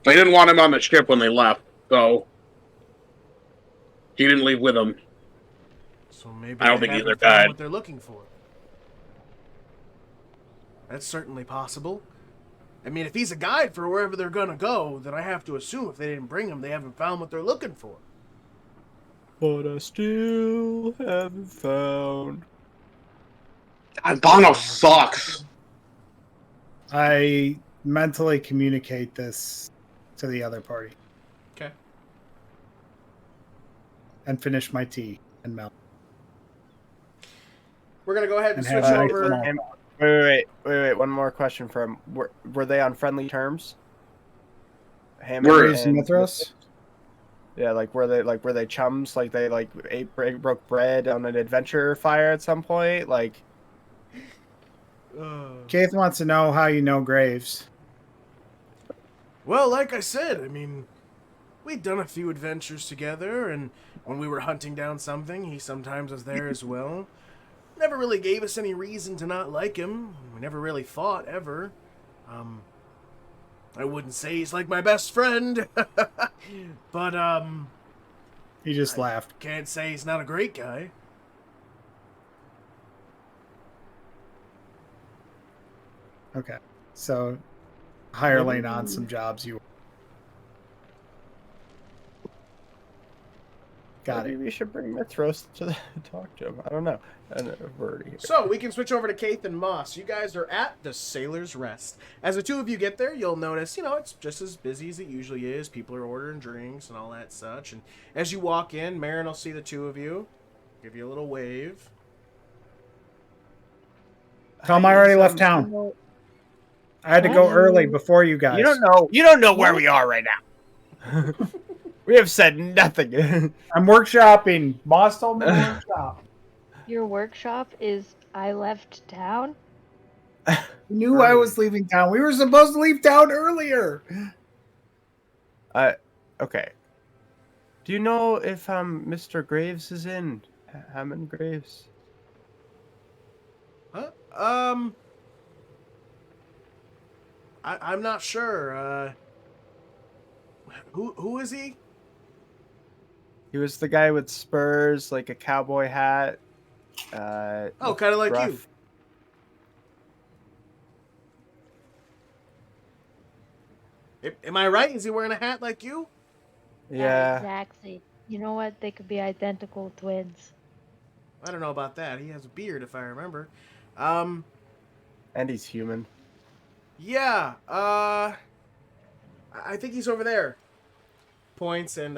D: want him on the ship when they left, so he didn't leave with them.
A: So maybe
D: I don't
A: they
D: think he's
A: haven't
D: their
A: found
D: guide.
A: what they're looking for. That's certainly possible. I mean, if he's a guide for wherever they're gonna go, then I have to assume if they didn't bring him, they haven't found what they're looking for.
C: But I still haven't found.
D: God, Bono sucks.
F: I mentally communicate this to the other party
A: Okay.
F: and finish my tea and milk.
A: We're gonna go ahead and
F: And
A: switch
F: have a nice
A: over.
F: night.
C: Wait. One more question for him. Were they on friendly terms? Hammond
F: Graves
C: and
F: Mithras?
C: Yeah, were they chums? Like they broke bread on an adventure fire at some point? Like,
F: Kayth wants to know how you know Graves.
A: Well, like I said, I mean, we'd done a few adventures together, and when we were hunting down something, he sometimes was there as well. Never really gave us any reason to not like him. We never really fought, ever. I wouldn't say he's like my best friend, but,
F: He just laughed.
A: can't say he's not a great guy.
F: Okay. So, hireling on some jobs you got
C: maybe
F: it.
C: we should bring Mithros to talk to him. I don't know. We're already here.
A: So, we can switch over to Kayth and Moss. You guys are at the Sailor's Rest. As the two of you get there, you'll notice, it's just as busy as it usually is. People are ordering drinks and all that such. And as you walk in, Marin will see the two of you, give you a little wave.
F: Tell him I already left town. I had to go early before you guys.
C: You don't know where we are right now. We have said nothing.
F: I'm workshopping. Moss told me to workshop.
H: Your workshop is I left town?
F: You knew I was leaving town. We were supposed to leave town earlier.
C: Okay. Do you know if Mr. Graves is in? Hammond Graves?
A: Huh? I'm not sure. Who is he?
C: He was the guy with spurs, like a cowboy hat.
A: Oh, kind of like you. Am I right? Is he wearing a hat like you?
C: Yeah.
H: Exactly. You know what? They could be identical twins.
A: I don't know about that. He has a beard, if I remember.
C: And he's human.
A: Yeah. I think he's over there. Points, and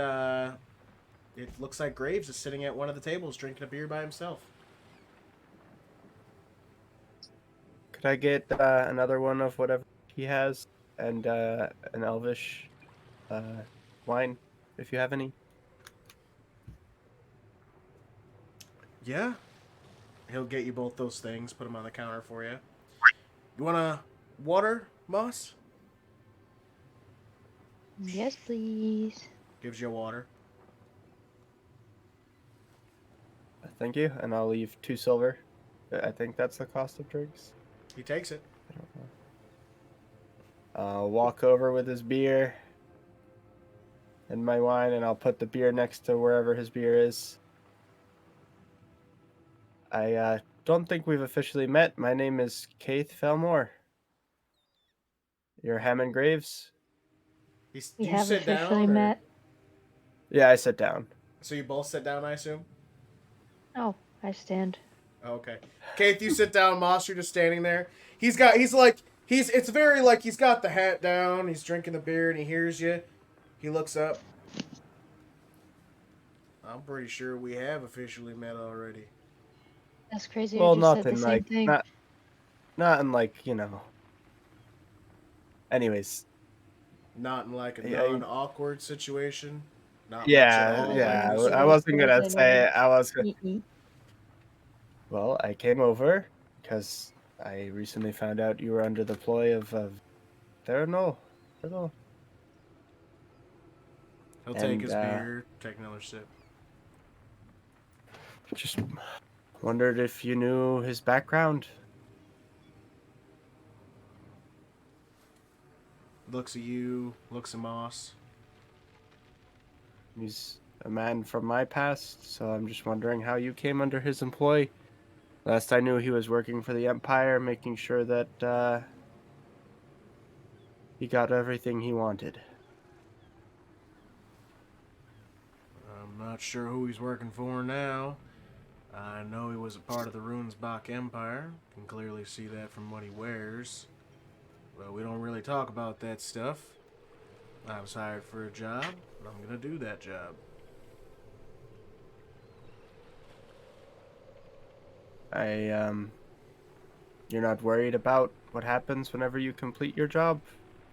A: it looks like Graves is sitting at one of the tables drinking a beer by himself.
C: Could I get another one of whatever he has, and an Elvish wine, if you have any?
A: Yeah. He'll get you both those things, put them on the counter for you. You want a water, Moss?
H: Yes, please.
A: Gives you a water.
C: Thank you, and I'll leave 2 silver. I think that's the cost of drinks.
A: He takes it.
C: I'll walk over with his beer and my wine, and I'll put the beer next to wherever his beer is. I don't think we've officially met. My name is Kayth Felmor. You're Hammond Graves?
H: We
A: You
H: have
A: sit down,
H: officially
A: or-
H: met.
C: Yeah, I sit down.
A: So you both sit down, I assume?
H: Oh, I stand.
A: Okay. Kayth, you sit down. Moss, you're just standing there. It's very like he's got the hat down. He's drinking the beer and he hears you. He looks up. I'm pretty sure we have officially met already.
H: That's crazy.
C: Well,
H: I just said
C: nothing
H: the same
C: like
H: thing.
C: not in like, Anyways,
A: Not in like a
C: Yeah,
A: non-awkward situation. Not much at
C: yeah,
A: all,
C: yeah.
A: I
C: I
A: assume.
C: wasn't gonna say it.
H: Mm-mm.
C: Well, I came over because I recently found out you were under the ploy of Ruttle.
A: He'll take
C: And,
A: his beer, take another sip.
C: Just wondered if you knew his background.
A: Looks at you, looks at Moss.
C: He's a man from my past, so I'm just wondering how you came under his employ. Last I knew, he was working for the Empire, making sure that he got everything he wanted.
A: I'm not sure who he's working for now. I know he was a part of the Runesbach Empire. Can clearly see that from what he wears. But we don't really talk about that stuff. I was hired for a job, and I'm gonna do that job.
C: You're not worried about what happens whenever you complete your job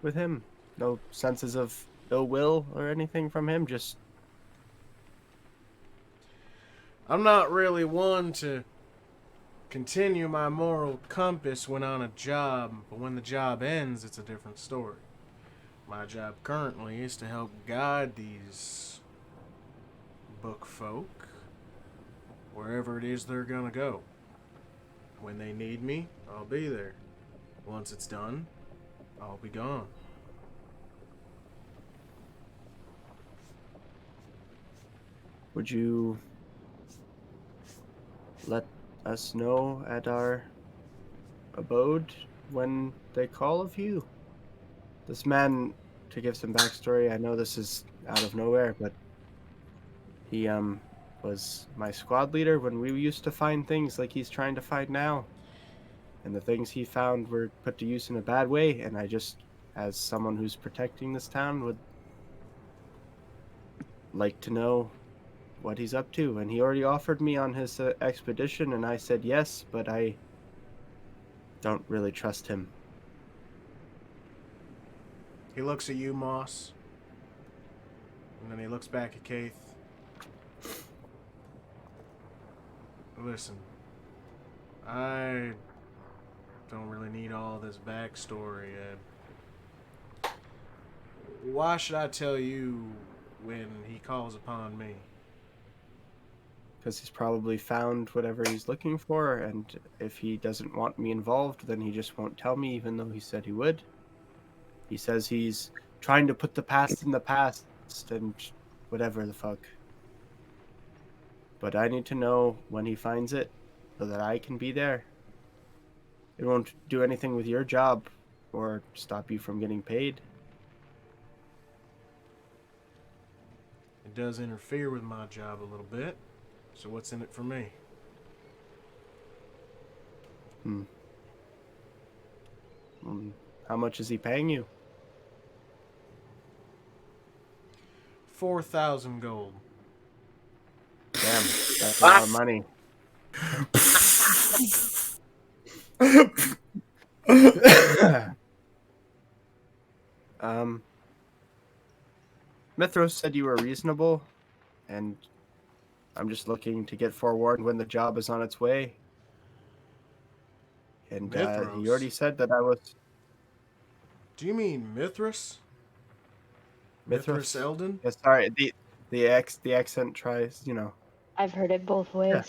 C: with him? No senses of ill will or anything from him? Just...
A: I'm not really one to continue my moral compass when on a job, but when the job ends, it's a different story. My job currently is to help guide these book folk wherever it is they're gonna go. When they need me, I'll be there. Once it's done, I'll be gone.
C: Would you let us know at our abode when they call of you? This man, to give some backstory, I know this is out of nowhere, but he was my squad leader when we used to find things like he's trying to find now. And the things he found were put to use in a bad way, and I just, as someone who's protecting this town, would like to know what he's up to. And he already offered me on his expedition, and I said yes, but I don't really trust him.
A: He looks at you, Moss. And then he looks back at Kayth. Listen, I don't really need all this backstory. Why should I tell you when he calls upon me?
C: Because he's probably found whatever he's looking for, and if he doesn't want me involved, then he just won't tell me, even though he said he would. He says he's trying to put the past in the past, and whatever the fuck. But I need to know when he finds it, so that I can be there. It won't do anything with your job, or stop you from getting paid.
A: It does interfere with my job a little bit. So what's in it for me?
C: How much is he paying you?
A: 4,000 gold.
C: Damn, that's a lot of money. Mithros said you were reasonable, and I'm just looking to get forewarned when the job is on its way. And he
A: Mithros?
C: already said that I was...
A: Do you mean Mithras? Mithras Eldon?
C: Yeah, sorry, the accent tries, you know.
H: I've heard it both ways.
C: Yeah.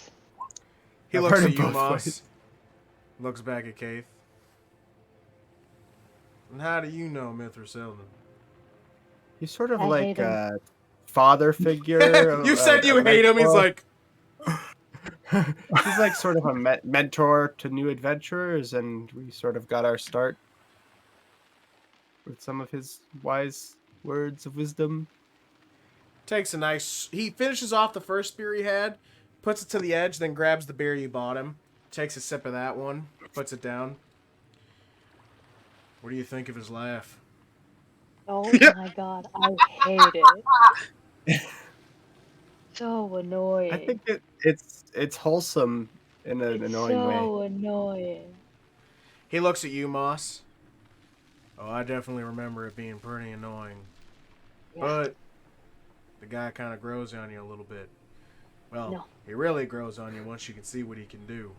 A: He
C: I've
A: looks
C: heard
A: at
C: it
A: you,
C: both
A: Moss.
C: ways.
A: Looks back at Kayth. And how do you know Mithras Eldon?
C: He's sort of
H: I
C: like
H: hate him.
C: a father figure.
A: You said you hate him. He's
C: mentor.
A: like,
C: He's like sort of a mentor to new adventurers, and we sort of got our start with some of his wise words of wisdom.
A: takes a nice... He finishes off the first beer he had, puts it to the edge, then grabs the beer you bought him, takes a sip of that one, puts it down. What do you think of his laugh?
H: Oh my god, I hate it. So annoying.
C: I think it's wholesome in an annoying way.
H: So annoying.
A: He looks at you, Moss. Oh, I definitely remember it being pretty annoying.
H: Yeah.
A: But the guy kind of grows on you a little bit. Well,
H: No.
A: he really grows on you once you can see what he can do.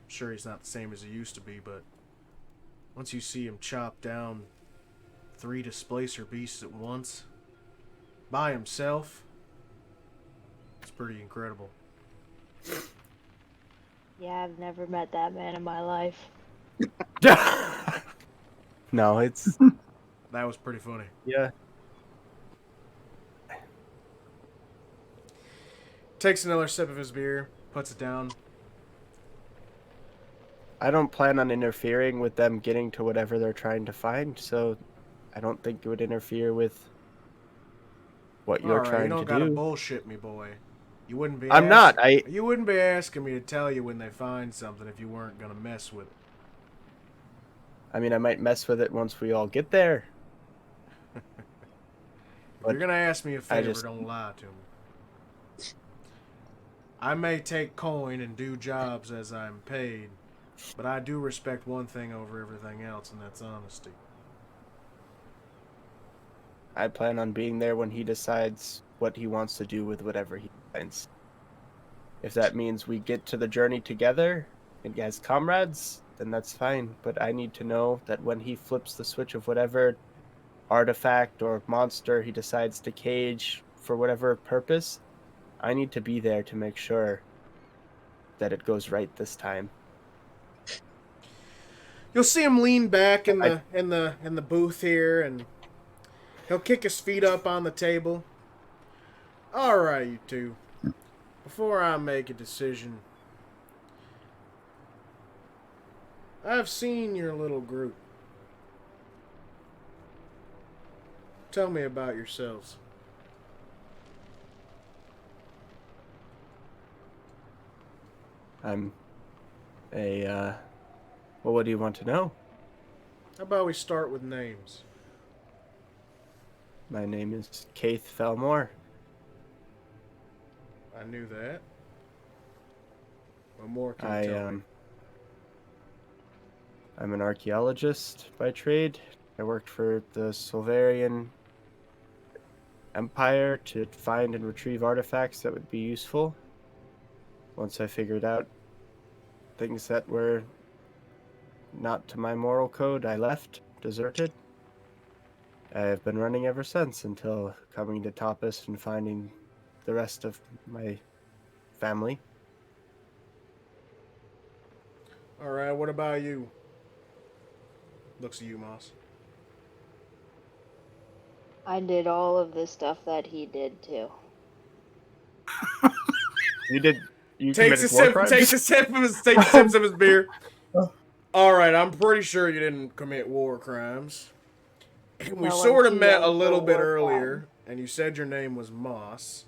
A: I'm sure he's not the same as he used to be, but once you see him chop down 3 displacer beasts at once, by himself, it's pretty incredible.
H: Yeah, I've never met that man in my life.
C: No, it's
A: That was pretty funny.
C: yeah.
A: Takes another sip of his beer, puts it down.
C: I don't plan on interfering with them getting to whatever they're trying to find, so I don't think it would interfere with what you're
A: All right, you
C: trying
A: don't
C: to
A: gotta
C: do.
A: bullshit me, boy. You wouldn't be.
C: I'm not.
A: You wouldn't be asking me to tell you when they find something if you weren't gonna mess with it.
C: I mean, I might mess with it once we all get there.
A: If
C: But
A: you're gonna ask me a favor,
C: just-
A: don't lie to me. I may take coin and do jobs as I'm paid, but I do respect one thing over everything else, and that's honesty.
C: I plan on being there when he decides what he wants to do with whatever he finds. If that means we get to the journey together and as comrades, then that's fine. But I need to know that when he flips the switch of whatever artifact or monster he decides to cage for whatever purpose, I need to be there to make sure that it goes right this time.
A: You'll see him lean back in the booth here, and he'll kick his feet up on the table. All right, you two. Before I make a decision, I've seen your little group. Tell me about yourselves.
C: I'm well, what do you want to know?
A: How about we start with names?
C: My name is Kayth Felmor.
A: I knew that. What more can you tell me?
C: I'm an archaeologist by trade. I worked for the Silverian Empire to find and retrieve artifacts that would be useful. Once I figured out things that were not to my moral code, I left, deserted. I have been running ever since until coming to Tapas and finding the rest of my family.
A: All right, what about you? Looks at you, Moss.
H: I did all of the stuff that he did too.
C: You did. You
A: Takes a
C: committed war
A: sip.
C: crimes?
A: Takes a sip of his. Takes sips of his beer. All right, I'm pretty sure you didn't commit war crimes. We
H: No,
A: sort of
H: I'm too
A: met a
H: young for
A: little bit
H: war
A: earlier, and you said your name was Moss.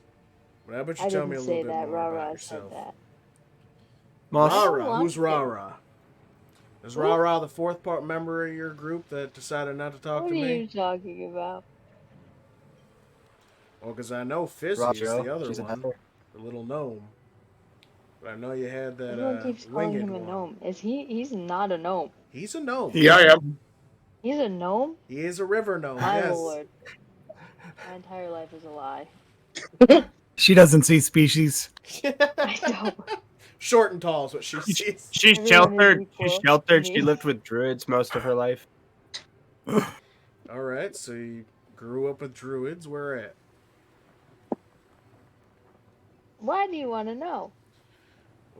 A: But how about you
H: I
A: tell
H: didn't
A: me a
H: say
A: little bit
H: that.
A: more about
H: RaRa
A: yourself?
H: said that.
C: Moss,
H: I don't
A: RaRa.
H: want
A: Who's
H: to.
A: RaRa? Is
H: Who?
A: RaRa the fourth part member of your group that decided not to talk
H: What
A: to
H: are
A: me?
H: you talking about?
A: Well, because I know Fizzi is
C: Roger,
A: the other
C: she's
A: one,
C: another.
A: the little gnome. But I know you had that
H: Everyone keeps calling
A: winged
H: him a
A: one.
H: gnome. He's not a gnome.
A: He's a gnome.
D: Yeah, I am.
H: He's a gnome?
A: He is a river gnome.
H: My
A: Yes.
H: lord. My entire life is a lie.
F: She doesn't see species.
H: I don't.
A: Short and tall is what she sees.
C: She's
H: Everyone is
C: sheltered.
H: equal
C: She's
H: to
C: sheltered.
H: me.
C: She lived with druids most of her life.
A: All right, so you grew up with druids. Where at?
H: Why do you want to know?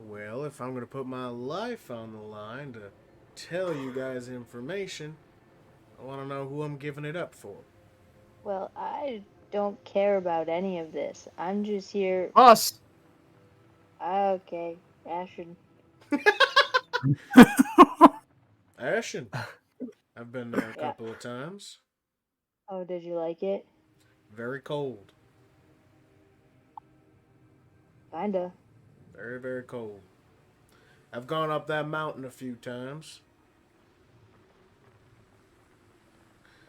A: Well, if I'm going to put my life on the line to tell you guys information, I want to know who I'm giving it up for.
H: Well, I don't care about any of this. I'm just here.
C: Moss,
H: Okay, Ashton.
A: Ashen. I've been there a
H: Yeah.
A: couple of times.
H: Oh, did you like it?
A: Very cold.
H: Kinda.
A: Very, very cold. I've gone up that mountain a few times.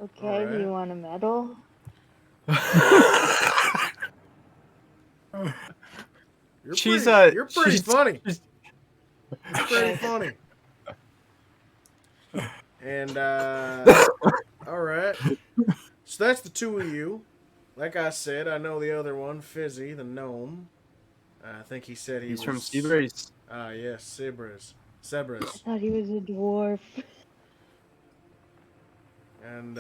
H: Okay, do you
A: Alright.
H: want a medal?
A: You're
C: She's,
A: pretty, you're pretty
C: she's-
A: funny.
C: she's-
A: You're pretty funny. And, alright. So that's the two of you. Like I said, I know the other one, Fizzi, the gnome. I think he said
C: he's
A: was...
C: from Seabreeze.
A: Ah, yes, Sebres.
H: I
A: Sebres.
H: thought he was a dwarf.
A: And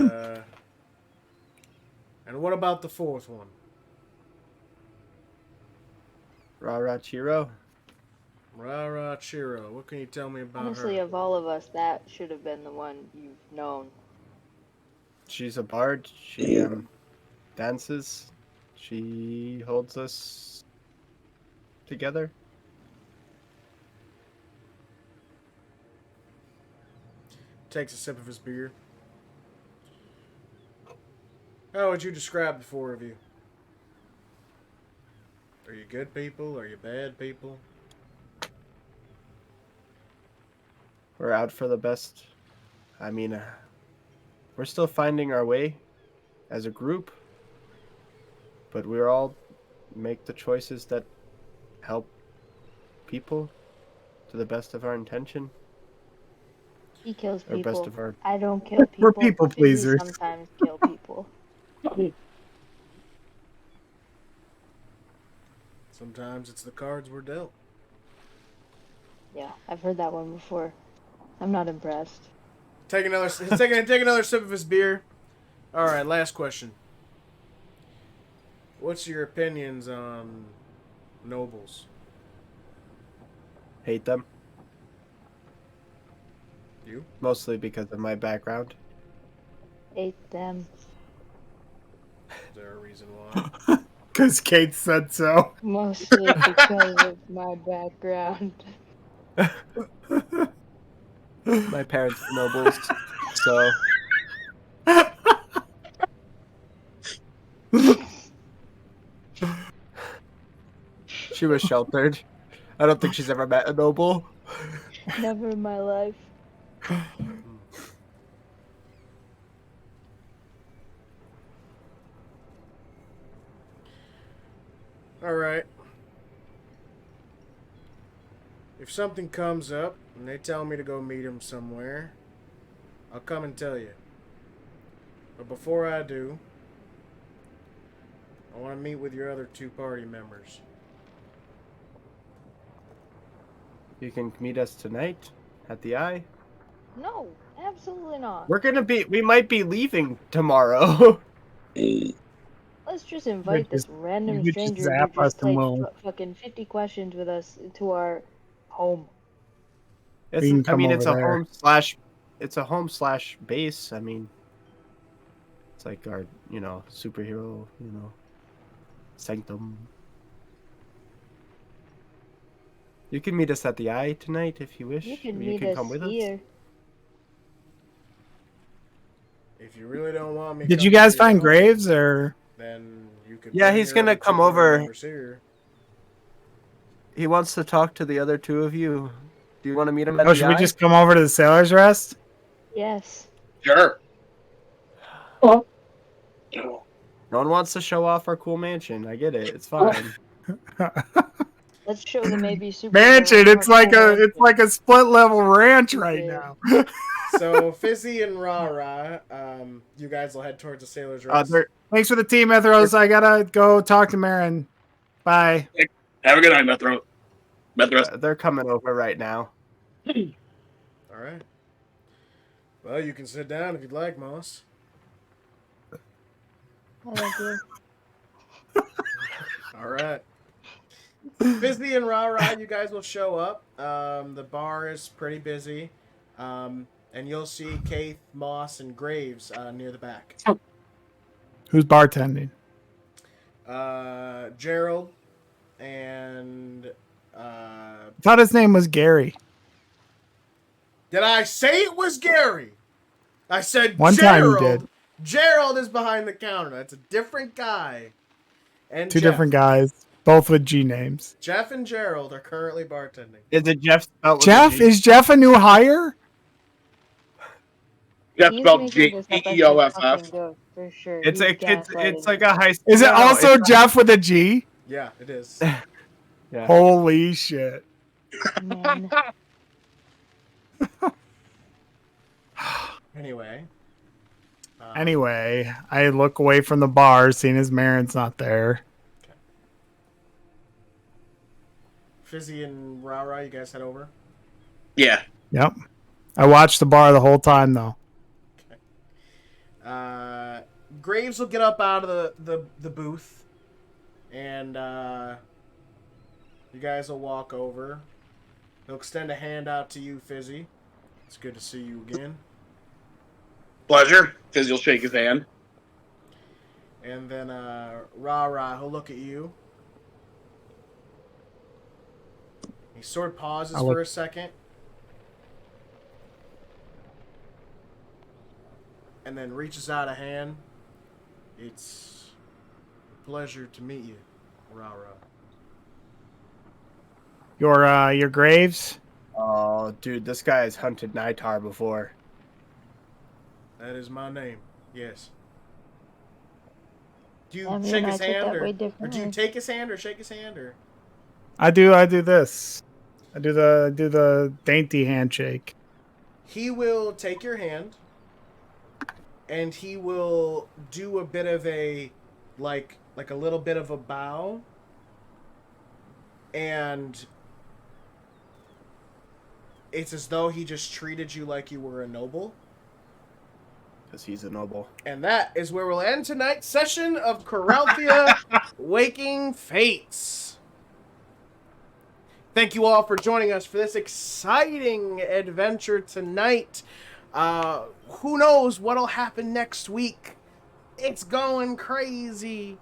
A: what about the fourth one?
C: RaRa Chiro.
A: RaRa Chiro, what can you tell me about
H: Honestly,
A: her?
H: of all of us, that should have been the one you've known.
C: She's a bard. She dances. She holds us together.
A: Takes a sip of his beer. How would you describe the four of you? Are you good people? Are you bad people?
C: We're out for the best. I mean, we're still finding our way as a group, but we're all make the choices that help people to the best of our intention.
H: He kills
C: Or
H: people.
C: best of our...
H: I don't kill people.
F: We're people
H: Fizzi
F: pleasers.
H: sometimes kill people.
A: Sometimes it's the cards we're dealt.
H: Yeah, I've heard that one before. I'm not impressed.
A: Take another take another sip of his beer. All right, last question. What's your opinions on nobles?
C: Hate them.
A: You?
C: Mostly because of my background.
H: Hate them.
A: Is there a reason why?
F: Because Kate said so.
H: Mostly because of my background.
C: My parents were nobles, so... She was sheltered. I don't think she's ever met a noble.
H: Never in my life.
A: All right. If something comes up and they tell me to go meet him somewhere, I'll come and tell you. But before I do, I want to meet with your other two party members.
C: You can meet us tonight at the Eye.
H: No, absolutely not.
C: We might be leaving tomorrow.
H: Let's just invite this
F: just-
H: random
F: you just
H: stranger
F: zap
H: to
F: us
H: just
F: and
H: play
F: we'll-
H: fucking 50 questions with us to our home.
C: It's,
F: We can
C: I
F: come
C: mean, it's
F: over
C: a
F: there.
C: home/base. I mean, it's like our, superhero, sanctum. You can meet us at the Eye tonight if you wish.
H: You can
C: or
H: meet us
C: come with
H: here.
A: If you really don't want me,
F: Did you
A: coming
F: guys
A: to your
F: find
A: home,
F: Graves or?
A: Then you could.
C: Yeah,
A: bring
C: he's
A: your
C: gonna
A: other two
C: come
A: party
C: over.
A: members here.
C: He wants to talk to the other two of you. Do you want to meet him at
F: Oh,
C: the
F: should we
C: Eye?
F: just come over to the Sailor's Rest?
H: Yes.
D: Sure.
C: No one wants to show off our cool mansion. I get it. It's fine.
H: Let's show them maybe super.
F: Mansion. It's like a split level ranch right
H: Okay.
F: now.
A: So Fizzi and RaRa, you guys will head towards the Sailor's Rest.
F: Thanks for the team, Methros. I gotta go talk to Marin. Bye.
D: Have a good night, Methros.
C: They're coming over right now.
A: All right. Well, you can sit down if you'd like, Moss.
H: I like you.
A: All right. Fizzi and RaRa, you guys will show up. The bar is pretty busy. And you'll see Kayth, Moss, and Graves near the back.
F: Who's bartending?
A: Gerald and...
F: I thought his name was Gary.
A: Did I say it was Gary? I said
F: One time you
A: Gerald.
F: did.
A: Gerald is behind the counter. That's a different guy. And
F: Two
A: Jeff.
F: different guys, both with G names.
A: Jeff and Gerald are currently bartending.
C: Is it Jeff spelled with a
F: Jeff?
C: G?
F: Is Jeff a new hire?
D: Jeff
H: He's
D: spelled
H: making this up as a
D: Geoff.
H: fucking joke, for sure.
C: It's
H: He's
C: it's like
H: gaslighting
C: a high school.
F: Is it also Jeff with a G?
A: Yeah, it is.
C: Yeah.
F: Holy shit.
H: me, man.
A: Anyway.
F: Anyway, I look away from the bar, seeing as Marin's not there.
A: Fizzi and RaRa, you guys head over.
D: Yeah.
F: Yep. I watched the bar the whole time, though.
A: Graves will get up out of the booth, and you guys will walk over. He'll extend a hand out to you, Fizzi. It's good to see you again.
D: Pleasure. Fizz will shake his hand.
A: And then RaRa, he'll look at you. He sort of pauses for a second. And then reaches out a hand. It's a pleasure to meet you, RaRa.
F: Your graves?
C: Oh, dude, this guy has hunted Nitar before.
A: That is my name. Yes. Do you
H: Emily
A: shake
H: and I
A: his
H: took
A: hand,
H: that way
A: or do you
H: differently.
A: take his hand, or shake his hand, or?
F: I do this. I do the dainty handshake.
A: He will take your hand, and he will do a bit of a, like a little bit of a bow, and it's as though he just treated you like you were a noble.
C: Because he's a noble.
A: And that is where we'll end tonight's session of Coralthea Waking Fates. Thank you all for joining us for this exciting adventure tonight. Who knows what'll happen next week? It's going crazy.